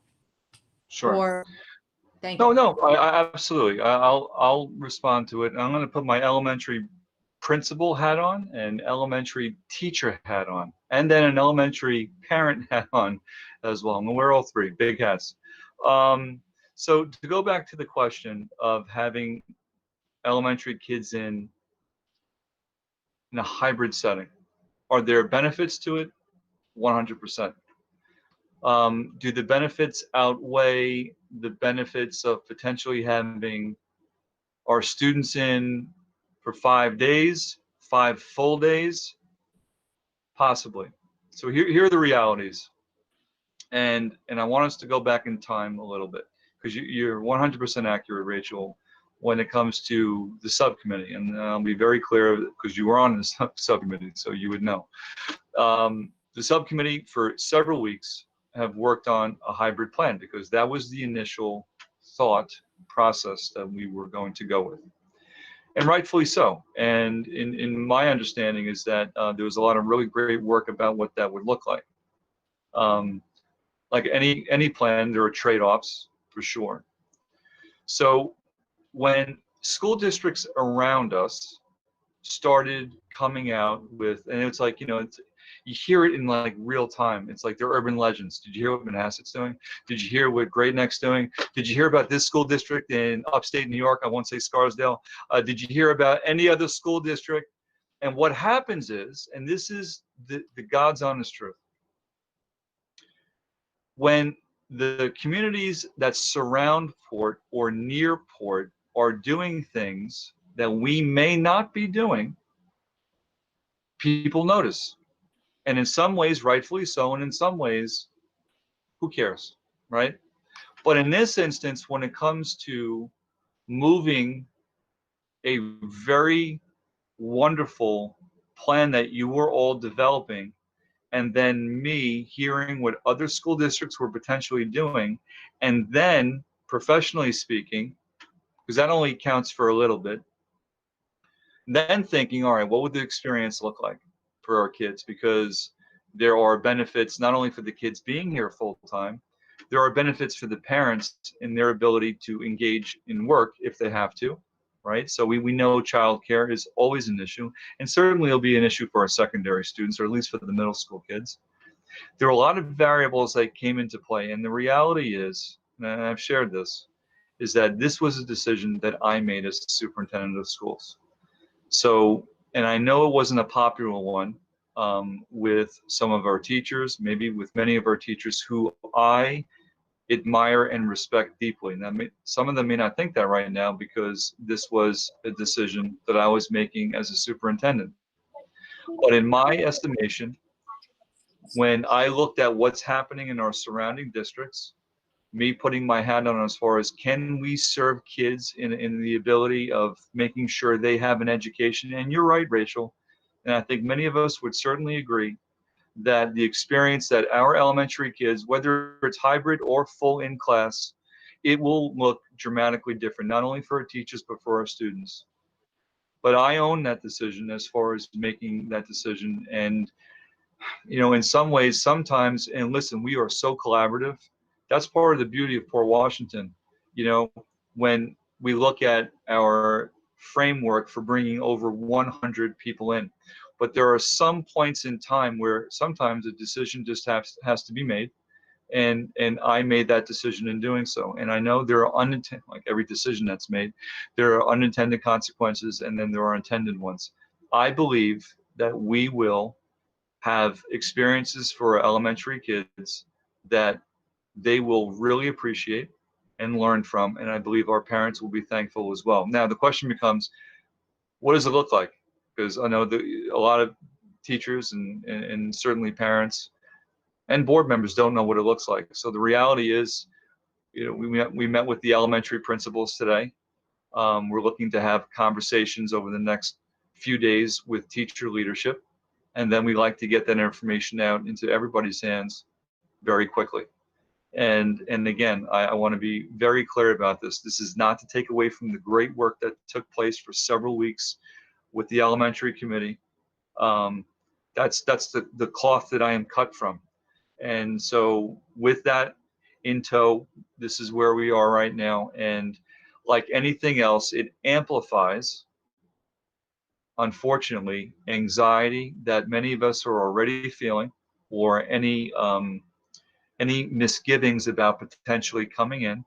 B: Sure.
A: Or, thank you.
B: No, I absolutely. I'll respond to it. I'm going to put my elementary principal hat on, an elementary teacher hat on, and then an elementary parent hat on as well. And we're all three big hats. So to go back to the question of having elementary kids in a hybrid setting, are there benefits to it? 100%. Do the benefits outweigh the benefits of potentially having our students in for 5 days, 5 full days? Possibly. So here are the realities. And I want us to go back in time a little bit, because you're 100% accurate, Rachel, when it comes to the subcommittee. And I'll be very clear, because you were on the subcommittee, so you would know. The subcommittee for several weeks have worked on a hybrid plan, because that was the initial thought process that we were going to go with. And rightfully so. And in my understanding is that there was a lot of really great work about what that would look like. Like any plan, there are trade-offs for sure. So when school districts around us started coming out with, and it's like, you know, you hear it in like real time. It's like they're urban legends. Did you hear what Manhasset's doing? Did you hear what Great Neck's doing? Did you hear about this school district in upstate New York? I won't say Scarsdale. Did you hear about any other school district? And what happens is, and this is the God's honest truth, when the communities that surround Port or near Port are doing things that we may not be doing, people notice. And in some ways, rightfully so, and in some ways, who cares, right? But in this instance, when it comes to moving a very wonderful plan that you were all developing, and then me hearing what other school districts were potentially doing, and then professionally speaking, because that only counts for a little bit, then thinking, all right, what would the experience look like for our kids? Because there are benefits not only for the kids being here full time, there are benefits for the parents in their ability to engage in work if they have to, right? So we know childcare is always an issue, and certainly it'll be an issue for our secondary students, or at least for the middle school kids. There are a lot of variables that came into play, and the reality is, and I've shared this, is that this was a decision that I made as the superintendent of schools. So, and I know it wasn't a popular one with some of our teachers, maybe with many of our teachers who I admire and respect deeply. Now, some of them may not think that right now, because this was a decision that I was making as a superintendent. But in my estimation, when I looked at what's happening in our surrounding districts, me putting my hat on as far as, can we serve kids in the ability of making sure they have an education? And you're right, Rachel, and I think many of us would certainly agree that the experience that our elementary kids, whether it's hybrid or full in class, it will look dramatically different, not only for our teachers, but for our students. But I own that decision as far as making that decision. And, you know, in some ways, sometimes, and listen, we are so collaborative. That's part of the beauty of Port Washington. You know, when we look at our framework for bringing over 100 people in, but there are some points in time where sometimes a decision just has to be made, and I made that decision in doing so. And I know there are unintended, like every decision that's made, there are unintended consequences, and then there are intended ones. I believe that we will have experiences for our elementary kids that they will really appreciate and learn from, and I believe our parents will be thankful as well. Now the question becomes, what does it look like? Because I know that a lot of teachers and certainly parents and board members don't know what it looks like. So the reality is, you know, we met with the elementary principals today. We're looking to have conversations over the next few days with teacher leadership, and then we like to get that information out into everybody's hands very quickly. And again, I want to be very clear about this. This is not to take away from the great work that took place for several weeks with the elementary committee. That's the cloth that I am cut from. And so with that in tow, this is where we are right now. And like anything else, it amplifies, unfortunately, anxiety that many of us are already feeling, or any misgivings about potentially coming in.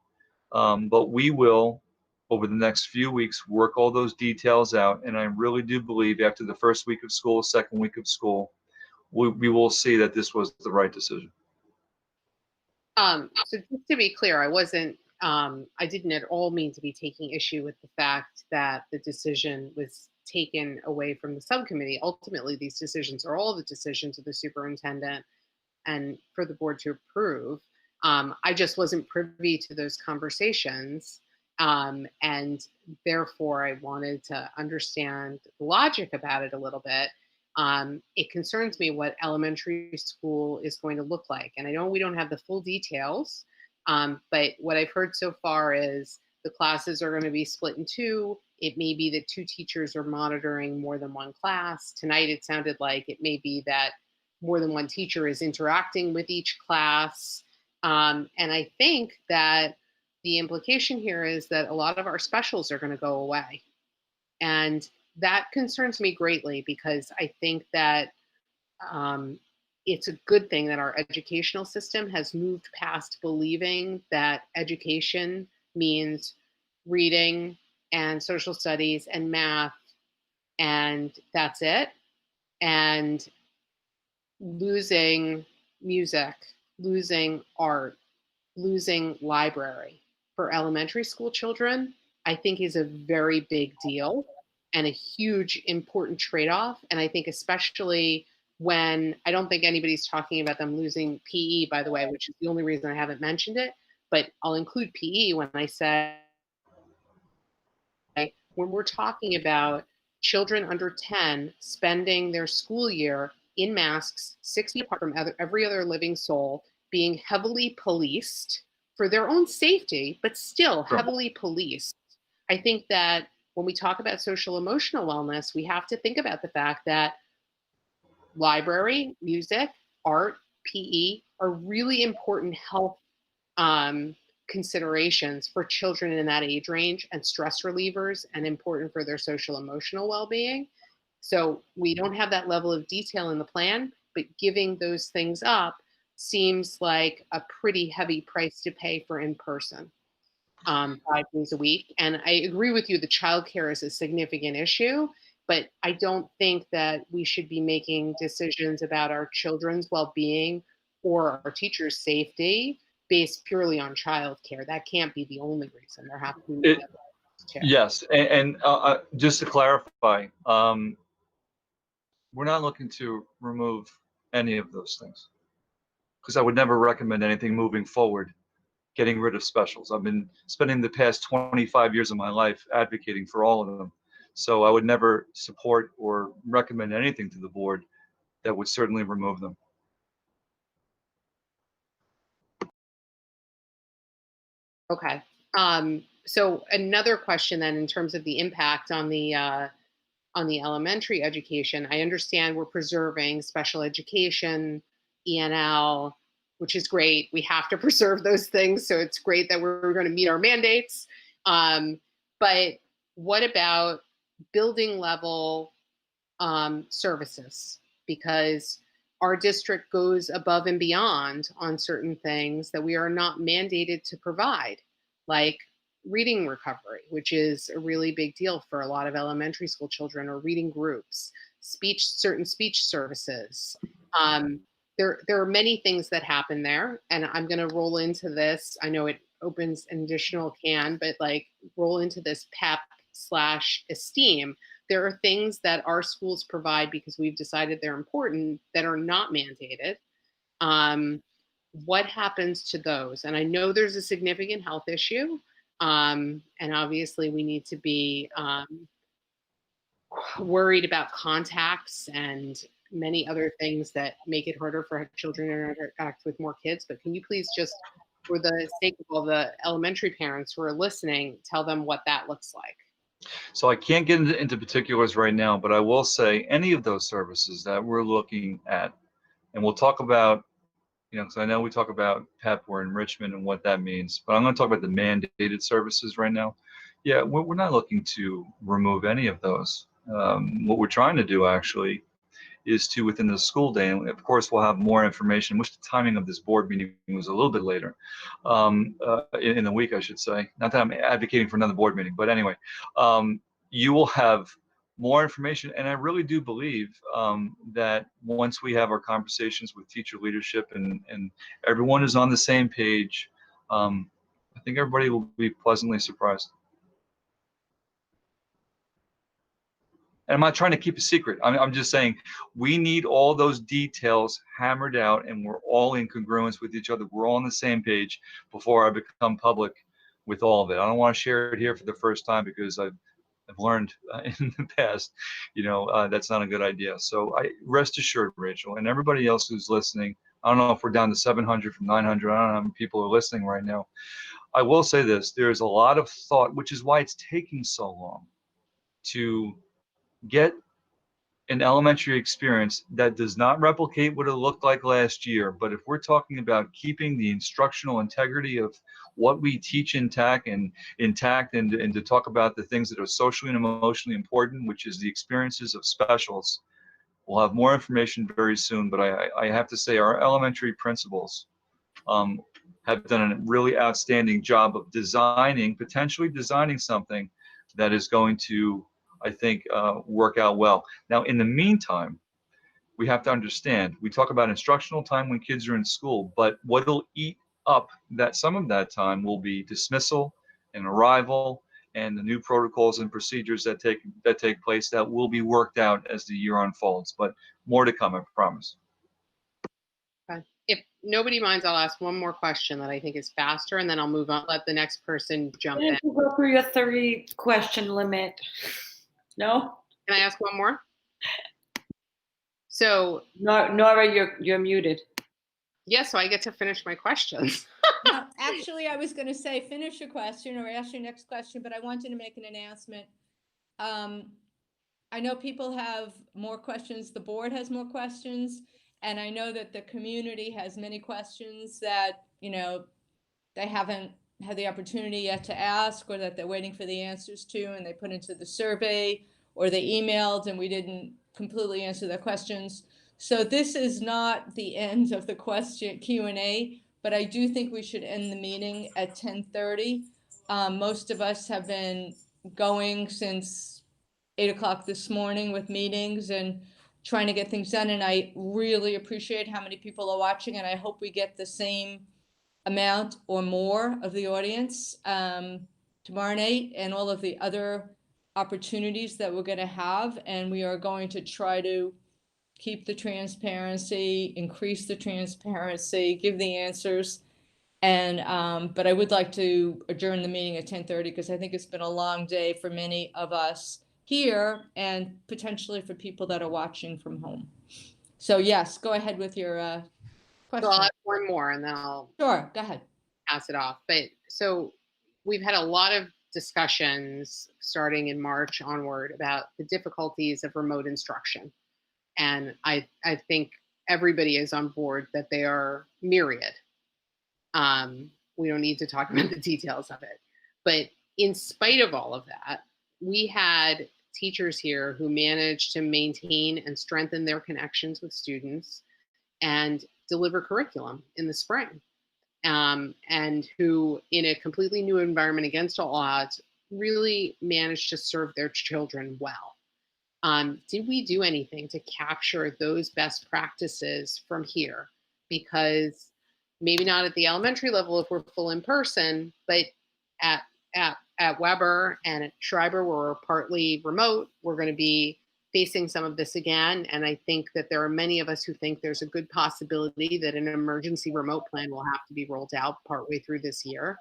B: But we will, over the next few weeks, work all those details out. And I really do believe after the first week of school, second week of school, we will see that this was the right decision.
F: So just to be clear, I didn't at all mean to be taking issue with the fact that the decision was taken away from the subcommittee. Ultimately, these decisions are all the decisions of the superintendent and for the board to approve. I just wasn't privy to those conversations. And therefore I wanted to understand the logic about it a little bit. It concerns me what elementary school is going to look like. And I know we don't have the full details, but what I've heard so far is the classes are going to be split in two. It may be that 2 teachers are monitoring more than one class. Tonight, it sounded like it may be that more than one teacher is interacting with each class. And I think that the implication here is that a lot of our specials are going to go away. And that concerns me greatly because I think that it's a good thing that our educational system has moved past believing that education means reading and social studies and math and that's it. And losing music, losing art, losing library for elementary school children, I think is a very big deal and a huge important trade-off. And I think especially when, I don't think anybody's talking about them losing PE, by the way, which is the only reason I haven't mentioned it, but I'll include PE when I say, when we're talking about children under 10 spending their school year in masks, 6 feet apart from every other living soul, being heavily policed for their own safety, but still heavily policed. I think that when we talk about social emotional wellness, we have to think about the fact that library, music, art, PE are really important health considerations for children in that age range and stress relievers and important for their social emotional well-being. So we don't have that level of detail in the plan, but giving those things up seems like a pretty heavy price to pay for in-person 5 days a week. And I agree with you, the childcare is a significant issue, but I don't think that we should be making decisions about our children's well-being or our teachers' safety based purely on childcare. That can't be the only reason. There have to be
B: Yes, and just to clarify, we're not looking to remove any of those things because I would never recommend anything moving forward, getting rid of specials. I've been spending the past 25 years of my life advocating for all of them. So I would never support or recommend anything to the board that would certainly remove them.
F: Okay. So another question then, in terms of the impact on the elementary education, I understand we're preserving special education, ENL, which is great. We have to preserve those things. So it's great that we're going to meet our mandates. But what about building level services? Because our district goes above and beyond on certain things that we are not mandated to provide, like reading recovery, which is a really big deal for a lot of elementary school children, or reading groups, certain speech services. There are many things that happen there, and I'm going to roll into this. I know it opens an additional can, but like roll into this PEP/esteem. There are things that our schools provide because we've decided they're important that are not mandated. What happens to those? And I know there's a significant health issue. And obviously we need to be worried about contacts and many other things that make it harder for children to interact with more kids. But can you please just, for the sake of all the elementary parents who are listening, tell them what that looks like?
B: So I can't get into particulars right now, but I will say any of those services that we're looking at, and we'll talk about, because I know we talk about PEP or enrichment and what that means, but I'm going to talk about the mandated services right now. Yeah, we're not looking to remove any of those. What we're trying to do actually is to, within the school day, and of course we'll have more information, which the timing of this board meeting was a little bit later, in the week, I should say. Not that I'm advocating for another board meeting, but anyway, you will have more information. And I really do believe that once we have our conversations with teacher leadership and everyone is on the same page, I think everybody will be pleasantly surprised. And I'm not trying to keep a secret. I'm just saying we need all those details hammered out, and we're all in congruence with each other. We're all on the same page before I become public with all of it. I don't want to share it here for the first time because I've learned in the past, that's not a good idea. So I rest assured, Rachel, and everybody else who's listening. I don't know if we're down to 700 from 900. I don't know how many people are listening right now. I will say this: there's a lot of thought, which is why it's taking so long to get an elementary experience that does not replicate what it looked like last year. But if we're talking about keeping the instructional integrity of what we teach intact and to talk about the things that are socially and emotionally important, which is the experiences of specials, we'll have more information very soon. But I have to say our elementary principals have done a really outstanding job of potentially designing something that is going to, I think, work out well. Now, in the meantime, we have to understand, we talk about instructional time when kids are in school, but what'll eat up some of that time will be dismissal and arrival and the new protocols and procedures that take place that will be worked out as the year unfolds. But more to come, I promise.
F: If nobody minds, I'll ask one more question that I think is faster, and then I'll move on. Let the next person jump in.
L: Go through your 30-question limit. No?
F: Can I ask one more? So,
L: Nora, you're muted.
F: Yeah, so I get to finish my questions.
A: No, actually, I was going to say finish your question or ask your next question, but I wanted to make an announcement. I know people have more questions. The board has more questions. And I know that the community has many questions that, they haven't had the opportunity yet to ask, or that they're waiting for the answers to, and they put into the survey, or they emailed and we didn't completely answer their questions. So this is not the end of the question Q&A, but I do think we should end the meeting at 10:30. Most of us have been going since 8 o'clock this morning with meetings and trying to get things done. And I really appreciate how many people are watching, and I hope we get the same amount or more of the audience tomorrow night and all of the other opportunities that we're going to have. And we are going to try to keep the transparency, increase the transparency, give the answers. And but I would like to adjourn the meeting at 10:30 because I think it's been a long day for many of us here and potentially for people that are watching from home. So yes, go ahead with your question.
F: So I'll have one more and then I'll
A: Sure, go ahead.
F: Pass it off. But so we've had a lot of discussions starting in March onward about the difficulties of remote instruction. And I think everybody is on board that they are myriad. We don't need to talk about the details of it. But in spite of all of that, we had teachers here who managed to maintain and strengthen their connections with students and deliver curriculum in the spring. And who, in a completely new environment against all odds, really managed to serve their children well. Did we do anything to capture those best practices from here? Because maybe not at the elementary level if we're full in person, but at Weber and at Schreiber, where we're partly remote, we're going to be facing some of this again. And I think that there are many of us who think there's a good possibility that an emergency remote plan will have to be rolled out partway through this year.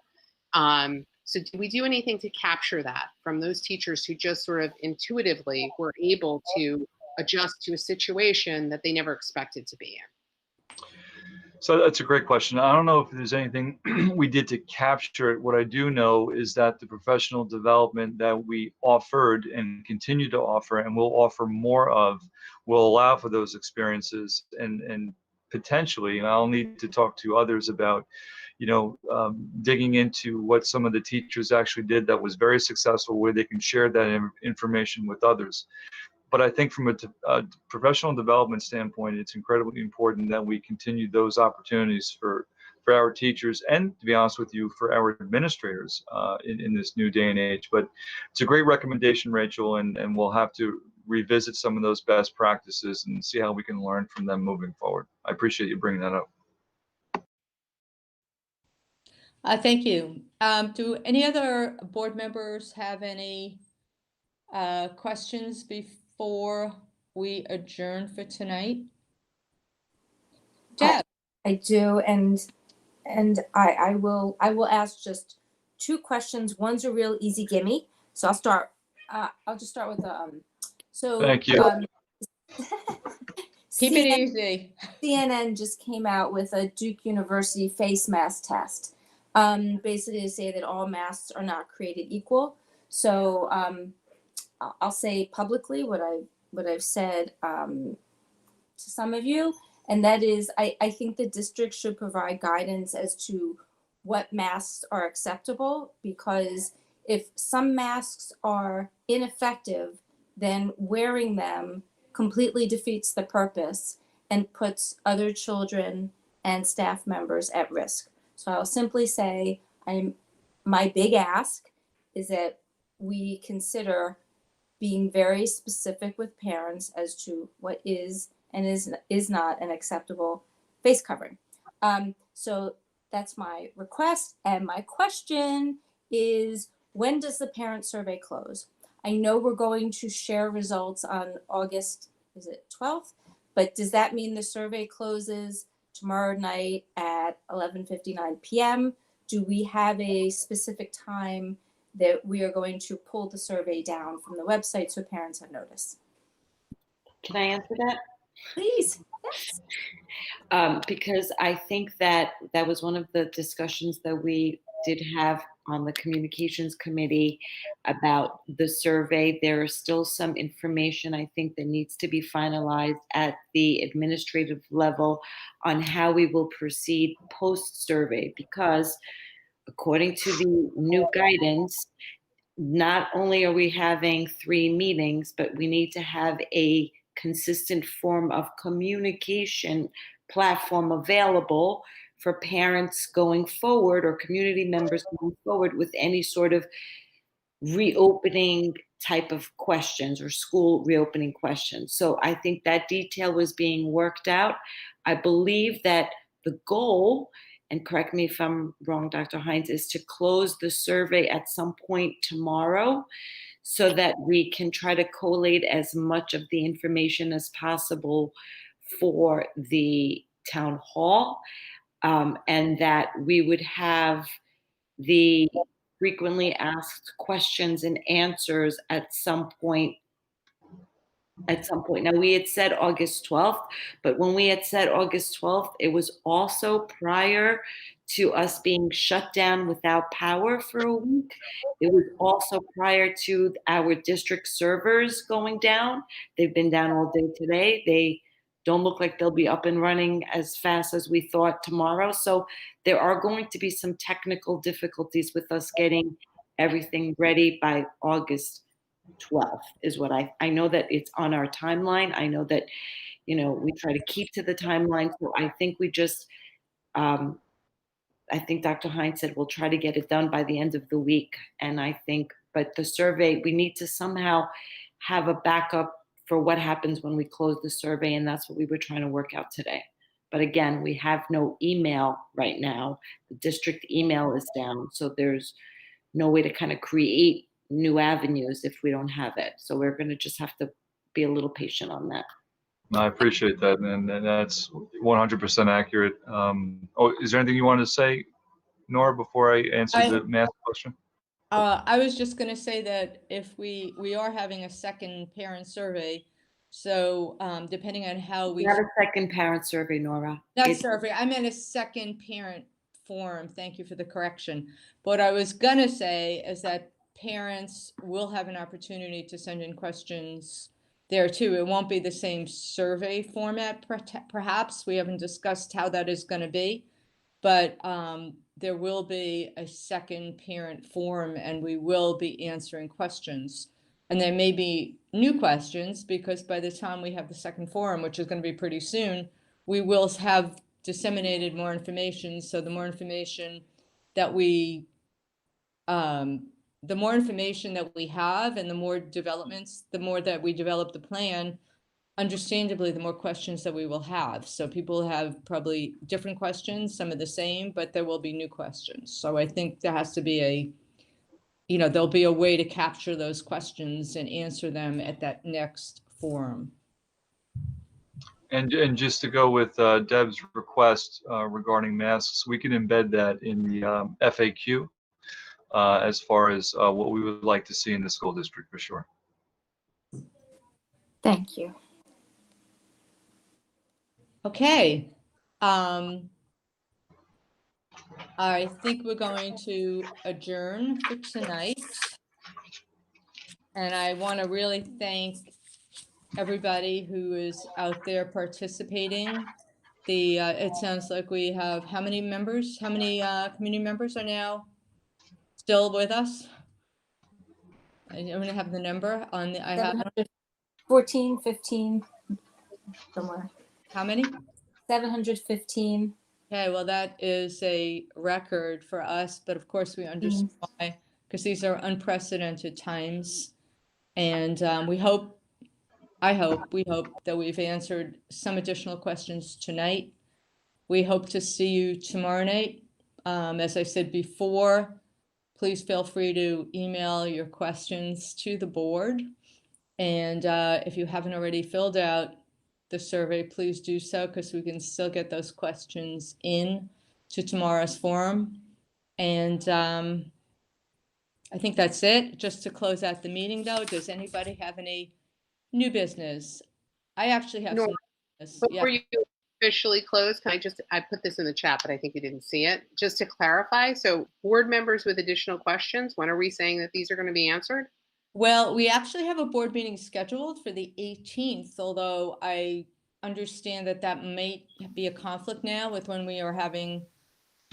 F: So did we do anything to capture that from those teachers who just sort of intuitively were able to adjust to a situation that they never expected to be in?
B: So that's a great question. I don't know if there's anything we did to capture it. What I do know is that the professional development that we offered and continue to offer and will offer more of will allow for those experiences and potentially, and I'll need to talk to others about, digging into what some of the teachers actually did that was very successful, where they can share that information with others. But I think from a professional development standpoint, it's incredibly important that we continue those opportunities for for our teachers, and to be honest with you, for our administrators in this new day and age. But it's a great recommendation, Rachel, and we'll have to revisit some of those best practices and see how we can learn from them moving forward. I appreciate you bringing that up.
A: Thank you. Do any other board members have any questions before we adjourn for tonight? Deb?
E: I do, and I will ask just two questions. One's a real easy gimme, so I'll start. I'll just start with so.
B: Thank you.
A: Keep it easy.
E: CNN just came out with a Duke University face mask test, basically to say that all masks are not created equal. So I'll say publicly what I've said to some of you. And that is, I think the district should provide guidance as to what masks are acceptable, because if some masks are ineffective, then wearing them completely defeats the purpose and puts other children and staff members at risk. So I'll simply say, my big ask is that we consider being very specific with parents as to what is and is not an acceptable face covering. So that's my request. And my question is, when does the parent survey close? I know we're going to share results on August, is it 12th? But does that mean the survey closes tomorrow night at 11:59 p.m.? Do we have a specific time that we are going to pull the survey down from the website so parents have notice?
L: Can I answer that?
E: Please. Yes.
L: Because I think that was one of the discussions that we did have on the communications committee about the survey. There is still some information I think that needs to be finalized at the administrative level on how we will proceed post-survey, because according to the new guidance, not only are we having 3 meetings, but we need to have a consistent form of communication platform available for parents going forward or community members going forward with any sort of reopening type of questions or school reopening questions. So I think that detail was being worked out. I believe that the goal, and correct me if I'm wrong, Dr. Hines, is to close the survey at some point tomorrow so that we can try to collate as much of the information as possible for the town hall, and that we would have the frequently asked questions and answers at some point. Now, we had said August 12th, but when we had said August 12th, it was also prior to us being shut down without power for a week. It was also prior to our district servers going down. They've been down all day today. They don't look like they'll be up and running as fast as we thought tomorrow. So there are going to be some technical difficulties with us getting everything ready by August 12th is what I know that it's on our timeline. I know that, we try to keep to the timeline. So I think we just, I think Dr. Hines said we'll try to get it done by the end of the week. And I think, but the survey, we need to somehow have a backup for what happens when we close the survey. And that's what we were trying to work out today. But again, we have no email right now. The district email is down. So there's no way to kind of create new avenues if we don't have it. So we're going to just have to be a little patient on that.
B: I appreciate that, and that's 100% accurate. Is there anything you wanted to say, Nora, before I answer the math question?
A: I was just going to say that if we are having a second parent survey, so depending on how we
L: have a second parent survey, Nora.
A: Not survey. I meant a second parent forum. Thank you for the correction. What I was going to say is that parents will have an opportunity to send in questions there too. It won't be the same survey format, perhaps. We haven't discussed how that is going to be, but there will be a second parent forum and we will be answering questions. And there may be new questions because by the time we have the second forum, which is going to be pretty soon, we will have disseminated more information. So the more information that we have and the more developments, the more that we develop the plan, understandably, the more questions that we will have. So people have probably different questions, some are the same, but there will be new questions. So I think there has to be there'll be a way to capture those questions and answer them at that next forum.
B: And just to go with Deb's request regarding masks, we can embed that in the FAQ as far as what we would like to see in the school district for sure.
E: Thank you.
A: Okay. I think we're going to adjourn for tonight. And I want to really thank everybody who is out there participating. It sounds like we have how many members? How many community members are now still with us? I'm going to have the number on the. I have
E: 14, 15, somewhere.
A: how many?
E: 715.
A: Okay, well, that is a record for us, but of course we understand why, because these are unprecedented times. And we hope that we've answered some additional questions tonight. We hope to see you tomorrow night. As I said before, please feel free to email your questions to the board. And if you haven't already filled out the survey, please do so, because we can still get those questions in to tomorrow's forum. And I think that's it. Just to close out the meeting, though, does anybody have any new business? I actually have some business.
F: Before you officially close, I put this in the chat, but I think you didn't see it. Just to clarify, so board members with additional questions, when are we saying that these are going to be answered?
A: Well, we actually have a board meeting scheduled for the 18th, although I understand that that might be a conflict now with when we are having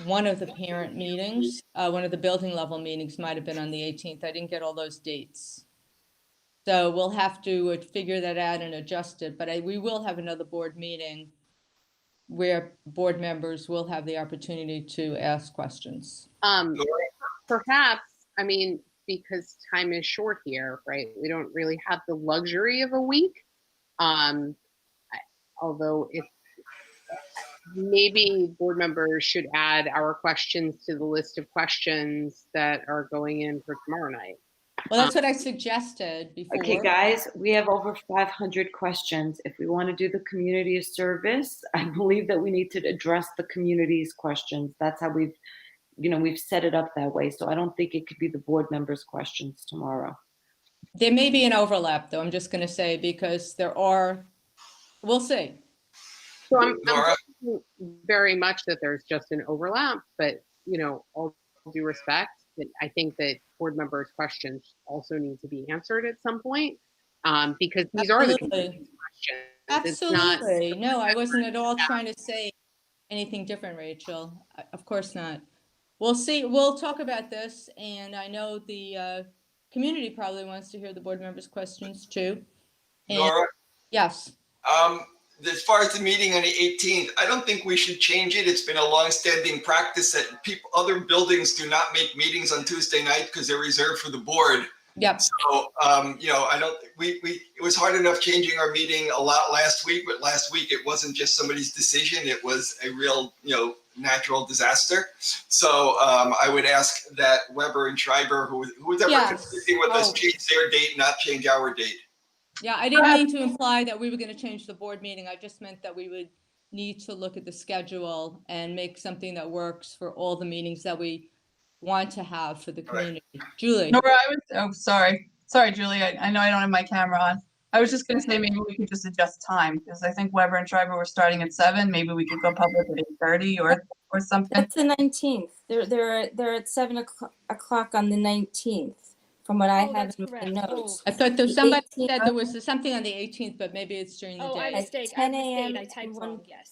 A: one of the parent meetings. One of the building level meetings might have been on the 18th. I didn't get all those dates. So we'll have to figure that out and adjust it. But we will have another board meeting where board members will have the opportunity to ask questions.
F: Perhaps, I mean, because time is short here, right? We don't really have the luxury of a week. Although if maybe board members should add our questions to the list of questions that are going in for tomorrow night.
A: Well, that's what I suggested before.
L: Okay, guys, we have over 500 questions. If we want to do the community a service, I believe that we need to address the community's questions. That's how we've set it up that way. So I don't think it could be the board members' questions tomorrow.
A: There may be an overlap, though, I'm just going to say, because we'll see.
F: So I'm thinking very much that there's just an overlap, but, all due respect, I think that board members' questions also need to be answered at some point, because these are the questions.
A: Absolutely. No, I wasn't at all trying to say anything different, Rachel. Of course not. We'll see. We'll talk about this, and I know the community probably wants to hear the board members' questions too. And,
G: Nora?
A: Yes.
G: As far as the meeting on the 18th, I don't think we should change it. It's been a long-standing practice that other buildings do not make meetings on Tuesday night because they're reserved for the board.
A: Yep.
G: So, it was hard enough changing our meeting a lot last week, but last week it wasn't just somebody's decision. It was a real, natural disaster. So I would ask that Weber and Schreiber, who's ever competing with us, change their date, not change our date.
A: Yeah, I didn't mean to imply that we were going to change the board meeting. I just meant that we would need to look at the schedule and make something that works for all the meetings that we want to have for the community. Right. Julie.
N: Nora, sorry, Julie. I know I don't have my camera on. I was just going to say maybe we could just adjust time, because I think Weber and Schreiber were starting at 7. Maybe we could go public at 8:30 or something.
E: That's the 19th. They're at 7 o'clock on the 19th. From what I have in my notes.
A: I thought somebody said there was something on the 18th, but maybe it's during the day.
M: I mistake. 10 a.m. I typed wrong. Yes.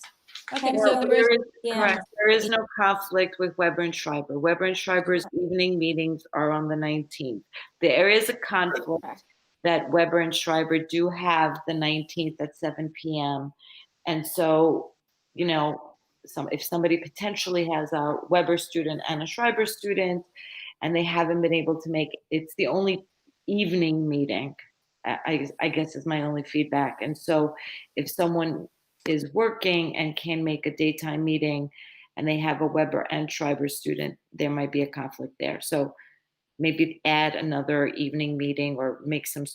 A: Okay,
L: so correct. There is no conflict with Weber and Schreiber. Weber and Schreiber's evening meetings are on the 19th. There is a conflict that Weber and Schreiber do have the 19th at 7 p.m. And so, if somebody potentially has a Weber student and a Schreiber student, and they haven't been able to make it's the only evening meeting. I guess is my only feedback. And so, if someone is working and can make a daytime meeting, and they have a Weber and Schreiber student, there might be a conflict there. So maybe add another evening meeting or make some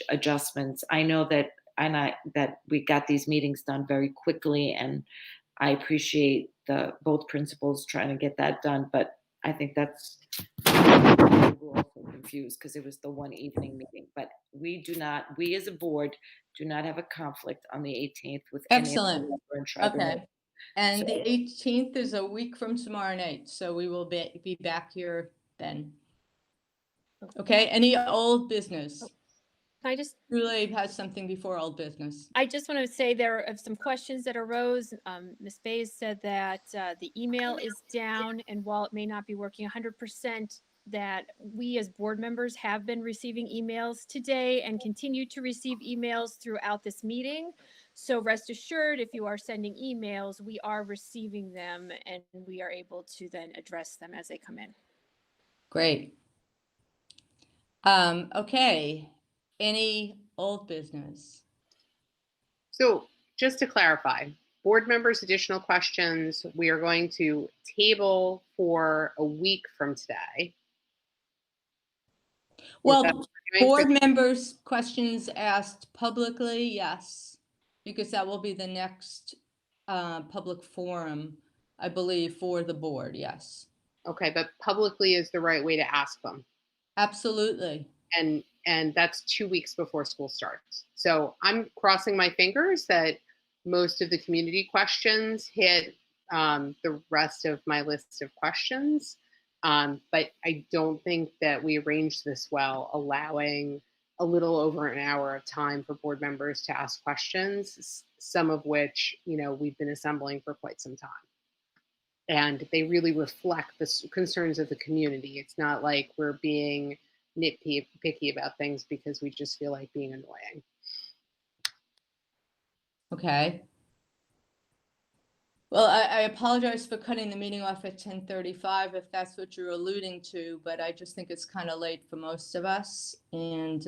L: adjustments. I know that that we got these meetings done very quickly, and I appreciate both principals trying to get that done. But I think that's we were also confused because it was the one evening meeting. But we as a board do not have a conflict on the 18th with
A: Excellent.
L: any of the Weber and Schreiber
A: Okay.
L: meetings.
A: And
L: So-
A: the 18th is a week from tomorrow night, so we will be back here then. Okay, any old business?
M: I just
A: Julie has something before old business.
M: I just want to say there are some questions that arose. Ms. Bays said that the email is down, and while it may not be working 100%, that we as board members have been receiving emails today and continue to receive emails throughout this meeting. So rest assured, if you are sending emails, we are receiving them and we are able to then address them as they come in.
A: Great. Okay, any old business?
F: So just to clarify, board members' additional questions, we are going to table for a week from today.
A: Well,
F: that what we're doing?
A: board members' questions asked publicly, yes, because that will be the next public forum, I believe, for the board, yes.
F: Okay, but publicly is the right way to ask them.
A: Absolutely.
F: And that's 2 weeks before school starts. So I'm crossing my fingers that most of the community questions hit the rest of my list of questions. But I don't think that we arranged this well, allowing a little over an hour of time for board members to ask questions, some of which, we've been assembling for quite some time. And they really reflect the concerns of the community. It's not like we're being nitpicky about things because we just feel like being annoying.
A: Okay. Well, I apologize for cutting the meeting off at 10:35 if that's what you're alluding to, but I just think it's kind of late for most of us. And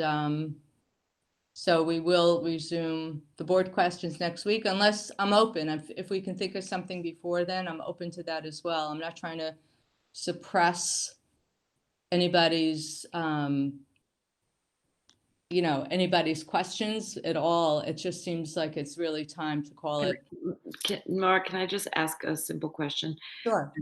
A: so we will resume the board questions next week, unless I'm open. If we can think of something before then, I'm open to that as well. I'm not trying to suppress anybody's anybody's questions at all. It just seems like it's really time to call it.
L: Nora, can I just ask a simple question?
A: Sure.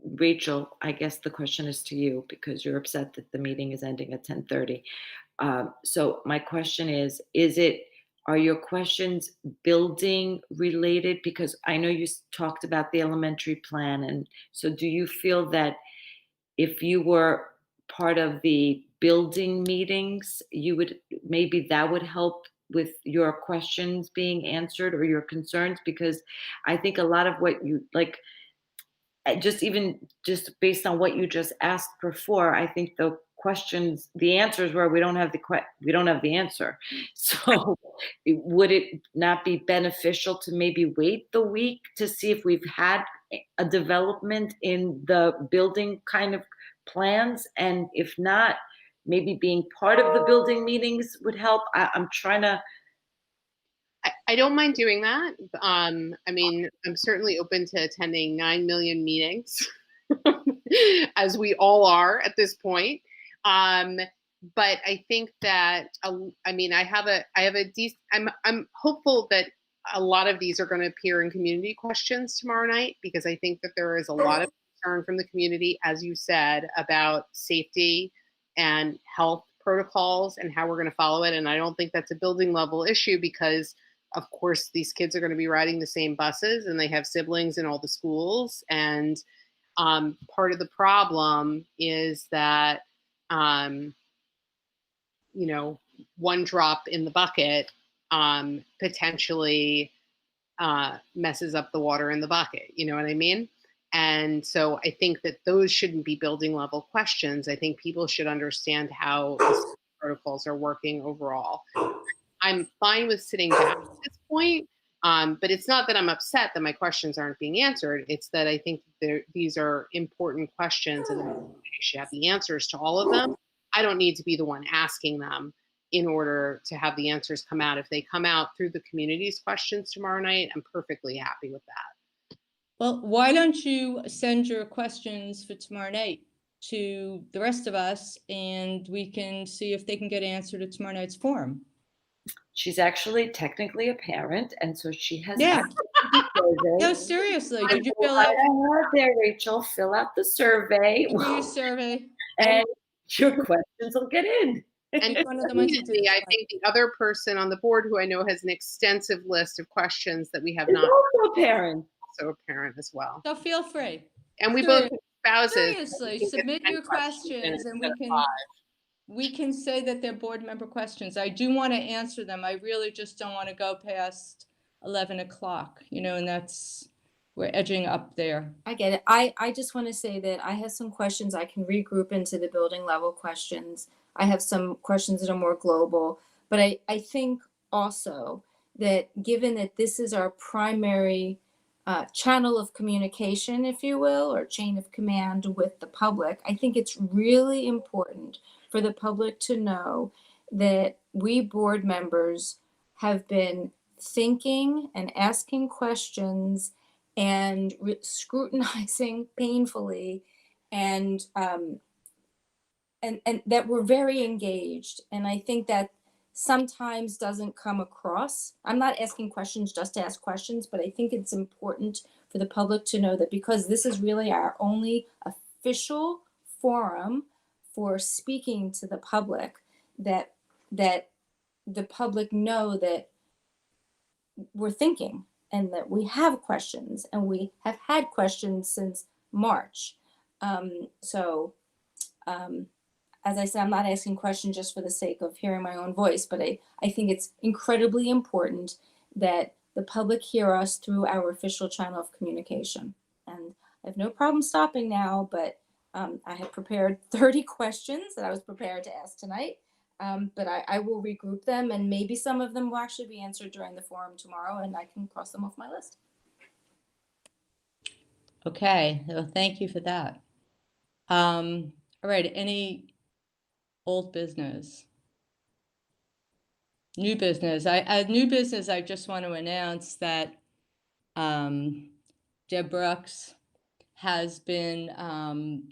L: Rachel, I guess the question is to you because you're upset that the meeting is ending at 10:30. So my question is are your questions building related? Because I know you talked about the elementary plan. And so do you feel that if you were part of the building meetings, maybe that would help with your questions being answered or your concerns? Because I think a lot of what you just based on what you just asked before, I think the answers were we don't have the answer. So would it not be beneficial to maybe wait the week to see if we've had a development in the building kind of plans? And if not, maybe being part of the building meetings would help. I'm trying to.
F: I don't mind doing that. I'm certainly open to attending 9 million meetings, as we all are at this point. But I think that I'm hopeful that a lot of these are going to appear in community questions tomorrow night, because I think that there is a lot of concern from the community, as you said, about safety and health protocols and how we're going to follow it. And I don't think that's a building level issue because, of course, these kids are going to be riding the same buses and they have siblings in all the schools. And part of the problem is that, one drop in the bucket potentially messes up the water in the bucket. You know what I mean? And so I think that those shouldn't be building level questions. I think people should understand how the protocols are working overall. I'm fine with sitting down at this point, But it's not that I'm upset that my questions aren't being answered. It's that I think these are important questions and I should have the answers to all of them. I don't need to be the one asking them in order to have the answers come out. If they come out through the community's questions tomorrow night, I'm perfectly happy with that.
A: Well, why don't you send your questions for tomorrow night to the rest of us and we can see if they can get answered at tomorrow night's forum.
L: She's actually technically a parent, and so she has.
A: Yeah.
L: access to the survey.
A: No, seriously, did you
L: So
A: fill out
L: there, Rachel? Fill out the survey,
A: your survey?
L: and your questions will get in.
F: And
A: One of the ones you do.
F: I think the other person on the board who I know has an extensive list of questions that we have
L: Is
F: not.
L: also a parent.
F: Also a parent as well.
A: So feel free.
F: And we both have spouses.
A: Seriously, submit your questions and we can say that they're board member questions. I do want to answer them. I really just don't want to go past 11 o'clock, you know, and we're edging up there.
E: I get it. I just want to say that I have some questions I can regroup into the building level questions. I have some questions that are more global, but I think also that given that this is our primary channel of communication, if you will, or chain of command with the public, I think it's really important for the public to know that we board members have been thinking and asking questions and scrutinizing painfully and that we're very engaged. And I think that sometimes doesn't come across. I'm not asking questions just to ask questions, but I think it's important for the public to know that because this is really our only official forum for speaking to the public, that the public know that we're thinking and that we have questions and we have had questions since March. As I said, I'm not asking questions just for the sake of hearing my own voice, but I think it's incredibly important that the public hear us through our official channel of communication. And I have no problem stopping now, but I have prepared 30 questions that I was prepared to ask tonight, but I will regroup them and maybe some of them will actually be answered during the forum tomorrow and I can cross them off my list.
A: Okay, well, thank you for that. All right, any old business? New business. New business, I just want to announce that Deb Brooks has been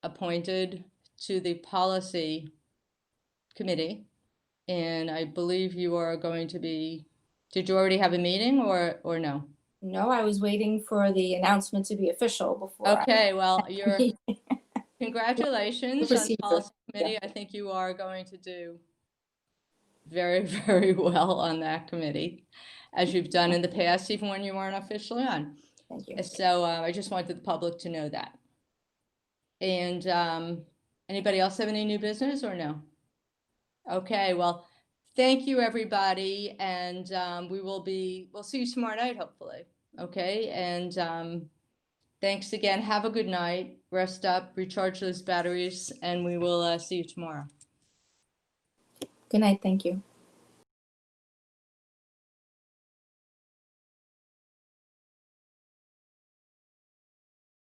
A: appointed to the policy committee. And I believe you are going to be, did you already have a meeting or no?
E: No, I was waiting for the announcement to be official before.
A: Okay, well, congratulations on the policy committee. Yeah. I think you are going to do very, very well on that committee, as you've done in the past, even when you weren't officially on.
E: Thank you.
A: So I just wanted the public to know that. And anybody else have any new business or no? Okay, well, thank you, everybody. And we'll see you tomorrow night, hopefully. Okay, and thanks again. Have a good night. Rest up, recharge those batteries, and we will see you tomorrow.
E: Good night. Thank you.